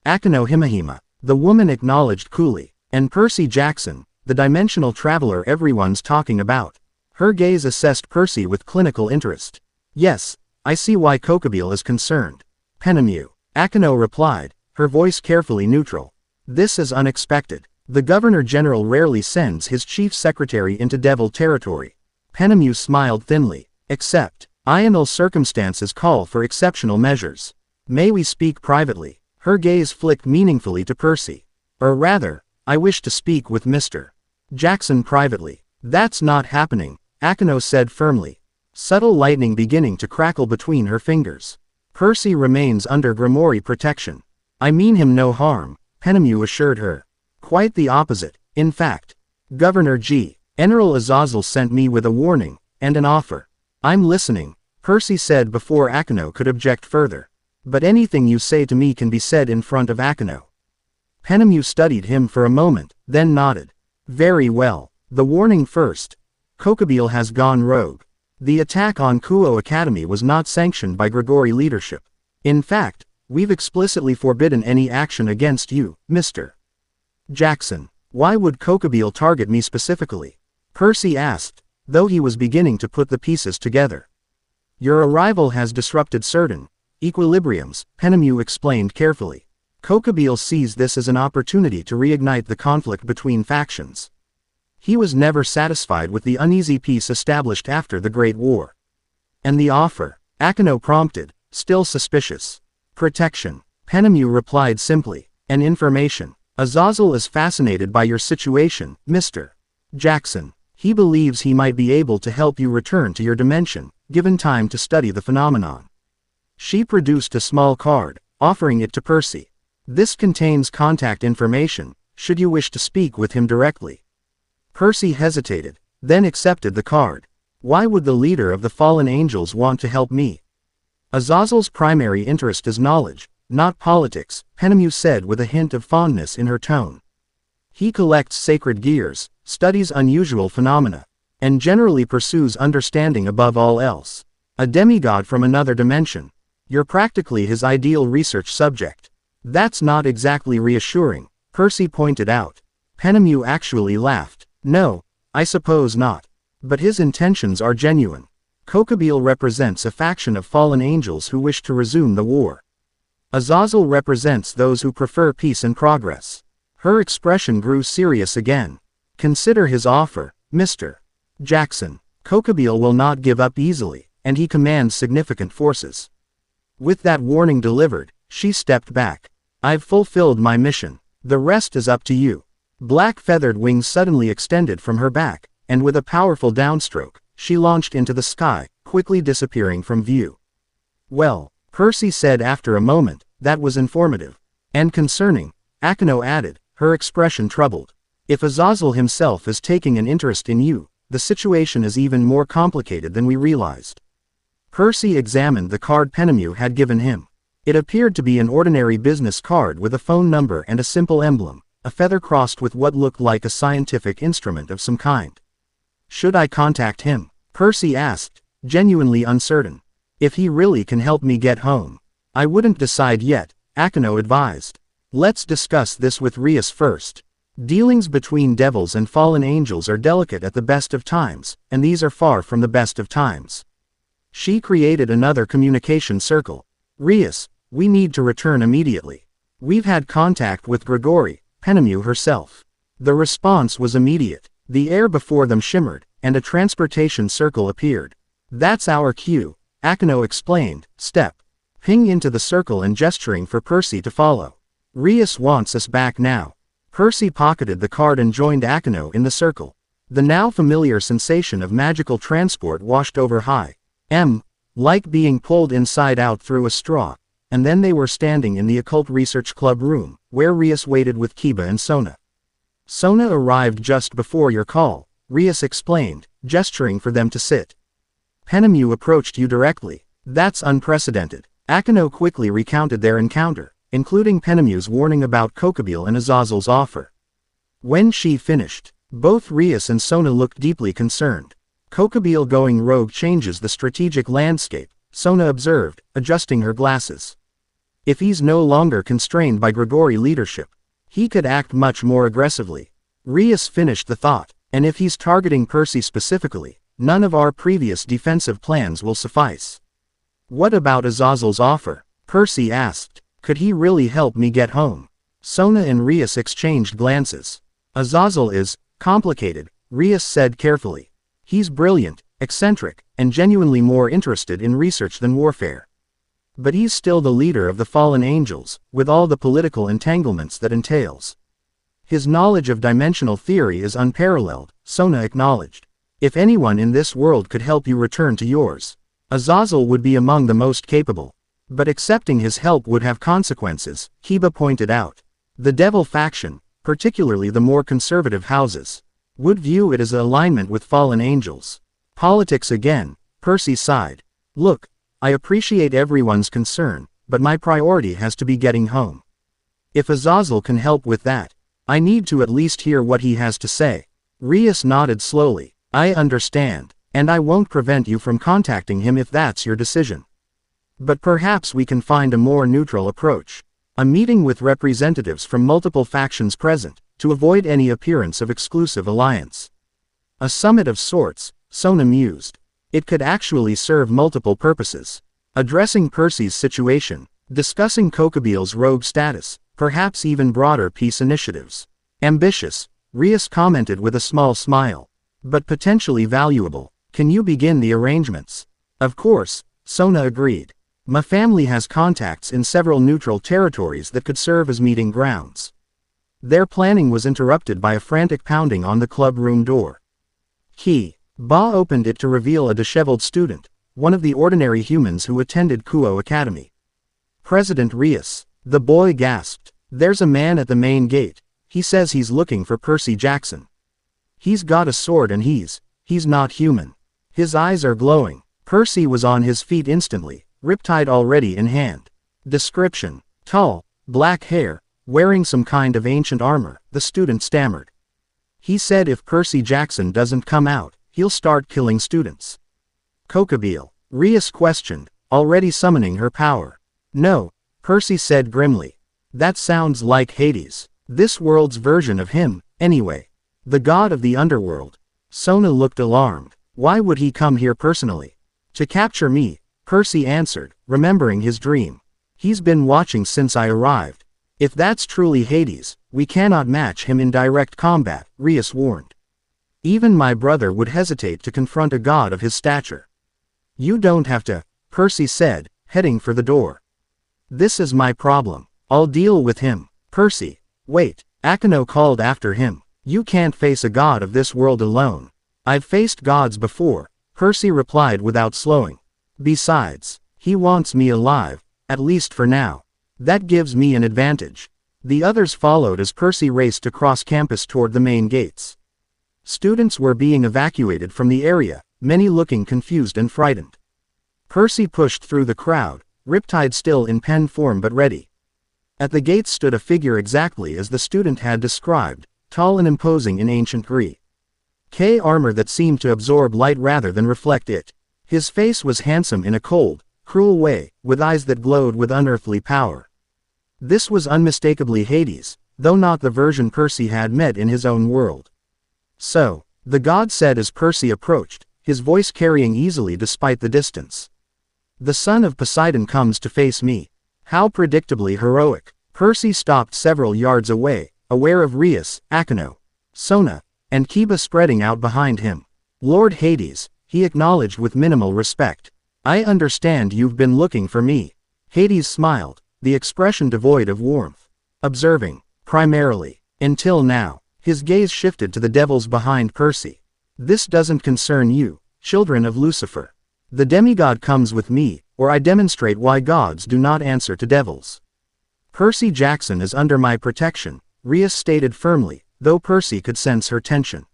Akino Himahima, the woman acknowledged coolly, and Percy Jackson, the dimensional traveler everyone's talking about. Her gaze assessed Percy with clinical interest. Yes, I see why Kokobile is concerned. Penemu. Akino replied, her voice carefully neutral. This is unexpected. The Governor-General rarely sends his chief secretary into devil territory. Penemu smiled thinly. Except, Ional circumstances call for exceptional measures. May we speak privately? Her gaze flicked meaningfully to Percy. Or rather, I wish to speak with Mr. Jackson privately. That's not happening, Akino said firmly. Subtle lightning beginning to crackle between her fingers. Percy remains under Grimoire protection. I mean him no harm, Penemu assured her. Quite the opposite, in fact. Governor General Azazel sent me with a warning, and an offer. I'm listening, Percy said before Akino could object further. But anything you say to me can be said in front of Akino. Penemu studied him for a moment, then nodded. Very well. The warning first. Kokobile has gone rogue. The attack on Kuo Academy was not sanctioned by Grigori leadership. In fact, we've explicitly forbidden any action against you, Mr. Jackson. Why would Kokobile target me specifically? Percy asked, though he was beginning to put the pieces together. Your arrival has disrupted certain equilibriums, Penemu explained carefully. Kokobile sees this as an opportunity to reignite the conflict between factions. He was never satisfied with the uneasy peace established after the Great War. And the offer? Akino prompted, still suspicious. Protection. Penemu replied simply. And information. Azazel is fascinated by your situation, Mr. Jackson. He believes he might be able to help you return to your dimension, given time to study the phenomenon. She produced a small card, offering it to Percy. This contains contact information, should you wish to speak with him directly. Percy hesitated, then accepted the card. Why would the leader of the fallen angels want to help me? Azazel's primary interest is knowledge, not politics, Penemu said with a hint of fondness in her tone. He collects sacred gears, studies unusual phenomena, and generally pursues understanding above all else. A demigod from another dimension. You're practically his ideal research subject. That's not exactly reassuring, Percy pointed out. Penemu actually laughed. No, I suppose not. But his intentions are genuine. Kokobile represents a faction of fallen angels who wish to resume the war. Azazel represents those who prefer peace and progress. Her expression grew serious again. Consider his offer, Mr. Jackson. Kokobile will not give up easily, and he commands significant forces. With that warning delivered, she stepped back. I've fulfilled my mission. The rest is up to you. Black feathered wings suddenly extended from her back, and with a powerful downstroke, she launched into the sky, quickly disappearing from view. Well, Percy said after a moment, that was informative. And concerning, Akino added, her expression troubled. If Azazel himself is taking an interest in you, the situation is even more complicated than we realized. Percy examined the card Penemu had given him. It appeared to be an ordinary business card with a phone number and a simple emblem, a feather crossed with what looked like a scientific instrument of some kind. Should I contact him? Percy asked, genuinely uncertain. If he really can help me get home. I wouldn't decide yet, Akino advised. Let's discuss this with Rias first. Dealings between devils and fallen angels are delicate at the best of times, and these are far from the best of times. She created another communication circle. Rias, we need to return immediately. We've had contact with Grigori, Penemu herself. The response was immediate. The air before them shimmered, and a transportation circle appeared. That's our cue, Akino explained. Step. Ping into the circle and gesturing for Percy to follow. Rias wants us back now. Percy pocketed the card and joined Akino in the circle. The now familiar sensation of magical transport washed over high. Like being pulled inside out through a straw. And then they were standing in the Occult Research Club room, where Rias waited with Kiba and Sona. Sona arrived just before your call, Rias explained, gesturing for them to sit. Penemu approached you directly. That's unprecedented. Akino quickly recounted their encounter, including Penemu's warning about Kokobile and Azazel's offer. When she finished, both Rias and Sona looked deeply concerned. Kokobile going rogue changes the strategic landscape, Sona observed, adjusting her glasses. If he's no longer constrained by Grigori leadership, he could act much more aggressively. Rias finished the thought, and if he's targeting Percy specifically, none of our previous defensive plans will suffice. What about Azazel's offer? Percy asked. Could he really help me get home? Sona and Rias exchanged glances. Azazel is complicated, Rias said carefully. He's brilliant, eccentric, and genuinely more interested in research than warfare. But he's still the leader of the fallen angels, with all the political entanglements that entails. His knowledge of dimensional theory is unparalleled, Sona acknowledged. If anyone in this world could help you return to yours, Azazel would be among the most capable. But accepting his help would have consequences, Kiba pointed out. The devil faction, particularly the more conservative houses, would view it as an alignment with fallen angels. Politics again, Percy sighed. Look, I appreciate everyone's concern, but my priority has to be getting home. If Azazel can help with that, I need to at least hear what he has to say. Rias nodded slowly. I understand, and I won't prevent you from contacting him if that's your decision. But perhaps we can find a more neutral approach. A meeting with representatives from multiple factions present, to avoid any appearance of exclusive alliance. A summit of sorts, Sona mused. It could actually serve multiple purposes. Addressing Percy's situation, discussing Kokobil's rogue status, perhaps even broader peace initiatives. Ambitious, Rias commented with a small smile. But potentially valuable. Can you begin the arrangements? Of course, Sona agreed. My family has contacts in several neutral territories that could serve as meeting grounds. Their planning was interrupted by a frantic pounding on the club room door. Ba opened it to reveal a disheveled student, one of the ordinary humans who attended Kuo Academy. President Rias. The boy gasped. There's a man at the main gate. He says he's looking for Percy Jackson. He's got a sword and he's not human. His eyes are glowing. Percy was on his feet instantly, riptide already in hand. Description. Tall, black hair, wearing some kind of ancient armor, the student stammered. He said if Percy Jackson doesn't come out, he'll start killing students. Kokobil. Rias questioned, already summoning her power. No, Percy said grimly. That sounds like Hades. This world's version of him, anyway. The god of the underworld. Sona looked alarmed. Why would he come here personally? To capture me, Percy answered, remembering his dream. He's been watching since I arrived. If that's truly Hades, we cannot match him in direct combat, Rias warned. Even my brother would hesitate to confront a god of his stature. You don't have to, Percy said, heading for the door. This is my problem. I'll deal with him. Percy. Wait, Akeno called after him. You can't face a god of this world alone. I've faced gods before, Percy replied without slowing. Besides, he wants me alive, at least for now. That gives me an advantage. The others followed as Percy raced across campus toward the main gates. Students were being evacuated from the area, many looking confused and frightened. Percy pushed through the crowd, riptide still in pen form but ready. At the gates stood a figure exactly as the student had described, tall and imposing in ancient Greek. Armor that seemed to absorb light rather than reflect it. His face was handsome in a cold, cruel way, with eyes that glowed with unearthly power. This was unmistakably Hades, though not the version Percy had met in his own world. So, the god said as Percy approached, his voice carrying easily despite the distance. The son of Poseidon comes to face me. How predictably heroic. Percy stopped several yards away, aware of Rias, Akeno, Sona, and Kiba spreading out behind him. Lord Hades, he acknowledged with minimal respect. I understand you've been looking for me. Hades smiled, the expression devoid of warmth. Observing, primarily. Until now, his gaze shifted to the devils behind Percy. This doesn't concern you, children of Lucifer. The demigod comes with me, or I demonstrate why gods do not answer to devils. Percy Jackson is under my protection, Rias stated firmly, though Percy could sense her tension.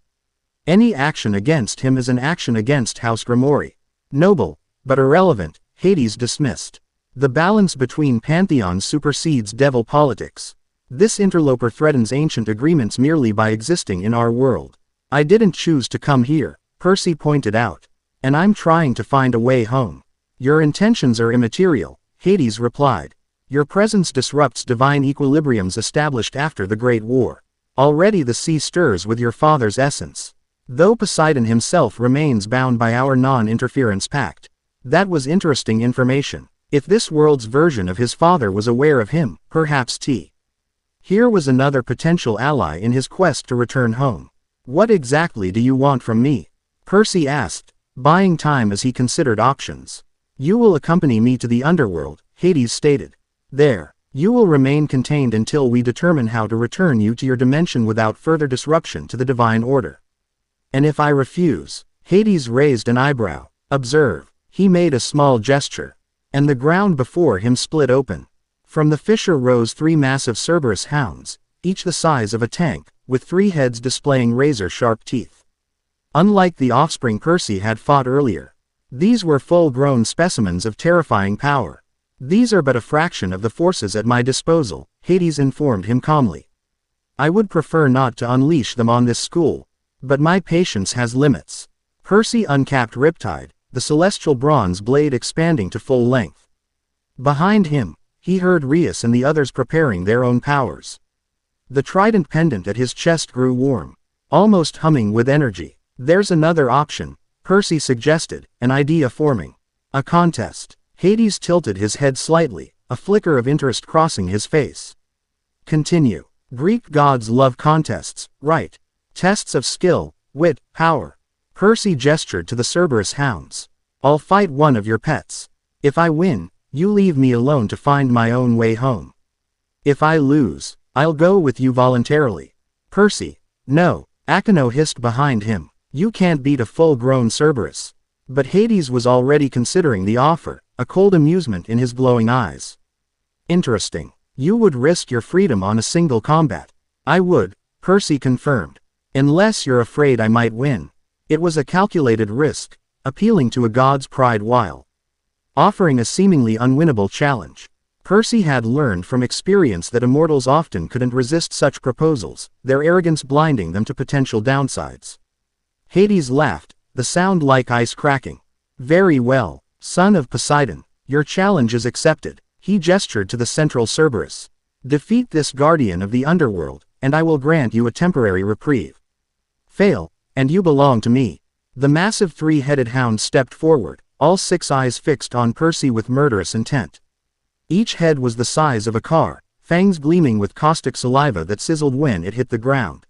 Any action against him is an action against House Grimoire. Noble, but irrelevant, Hades dismissed. The balance between pantheons supersedes devil politics. This interloper threatens ancient agreements merely by existing in our world. I didn't choose to come here, Percy pointed out. And I'm trying to find a way home. Your intentions are immaterial, Hades replied. Your presence disrupts divine equilibriums established after the Great War. Already the sea stirs with your father's essence. Though Poseidon himself remains bound by our non-interference pact. That was interesting information. If this world's version of his father was aware of him, perhaps Here was another potential ally in his quest to return home. What exactly do you want from me? Percy asked, buying time as he considered options. You will accompany me to the underworld, Hades stated. There. You will remain contained until we determine how to return you to your dimension without further disruption to the divine order. And if I refuse? Hades raised an eyebrow. Observe. He made a small gesture. And the ground before him split open. From the fissure rose 3 massive Cerberus hounds, each the size of a tank, with 3 heads displaying razor-sharp teeth. Unlike the offspring Percy had fought earlier, these were full-grown specimens of terrifying power. These are but a fraction of the forces at my disposal, Hades informed him calmly. I would prefer not to unleash them on this school, but my patience has limits. Percy uncapped Riptide, the celestial bronze blade expanding to full length. Behind him, he heard Rias and the others preparing their own powers. The trident pendant at his chest grew warm, almost humming with energy. There's another option, Percy suggested, an idea forming. A contest. Hades tilted his head slightly, a flicker of interest crossing his face. Continue. Greek gods love contests, right? Tests of skill, wit, power. Percy gestured to the Cerberus hounds. I'll fight one of your pets. If I win, you leave me alone to find my own way home. If I lose, I'll go with you voluntarily. Percy. No, Akino hissed behind him. You can't beat a full-grown Cerberus. But Hades was already considering the offer, a cold amusement in his glowing eyes. Interesting. You would risk your freedom on a single combat. I would, Percy confirmed. Unless you're afraid I might win. It was a calculated risk, appealing to a god's pride while offering a seemingly unwinnable challenge. Percy had learned from experience that immortals often couldn't resist such proposals, their arrogance blinding them to potential downsides. Hades laughed, the sound like ice cracking. Very well, son of Poseidon, your challenge is accepted. He gestured to the central Cerberus. Defeat this guardian of the underworld, and I will grant you a temporary reprieve. Fail, and you belong to me. The massive 3-headed hound stepped forward, all 6 eyes fixed on Percy with murderous intent. Each head was the size of a car, fangs gleaming with caustic saliva that sizzled when it hit the ground.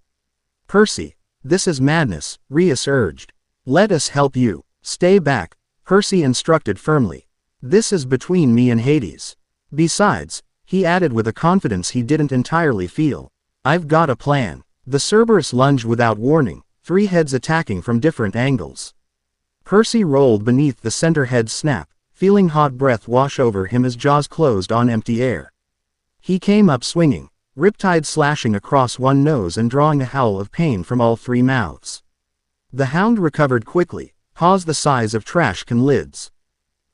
Percy, this is madness, Rias urged. Let us help you. Stay back, Percy instructed firmly. This is between me and Hades. Besides, he added with a confidence he didn't entirely feel, I've got a plan. The Cerberus lunged without warning, 3 heads attacking from different angles. Percy rolled beneath the center head snap, feeling hot breath wash over him as jaws closed on empty air. He came up swinging, Riptide slashing across one nose and drawing a howl of pain from all 3 mouths. The hound recovered quickly, paws the size of trash can lids.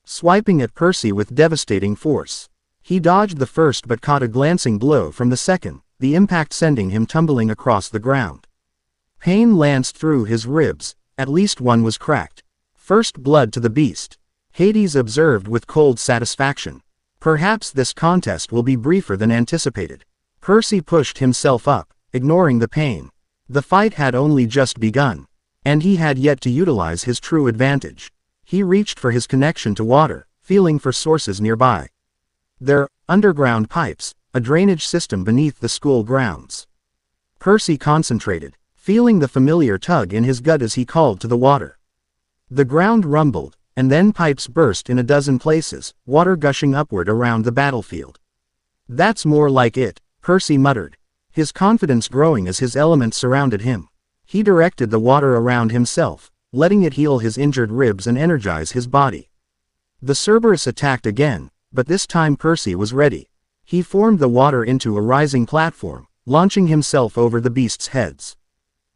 Swiping at Percy with devastating force. He dodged the first but caught a glancing blow from the second, the impact sending him tumbling across the ground. Pain lanced through his ribs, at least one was cracked. First blood to the beast. Hades observed with cold satisfaction. Perhaps this contest will be briefer than anticipated. Percy pushed himself up, ignoring the pain. The fight had only just begun, and he had yet to utilize his true advantage. He reached for his connection to water, feeling for sources nearby. There, underground pipes, a drainage system beneath the school grounds. Percy concentrated, feeling the familiar tug in his gut as he called to the water. The ground rumbled, and then pipes burst in a dozen places, water gushing upward around the battlefield. That's more like it, Percy muttered, his confidence growing as his element surrounded him. He directed the water around himself, letting it heal his injured ribs and energize his body. The Cerberus attacked again, but this time Percy was ready. He formed the water into a rising platform, launching himself over the beasts' heads.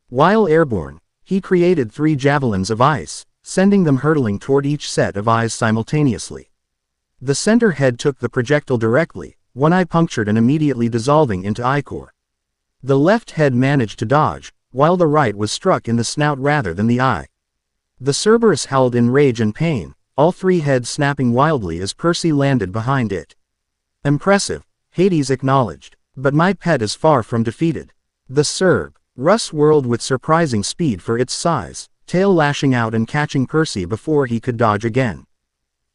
While airborne, he created 3 javelins of ice, sending them hurtling toward each set of eyes simultaneously. The center head took the projectile directly, one eye punctured and immediately dissolving into ichor. The left head managed to dodge, while the right was struck in the snout rather than the eye. The Cerberus howled in rage and pain, all 3 heads snapping wildly as Percy landed behind it. Impressive, Hades acknowledged, but my pet is far from defeated. The Cerberus whirled with surprising speed for its size, tail lashing out and catching Percy before he could dodge again.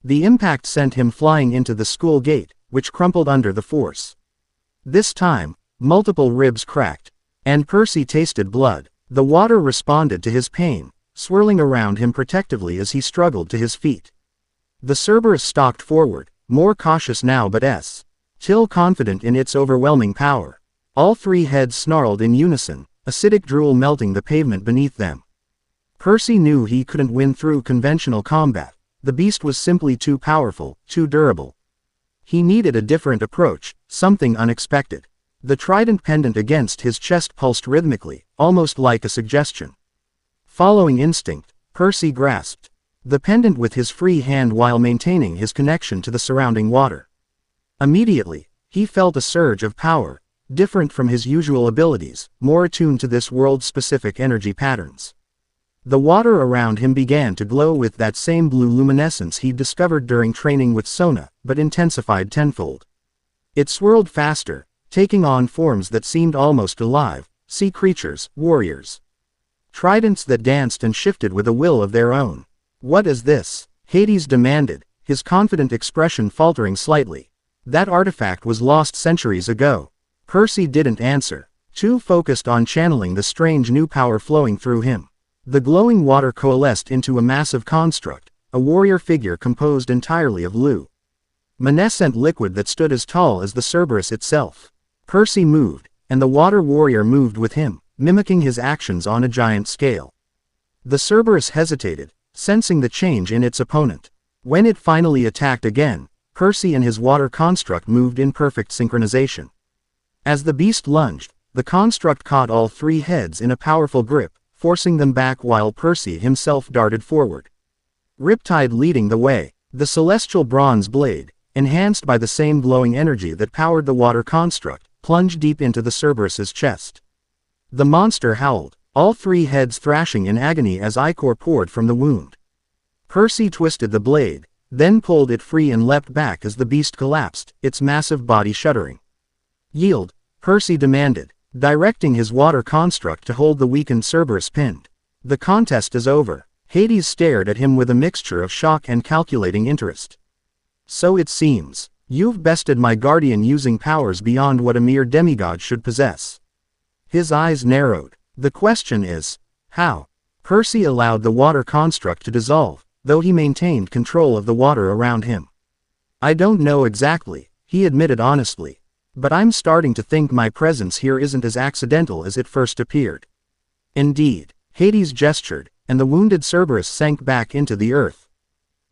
The impact sent him flying into the school gate, which crumpled under the force. This time, multiple ribs cracked, and Percy tasted blood. The water responded to his pain, swirling around him protectively as he struggled to his feet. The Cerberus stalked forward, more cautious now but still confident in its overwhelming power. All three heads snarled in unison, acidic drool melting the pavement beneath them. Percy knew he couldn't win through conventional combat. The beast was simply too powerful, too durable. He needed a different approach, something unexpected. The trident pendant against his chest pulsed rhythmically, almost like a suggestion. Following instinct, Percy grasped the pendant with his free hand while maintaining his connection to the surrounding water. Immediately, he felt a surge of power, different from his usual abilities, more attuned to this world-specific energy patterns. The water around him began to glow with that same blue luminescence he'd discovered during training with Sona, but intensified tenfold. It swirled faster, taking on forms that seemed almost alive, sea creatures, warriors. Tridents that danced and shifted with a will of their own. "What is this?" Hades demanded, his confident expression faltering slightly. "That artifact was lost centuries ago." Percy didn't answer, too focused on channeling the strange new power flowing through him. The glowing water coalesced into a massive construct, a warrior figure composed entirely of luminescent liquid that stood as tall as the Cerberus itself. Percy moved, and the water warrior moved with him, mimicking his actions on a giant scale. The Cerberus hesitated, sensing the change in its opponent. When it finally attacked again, Percy and his water construct moved in perfect synchronization. As the beast lunged, the construct caught all three heads in a powerful grip, forcing them back while Percy himself darted forward. Riptide leading the way, the celestial bronze blade, enhanced by the same glowing energy that powered the water construct, plunged deep into the Cerberus's chest. The monster howled, all three heads thrashing in agony as ichor poured from the wound. Percy twisted the blade, then pulled it free and leapt back as the beast collapsed, its massive body shuddering. "Yield," Percy demanded, directing his water construct to hold the weakened Cerberus pinned. "The contest is over." Hades stared at him with a mixture of shock and calculating interest. "So it seems. You've bested my guardian using powers beyond what a mere demigod should possess." His eyes narrowed. "The question is, how?" Percy allowed the water construct to dissolve, though he maintained control of the water around him. "I don't know exactly," he admitted honestly. "But I'm starting to think my presence here isn't as accidental as it first appeared." "Indeed." Hades gestured, and the wounded Cerberus sank back into the earth.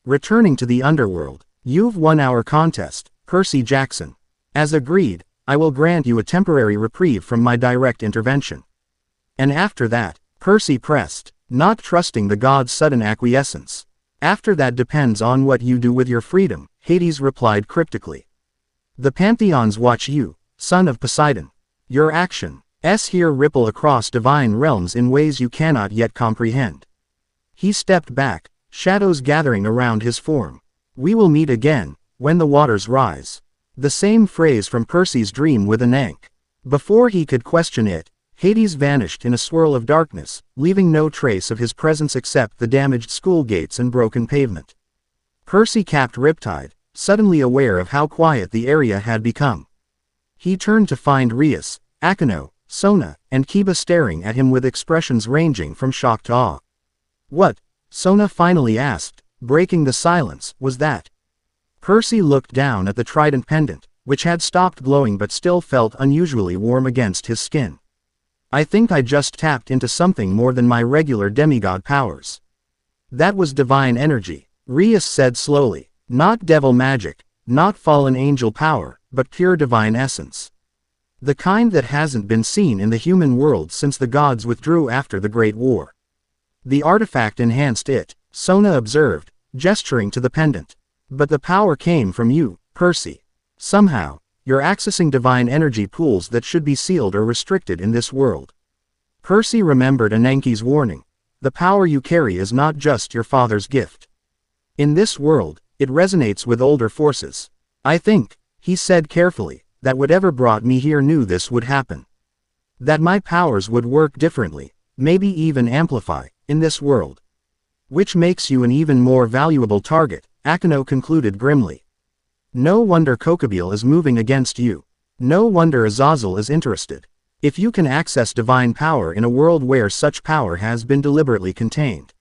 "Returning to the underworld, you've won our contest, Percy Jackson. As agreed, I will grant you a temporary reprieve from my direct intervention." "And after that?" Percy pressed, not trusting the god's sudden acquiescence. "After that depends on what you do with your freedom," Hades replied cryptically. "The pantheons watch you, son of Poseidon. Your actions here ripple across divine realms in ways you cannot yet comprehend." He stepped back, shadows gathering around his form. "We will meet again, when the waters rise." The same phrase from Percy's dream with an ank. Before he could question it, Hades vanished in a swirl of darkness, leaving no trace of his presence except the damaged school gates and broken pavement. Percy capped Riptide, suddenly aware of how quiet the area had become. He turned to find Rias, Akino, Sona, and Kiba staring at him with expressions ranging from shock to awe. "What?" Sona finally asked, breaking the silence, "was that?" Percy looked down at the trident pendant, which had stopped glowing but still felt unusually warm against his skin. "I think I just tapped into something more than my regular demigod powers." "That was divine energy," Rias said slowly. "Not devil magic, not fallen angel power, but pure divine essence. The kind that hasn't been seen in the human world since the gods withdrew after the Great War." "The artifact enhanced it," Sona observed, gesturing to the pendant. "But the power came from you, Percy. Somehow, you're accessing divine energy pools that should be sealed or restricted in this world." Percy remembered Ananke's warning. "The power you carry is not just your father's gift. In this world, it resonates with older forces. I think," he said carefully, "that whatever brought me here knew this would happen. That my powers would work differently, maybe even amplify, in this world. Which makes you an even more valuable target," Akino concluded grimly. "No wonder Kokobel is moving against you. No wonder Azazel is interested. If you can access divine power in a world where such power has been deliberately contained.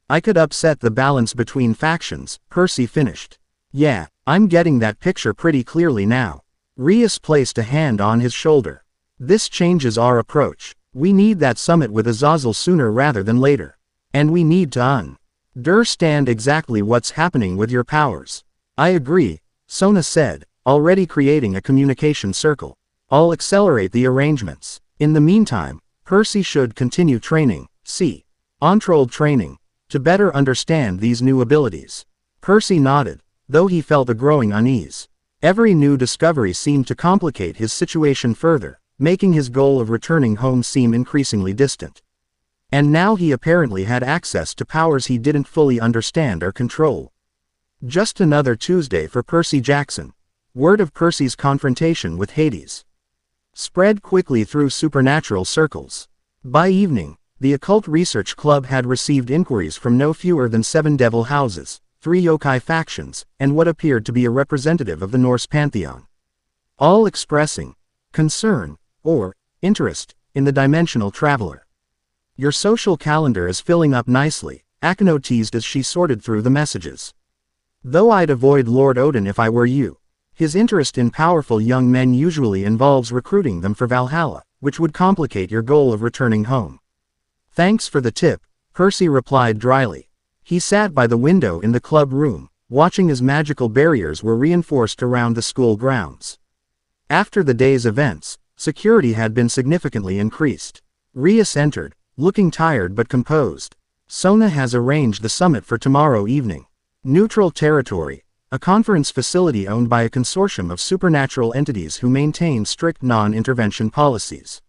I could upset the balance between factions," Percy finished. Yeah, I'm getting that picture pretty clearly now. Rias placed a hand on his shoulder. This changes our approach. We need that summit with Azazel sooner rather than later. And we need to understand exactly what's happening with your powers. I agree, Sona said, already creating a communication circle. I'll accelerate the arrangements. In the meantime, Percy should continue training, Entrolled training, to better understand these new abilities. Percy nodded, though he felt a growing unease. Every new discovery seemed to complicate his situation further, making his goal of returning home seem increasingly distant. And now he apparently had access to powers he didn't fully understand or control. Just another Tuesday for Percy Jackson. Word of Percy's confrontation with Hades spread quickly through supernatural circles. By evening, the Occult Research Club had received inquiries from no fewer than 7 devil houses, 3 yokai factions, and what appeared to be a representative of the Norse pantheon. All expressing concern, or interest, in the dimensional traveler. Your social calendar is filling up nicely, Akeno teased as she sorted through the messages. Though I'd avoid Lord Odin if I were you. His interest in powerful young men usually involves recruiting them for Valhalla, which would complicate your goal of returning home. Thanks for the tip, Percy replied dryly. He sat by the window in the club room, watching as magical barriers were reinforced around the school grounds. After the day's events, security had been significantly increased. Rias entered, looking tired but composed. Sona has arranged the summit for tomorrow evening. Neutral Territory, a conference facility owned by a consortium of supernatural entities who maintain strict non-intervention policies.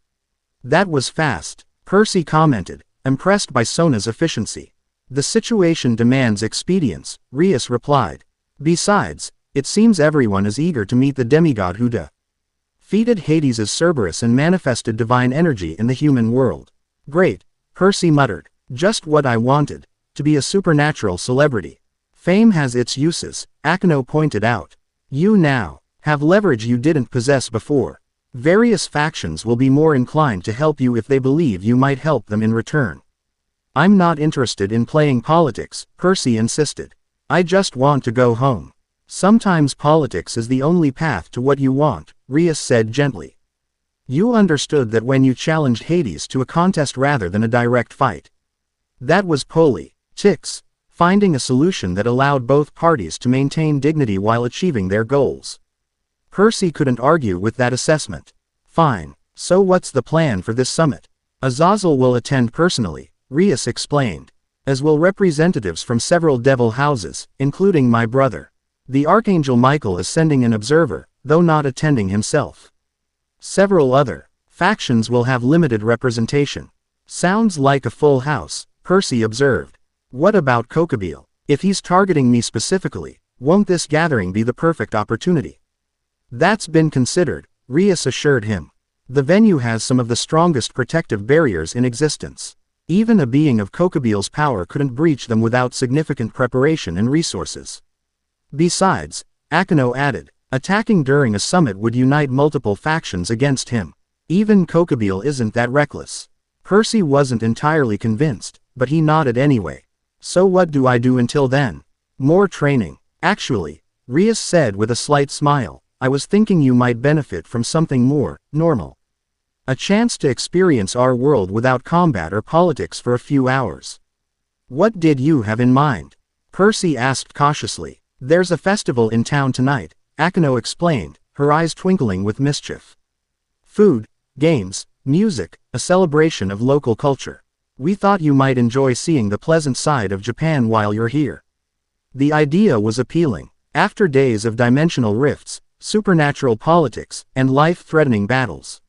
That was fast, Percy commented, impressed by Sona's efficiency. The situation demands expedience, Rias replied. Besides, it seems everyone is eager to meet the demigod who defeated Hades' Cerberus and manifested divine energy in the human world. Great, Percy muttered. Just what I wanted, to be a supernatural celebrity. Fame has its uses, Akeno pointed out. You now have leverage you didn't possess before. Various factions will be more inclined to help you if they believe you might help them in return. I'm not interested in playing politics, Percy insisted. I just want to go home. Sometimes politics is the only path to what you want, Rias said gently. You understood that when you challenged Hades to a contest rather than a direct fight. That was politics. Finding a solution that allowed both parties to maintain dignity while achieving their goals. Percy couldn't argue with that assessment. Fine, so what's the plan for this summit? Azazel will attend personally, Rias explained, as will representatives from several devil houses, including my brother. The Archangel Michael is sending an observer, though not attending himself. Several other factions will have limited representation. Sounds like a full house, Percy observed. What about Kokobile? If he's targeting me specifically, won't this gathering be the perfect opportunity? That's been considered, Rias assured him. The venue has some of the strongest protective barriers in existence. Even a being of Kokobile's power couldn't breach them without significant preparation and resources. Besides, Akeno added, attacking during a summit would unite multiple factions against him. Even Kokobile isn't that reckless. Percy wasn't entirely convinced, but he nodded anyway. So what do I do until then? More training. Actually, Rias said with a slight smile, I was thinking you might benefit from something more normal. A chance to experience our world without combat or politics for a few hours. What did you have in mind? Percy asked cautiously. There's a festival in town tonight, Akeno explained, her eyes twinkling with mischief. Food, games, music, a celebration of local culture. We thought you might enjoy seeing the pleasant side of Japan while you're here. The idea was appealing. After days of dimensional rifts, supernatural politics, and life-threatening battles.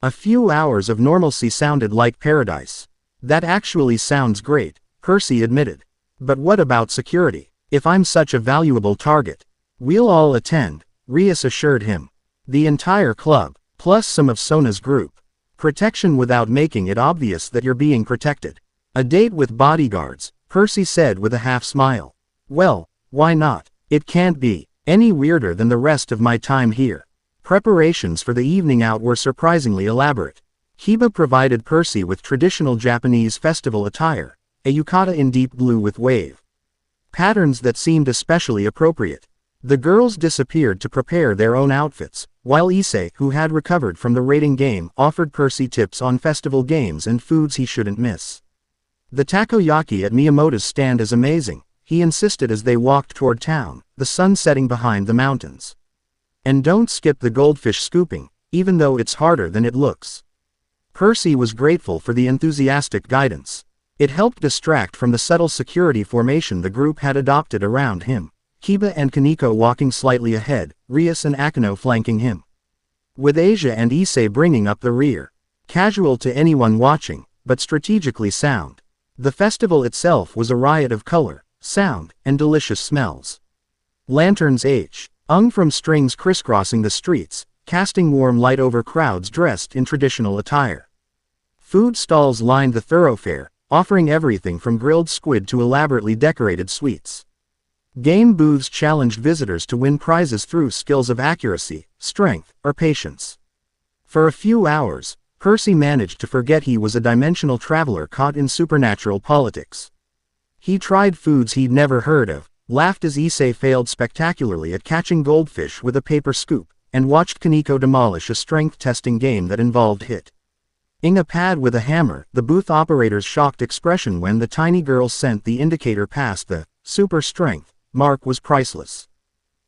A few hours of normalcy sounded like paradise. That actually sounds great, Percy admitted. But what about security? If I'm such a valuable target, we'll all attend, Rias assured him. The entire club, plus some of Sona's group. Protection without making it obvious that you're being protected. A date with bodyguards, Percy said with a half-smile. Well, why not? It can't be any weirder than the rest of my time here. Preparations for the evening out were surprisingly elaborate. Hiba provided Percy with traditional Japanese festival attire, a yukata in deep blue with wave patterns that seemed especially appropriate. The girls disappeared to prepare their own outfits, while Issei, who had recovered from the raiding game, offered Percy tips on festival games and foods he shouldn't miss. The takoyaki at Miyamoto's stand is amazing, he insisted as they walked toward town, the sun setting behind the mountains. And don't skip the goldfish scooping, even though it's harder than it looks. Percy was grateful for the enthusiastic guidance. It helped distract from the subtle security formation the group had adopted around him. Kiba and Kaneko walking slightly ahead, Rias and Akeno flanking him. With Asia and Issei bringing up the rear. Casual to anyone watching, but strategically sound. The festival itself was a riot of color, sound, and delicious smells. Lanterns hung from strings crisscrossing the streets, casting warm light over crowds dressed in traditional attire. Food stalls lined the thoroughfare, offering everything from grilled squid to elaborately decorated sweets. Game booths challenged visitors to win prizes through skills of accuracy, strength, or patience. For a few hours, Percy managed to forget he was a dimensional traveler caught in supernatural politics. He tried foods he'd never heard of, laughed as Issei failed spectacularly at catching goldfish with a paper scoop, and watched Kaneko demolish a strength-testing game that involved hitting a pad with a hammer. The booth operator's shocked expression when the tiny girl sent the indicator past the super strength mark was priceless.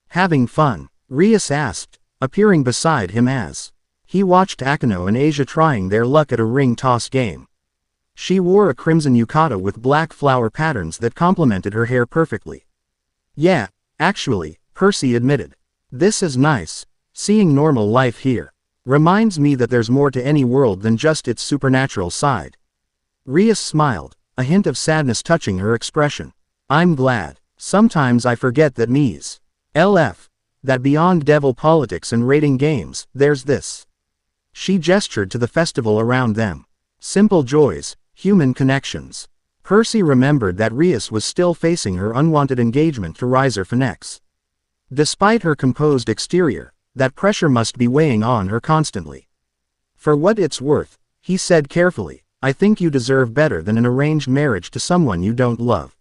Having fun? Rias asked, appearing beside him as he watched Akeno and Asia trying their luck at a ring toss game. She wore a crimson yukata with black flower patterns that complemented her hair perfectly. Yeah, actually, Percy admitted. This is nice. Seeing normal life here reminds me that there's more to any world than just its supernatural side. Rias smiled, a hint of sadness touching her expression. I'm glad. Sometimes I forget that that beyond devil politics and raiding games, there's this. She gestured to the festival around them. Simple joys, human connections. Percy remembered that Rias was still facing her unwanted engagement to Riser Phoenix. Despite her composed exterior, that pressure must be weighing on her constantly. For what it's worth, he said carefully, I think you deserve better than an arranged marriage to someone you don't love.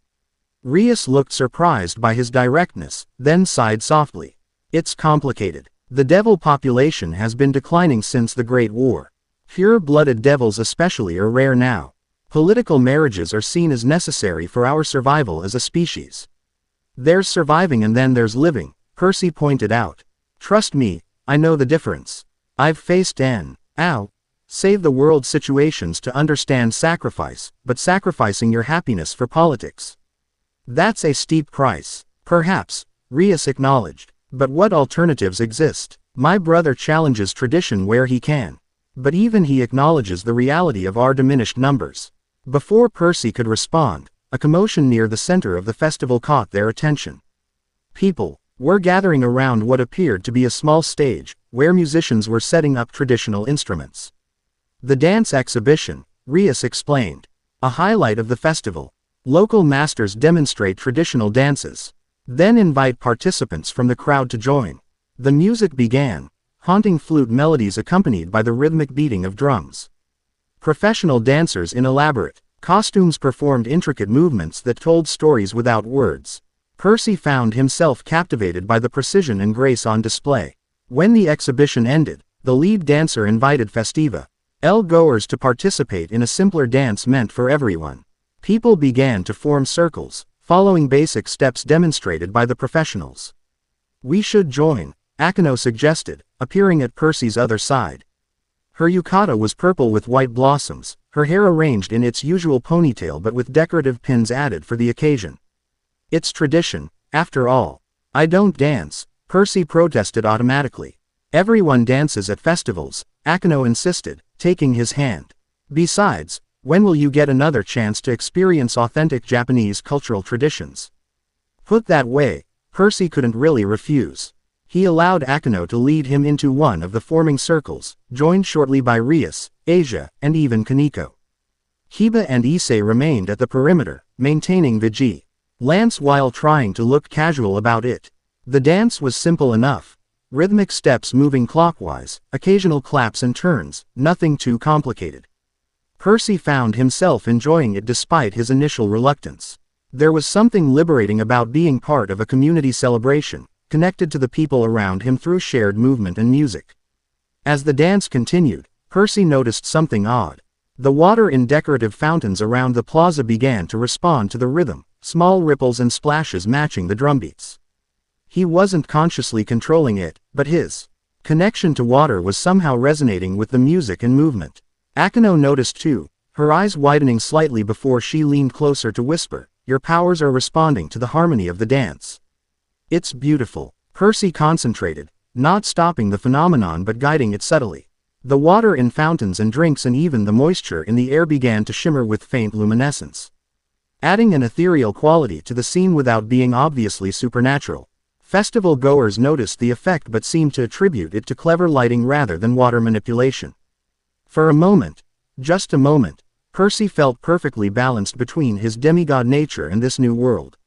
Rias looked surprised by his directness, then sighed softly. It's complicated. The devil population has been declining since the Great War. Pure-blooded devils especially are rare now. Political marriages are seen as necessary for our survival as a species. There's surviving and then there's living, Percy pointed out. Trust me, I know the difference. I've faced save the world situations to understand sacrifice, but sacrificing your happiness for politics. That's a steep price. Perhaps, Rias acknowledged. But what alternatives exist? My brother challenges tradition where he can. But even he acknowledges the reality of our diminished numbers. Before Percy could respond, a commotion near the center of the festival caught their attention. People were gathering around what appeared to be a small stage, where musicians were setting up traditional instruments. The dance exhibition, Rias explained. A highlight of the festival. Local masters demonstrate traditional dances. Then invite participants from the crowd to join. The music began, haunting flute melodies accompanied by the rhythmic beating of drums. Professional dancers in elaborate costumes performed intricate movements that told stories without words. Percy found himself captivated by the precision and grace on display. When the exhibition ended, the lead dancer invited goers to participate in a simpler dance meant for everyone. People began to form circles, following basic steps demonstrated by the professionals. We should join, Akeno suggested, appearing at Percy's other side. Her yukata was purple with white blossoms, her hair arranged in its usual ponytail but with decorative pins added for the occasion. It's tradition, after all. I don't dance, Percy protested automatically. Everyone dances at festivals, Akeno insisted, taking his hand. Besides, when will you get another chance to experience authentic Japanese cultural traditions? Put that way, Percy couldn't really refuse. He allowed Akeno to lead him into one of the forming circles, joined shortly by Rias, Asia, and even Kaneko. Kiba and Issei remained at the perimeter, maintaining vigilance while trying to look casual about it. The dance was simple enough. Rhythmic steps moving clockwise, occasional claps and turns, nothing too complicated. Percy found himself enjoying it despite his initial reluctance. There was something liberating about being part of a community celebration, connected to the people around him through shared movement and music. As the dance continued, Percy noticed something odd. The water in decorative fountains around the plaza began to respond to the rhythm, small ripples and splashes matching the drumbeats. He wasn't consciously controlling it, but his connection to water was somehow resonating with the music and movement. Akeno noticed too, her eyes widening slightly before she leaned closer to whisper, "Your powers are responding to the harmony of the dance." "It's beautiful." Percy concentrated, not stopping the phenomenon but guiding it subtly. The water in fountains and drinks and even the moisture in the air began to shimmer with faint luminescence, adding an ethereal quality to the scene without being obviously supernatural. Festival goers noticed the effect but seemed to attribute it to clever lighting rather than water manipulation. For a moment, just a moment, Percy felt perfectly balanced between his demigod nature and this new world.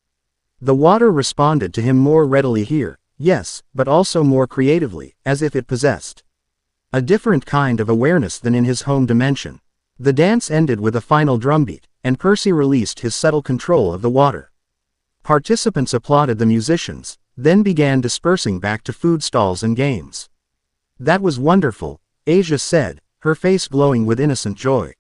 The water responded to him more readily here, yes, but also more creatively, as if it possessed a different kind of awareness than in his home dimension. The dance ended with a final drumbeat, and Percy released his subtle control of the water. Participants applauded the musicians, then began dispersing back to food stalls and games. "That was wonderful," Asia said, her face glowing with innocent joy.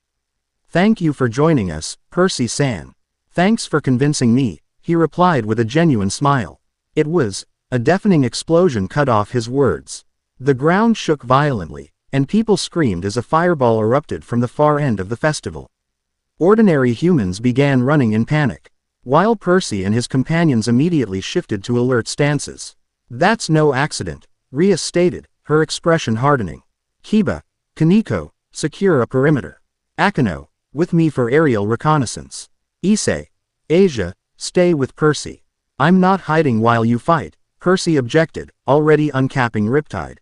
"Thank you for joining us, Percy-san." "Thanks for convincing me," he replied with a genuine smile. "It was..." A deafening explosion cut off his words. The ground shook violently, and people screamed as a fireball erupted from the far end of the festival. Ordinary humans began running in panic, while Percy and his companions immediately shifted to alert stances. "That's no accident," Ria stated, her expression hardening. "Kiba, Kaneko, secure a perimeter. Akeno, with me for aerial reconnaissance. Issei, Asia, stay with Percy." "I'm not hiding while you fight," Percy objected, already uncapping Riptide.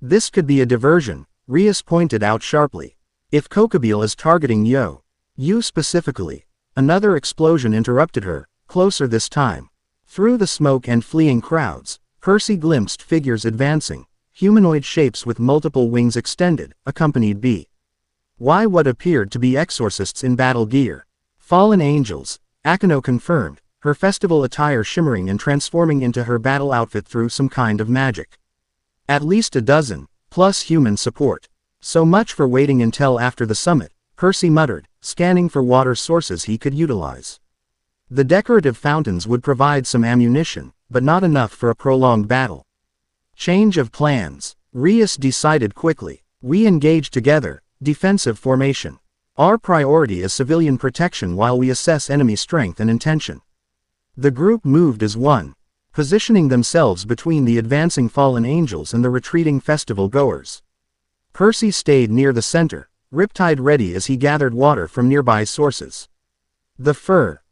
"This could be a diversion," Rias pointed out sharply. "If Kokobile is targeting you specifically." Another explosion interrupted her, closer this time. Through the smoke and fleeing crowds, Percy glimpsed figures advancing, humanoid shapes with multiple wings extended, accompanied by what appeared to be exorcists in battle gear. "Fallen angels," Akeno confirmed, her festival attire shimmering and transforming into her battle outfit through some kind of magic. "At least a dozen, plus human support. So much for waiting until after the summit," Percy muttered, scanning for water sources he could utilize. The decorative fountains would provide some ammunition, but not enough for a prolonged battle. Change of plans, Rias decided quickly. "We engage together, defensive formation. Our priority is civilian protection while we assess enemy strength and intention." The group moved as one, positioning themselves between the advancing fallen angels and the retreating festival goers. Percy stayed near the center, Riptide ready as he gathered water from nearby sources. The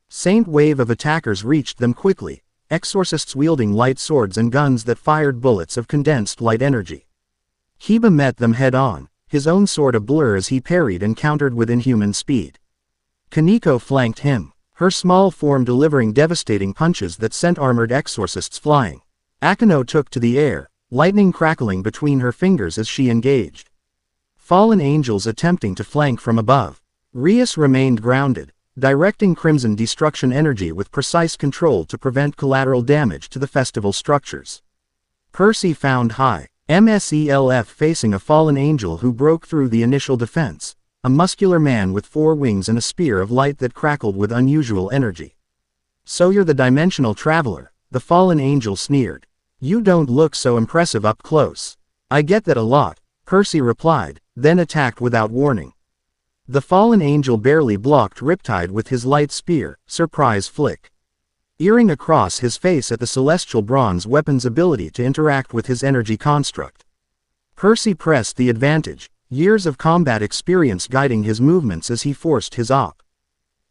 Saint wave of attackers reached them quickly, exorcists wielding light swords and guns that fired bullets of condensed light energy. Kiba met them head-on, his own sword a blur as he parried and countered with inhuman speed. Kaneko flanked him, her small form delivering devastating punches that sent armored exorcists flying. Akeno took to the air, lightning crackling between her fingers as she engaged fallen angels attempting to flank from above. Rias remained grounded, directing crimson destruction energy with precise control to prevent collateral damage to the festival structures. Percy found high MSELF facing a fallen angel who broke through the initial defense, a muscular man with 4 wings and a spear of light that crackled with unusual energy. "So you're the dimensional traveler," the fallen angel sneered. "You don't look so impressive up close." "I get that a lot," Percy replied, then attacked without warning. The fallen angel barely blocked Riptide with his light spear, surprise flick. Earring across his face at the celestial bronze weapon's ability to interact with his energy construct. Percy pressed the advantage, years of combat experience guiding his movements as he forced his op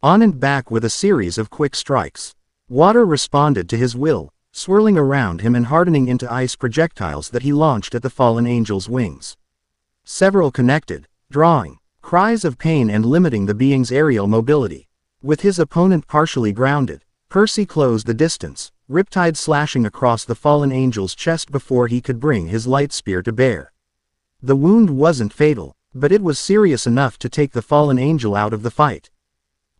on and back with a series of quick strikes. Water responded to his will, swirling around him and hardening into ice projectiles that he launched at the fallen angel's wings. Several connected, drawing cries of pain and limiting the being's aerial mobility. With his opponent partially grounded, Percy closed the distance, Riptide slashing across the fallen angel's chest before he could bring his light spear to bear. The wound wasn't fatal, but it was serious enough to take the fallen angel out of the fight.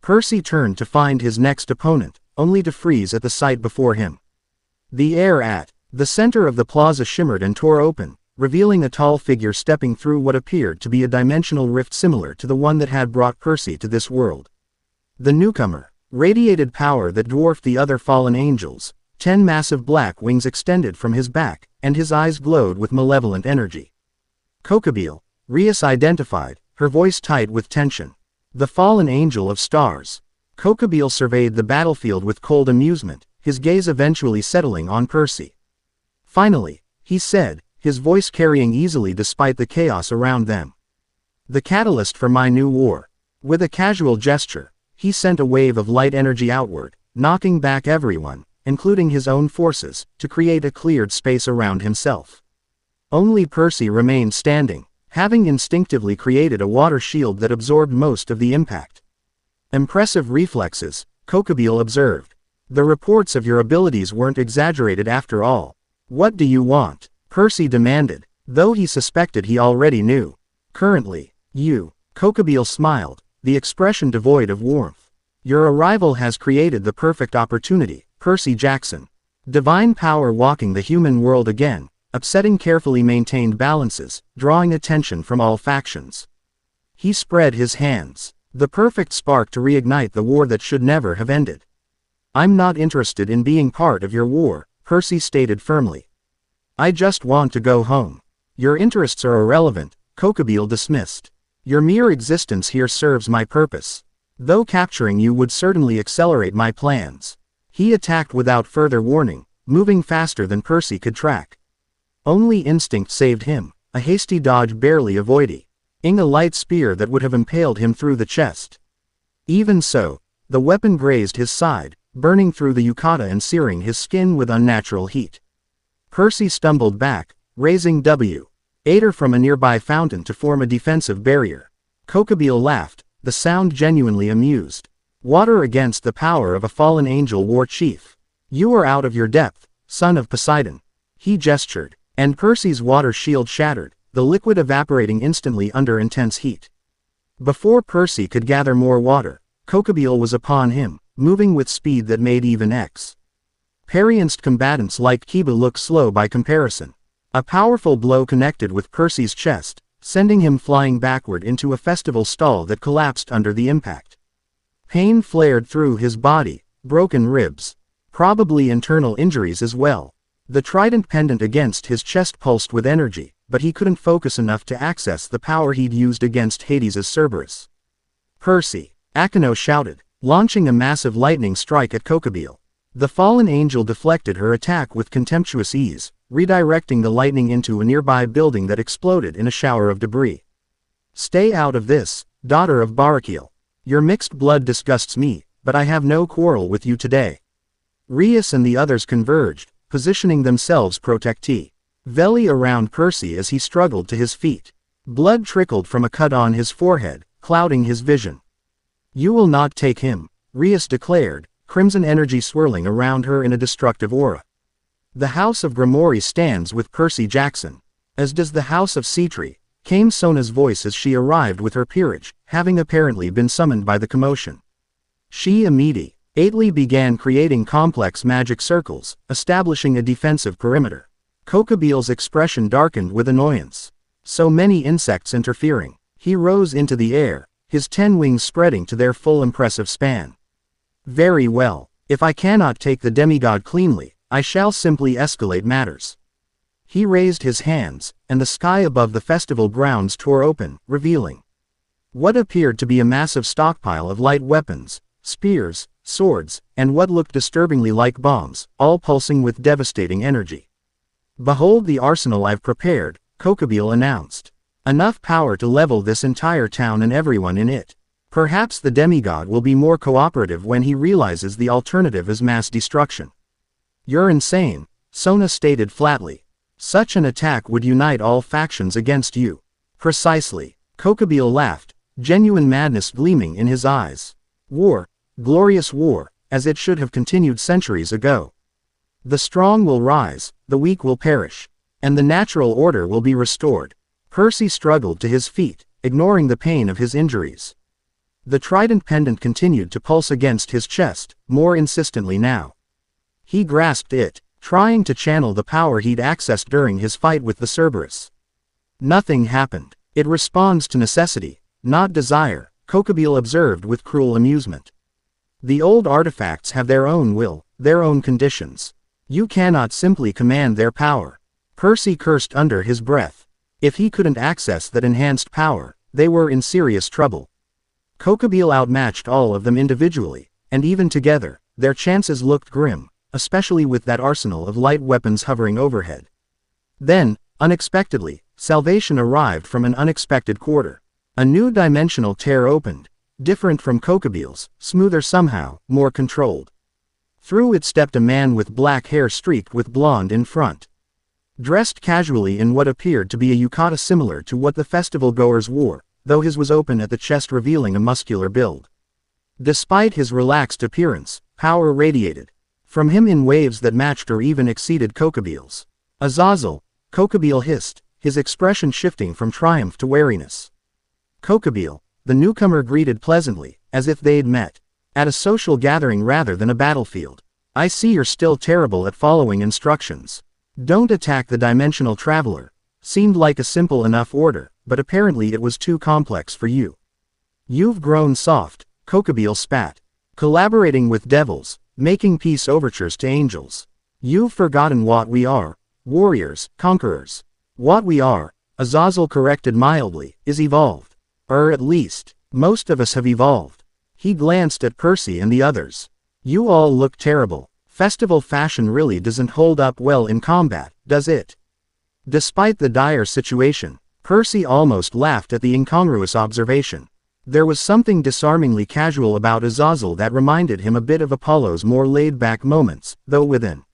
Percy turned to find his next opponent, only to freeze at the sight before him. The air at The center of the plaza shimmered and tore open, revealing a tall figure stepping through what appeared to be a dimensional rift similar to the one that had brought Percy to this world. The newcomer radiated power that dwarfed the other fallen angels. 10 massive black wings extended from his back, and his eyes glowed with malevolent energy. Kokabeel, Rias identified, her voice tight with tension. The fallen angel of stars. Kokabeel surveyed the battlefield with cold amusement, his gaze eventually settling on Percy. Finally, he said, his voice carrying easily despite the chaos around them. The catalyst for my new war. With a casual gesture, he sent a wave of light energy outward, knocking back everyone, including his own forces, to create a cleared space around himself. Only Percy remained standing, having instinctively created a water shield that absorbed most of the impact. Impressive reflexes, Kokabeel observed. The reports of your abilities weren't exaggerated after all. What do you want? Percy demanded, though he suspected he already knew. Currently, you. Kokabeel smiled, the expression devoid of warmth. Your arrival has created the perfect opportunity, Percy Jackson. Divine power walking the human world again, upsetting carefully maintained balances, drawing attention from all factions. He spread his hands. The perfect spark to reignite the war that should never have ended. I'm not interested in being part of your war, Percy stated firmly. I just want to go home. Your interests are irrelevant, Kokabeel dismissed. Your mere existence here serves my purpose. Though capturing you would certainly accelerate my plans. He attacked without further warning, moving faster than Percy could track. Only instinct saved him, a hasty dodge barely avoiding a light spear that would have impaled him through the chest. Even so, the weapon grazed his side, burning through the yukata and searing his skin with unnatural heat. Percy stumbled back, raising water from a nearby fountain to form a defensive barrier. Kokabeel laughed, the sound genuinely amused. Water against the power of a fallen angel war chief. You are out of your depth, son of Poseidon. He gestured, and Percy's water shield shattered, the liquid evaporating instantly under intense heat. Before Percy could gather more water, Kokabeel was upon him, moving with speed that made even experienced combatants like Kiba look slow by comparison. A powerful blow connected with Percy's chest, sending him flying backward into a festival stall that collapsed under the impact. Pain flared through his body, broken ribs. Probably internal injuries as well. The trident pendant against his chest pulsed with energy, but he couldn't focus enough to access the power he'd used against Hades' Cerberus. Percy! Akino shouted, launching a massive lightning strike at Kokabeel. The fallen angel deflected her attack with contemptuous ease, redirecting the lightning into a nearby building that exploded in a shower of debris. Stay out of this, daughter of Barakil. Your mixed blood disgusts me, but I have no quarrel with you today. Rias and the others converged, positioning themselves protectee. Veli around Percy as he struggled to his feet. Blood trickled from a cut on his forehead, clouding his vision. You will not take him, Rias declared, crimson energy swirling around her in a destructive aura. The House of Grimoire stands with Percy Jackson. As does the House of Citri, came Sona's voice as she arrived with her peerage, having apparently been summoned by the commotion. She immediately began creating complex magic circles, establishing a defensive perimeter. Kokabeel's expression darkened with annoyance. So many insects interfering. He rose into the air, his 10 wings spreading to their full impressive span. Very well, if I cannot take the demigod cleanly, I shall simply escalate matters. He raised his hands, and the sky above the festival grounds tore open, revealing what appeared to be a massive stockpile of light weapons, spears, swords, and what looked disturbingly like bombs, all pulsing with devastating energy. Behold the arsenal I've prepared, Kokabeel announced. Enough power to level this entire town and everyone in it. Perhaps the demigod will be more cooperative when he realizes the alternative is mass destruction. You're insane, Sona stated flatly. Such an attack would unite all factions against you. Precisely, Kokabeel laughed, genuine madness gleaming in his eyes. War, glorious war, as it should have continued centuries ago. The strong will rise, the weak will perish, and the natural order will be restored. Percy struggled to his feet, ignoring the pain of his injuries. The trident pendant continued to pulse against his chest, more insistently now. He grasped it, trying to channel the power he'd accessed during his fight with the Cerberus. Nothing happened. It responds to necessity, not desire, Kokobile observed with cruel amusement. The old artifacts have their own will, their own conditions. You cannot simply command their power. Percy cursed under his breath. If he couldn't access that enhanced power, they were in serious trouble. Kokobile outmatched all of them individually, and even together, their chances looked grim, especially with that arsenal of light weapons hovering overhead. Then, unexpectedly, salvation arrived from an unexpected quarter. A new dimensional tear opened, different from Kokobile's, smoother somehow, more controlled. Through it stepped a man with black hair streaked with blonde in front. Dressed casually in what appeared to be a yukata similar to what the festival-goers wore, though his was open at the chest revealing a muscular build. Despite his relaxed appearance, power radiated from him in waves that matched or even exceeded Kokobile's. Azazel, Kokobile hissed, his expression shifting from triumph to wariness. Kokobile, the newcomer greeted pleasantly, as if they'd met at a social gathering rather than a battlefield. I see you're still terrible at following instructions. Don't attack the dimensional traveler. Seemed like a simple enough order, but apparently it was too complex for you. You've grown soft, Kokobile spat. Collaborating with devils, making peace overtures to angels. You've forgotten what we are, warriors, conquerors. What we are, Azazel corrected mildly, is evolved. At least, most of us have evolved. He glanced at Percy and the others. You all look terrible. Festival fashion really doesn't hold up well in combat, does it? Despite the dire situation, Percy almost laughed at the incongruous observation. There was something disarmingly casual about Azazel that reminded him a bit of Apollo's more laid-back moments, though with an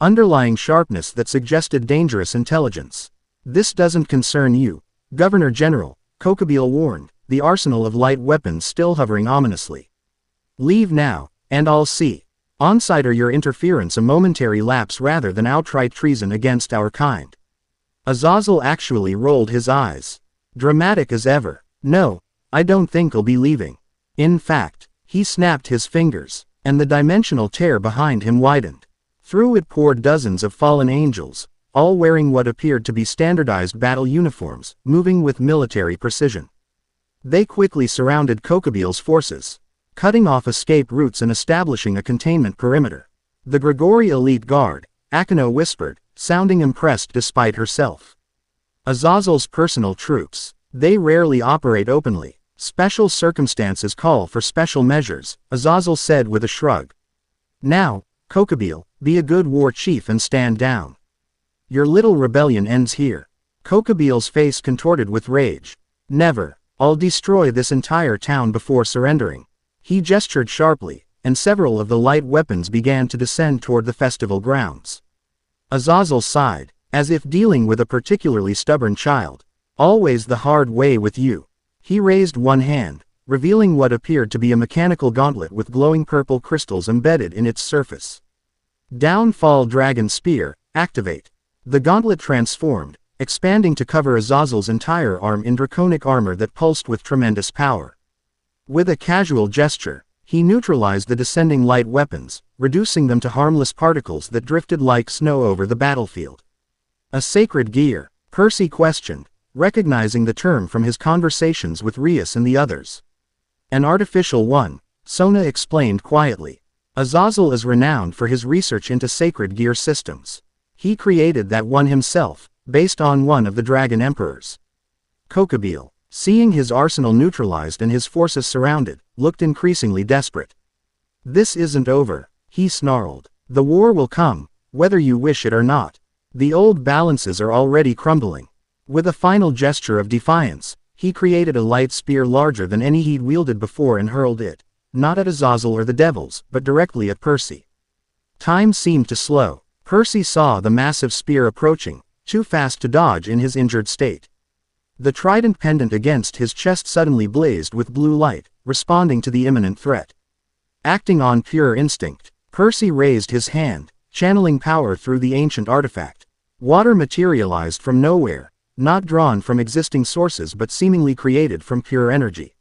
underlying sharpness that suggested dangerous intelligence. This doesn't concern you, Governor General, Kokobile warned, the arsenal of light weapons still hovering ominously. Leave now, and I'll see. On-site or your interference a momentary lapse rather than outright treason against our kind. Azazel actually rolled his eyes. Dramatic as ever. No, I don't think I'll be leaving. In fact, he snapped his fingers, and the dimensional tear behind him widened. Through it poured dozens of fallen angels, all wearing what appeared to be standardized battle uniforms, moving with military precision. They quickly surrounded Kokobile's forces, cutting off escape routes and establishing a containment perimeter. The Grigori elite guard, Akino whispered, sounding impressed despite herself. Azazel's personal troops. They rarely operate openly. Special circumstances call for special measures, Azazel said with a shrug. Now, Kokobile, be a good war chief and stand down. Your little rebellion ends here. Kokobile's face contorted with rage. Never. I'll destroy this entire town before surrendering. He gestured sharply, and several of the light weapons began to descend toward the festival grounds. Azazel sighed, as if dealing with a particularly stubborn child. Always the hard way with you. He raised one hand, revealing what appeared to be a mechanical gauntlet with glowing purple crystals embedded in its surface. Downfall Dragon Spear, activate. The gauntlet transformed, expanding to cover Azazel's entire arm in draconic armor that pulsed with tremendous power. With a casual gesture, he neutralized the descending light weapons, reducing them to harmless particles that drifted like snow over the battlefield. A sacred gear, Percy questioned, recognizing the term from his conversations with Rias and the others. An artificial one, Sona explained quietly. Azazel is renowned for his research into sacred gear systems. He created that one himself, based on one of the Dragon Emperors. Kokobile, seeing his arsenal neutralized and his forces surrounded, looked increasingly desperate. This isn't over, he snarled. The war will come, whether you wish it or not. The old balances are already crumbling. With a final gesture of defiance, he created a light spear larger than any he'd wielded before and hurled it, not at Azazel or the devils, but directly at Percy. Time seemed to slow. Percy saw the massive spear approaching, too fast to dodge in his injured state. The trident pendant against his chest suddenly blazed with blue light, responding to the imminent threat. Acting on pure instinct, Percy raised his hand, channeling power through the ancient artifact. Water materialized from nowhere, not drawn from existing sources but seemingly created from pure energy.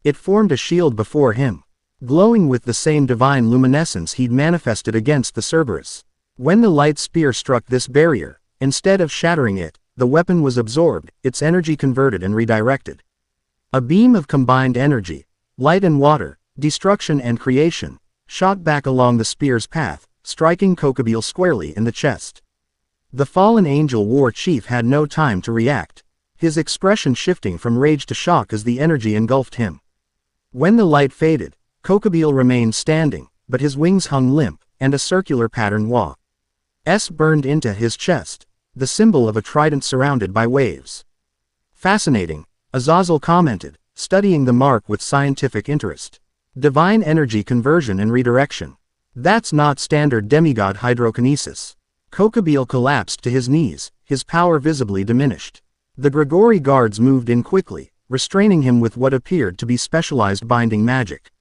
It formed a shield before him, glowing with the same divine luminescence he'd manifested against the Cerberus. When the light spear struck this barrier, instead of shattering it, the weapon was absorbed, its energy converted and redirected. A beam of combined energy, light and water, destruction and creation, shot back along the spear's path, striking Kokobeel squarely in the chest. The fallen angel war chief had no time to react, his expression shifting from rage to shock as the energy engulfed him. When the light faded, Kokobeel remained standing, but his wings hung limp, and a circular pattern was burned into his chest, the symbol of a trident surrounded by waves. Fascinating, Azazel commented, studying the mark with scientific interest. Divine energy conversion and redirection. That's not standard demigod hydrokinesis. Kokobeel collapsed to his knees, his power visibly diminished. The Grigori guards moved in quickly, restraining him with what appeared to be specialized binding magic.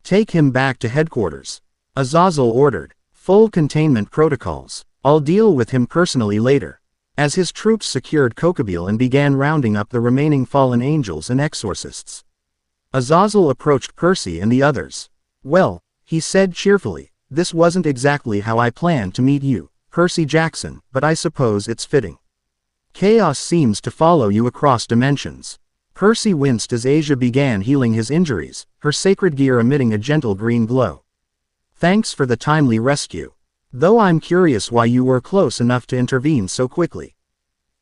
Take him back to headquarters, Azazel ordered. Full containment protocols. I'll deal with him personally later. As his troops secured Kokobeel and began rounding up the remaining fallen angels and exorcists, Azazel approached Percy and the others. Well, he said cheerfully, this wasn't exactly how I planned to meet you, Percy Jackson, but I suppose it's fitting. Chaos seems to follow you across dimensions. Percy winced as Asia began healing his injuries, her sacred gear emitting a gentle green glow. Thanks for the timely rescue. Though I'm curious why you were close enough to intervene so quickly.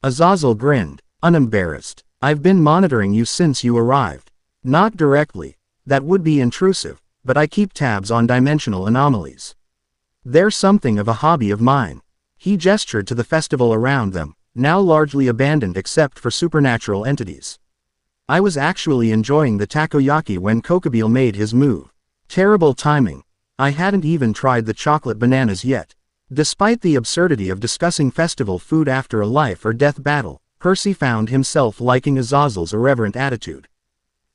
Azazel grinned, unembarrassed. I've been monitoring you since you arrived. Not directly, that would be intrusive, but I keep tabs on dimensional anomalies. They're something of a hobby of mine. He gestured to the festival around them, now largely abandoned except for supernatural entities. I was actually enjoying the takoyaki when Kokobeel made his move. Terrible timing. I hadn't even tried the chocolate bananas yet. Despite the absurdity of discussing festival food after a life or death battle, Percy found himself liking Azazel's irreverent attitude.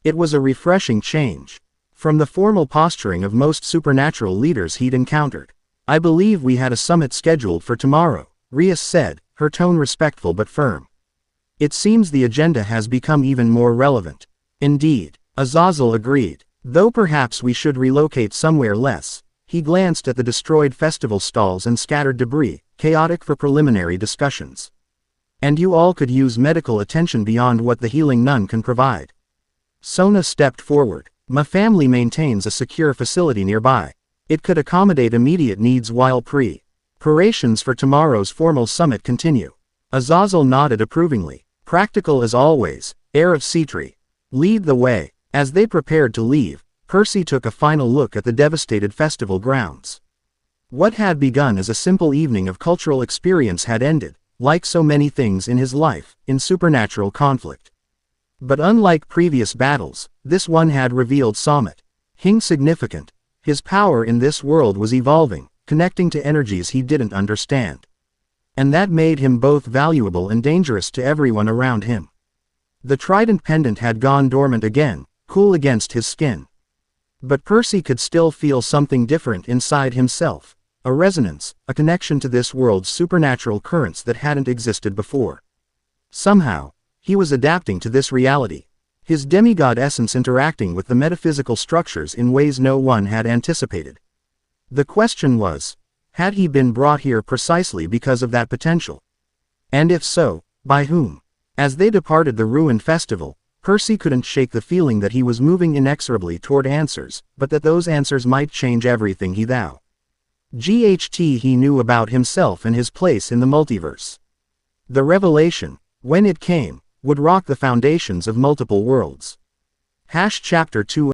It was a refreshing change from the formal posturing of most supernatural leaders he'd encountered. I believe we had a summit scheduled for tomorrow, Rias said, her tone respectful but firm. It seems the agenda has become even more relevant. Indeed, Azazel agreed. Though perhaps we should relocate somewhere less. He glanced at the destroyed festival stalls and scattered debris, chaotic for preliminary discussions. And you all could use medical attention beyond what the healing nun can provide. Sona stepped forward. My family maintains a secure facility nearby. It could accommodate immediate needs while preparations for tomorrow's formal summit continue. Azazel nodded approvingly. Practical as always, heir of Cetri. Lead the way. As they prepared to leave, Percy took a final look at the devastated festival grounds. What had begun as a simple evening of cultural experience had ended, like so many things in his life, in supernatural conflict. But unlike previous battles, this one had revealed something significant. His power in this world was evolving, connecting to energies he didn't understand. And that made him both valuable and dangerous to everyone around him. The trident pendant had gone dormant again, cool against his skin. But Percy could still feel something different inside himself, a resonance, a connection to this world's supernatural currents that hadn't existed before. Somehow, he was adapting to this reality, his demigod essence interacting with the metaphysical structures in ways no one had anticipated. The question was, had he been brought here precisely because of that potential? And if so, by whom? As they departed the ruined festival, Percy couldn't shake the feeling that he was moving inexorably toward answers, but that those answers might change everything he knew about himself and his place in the multiverse. The revelation, when it came, would rock the foundations of multiple worlds. Chapter 2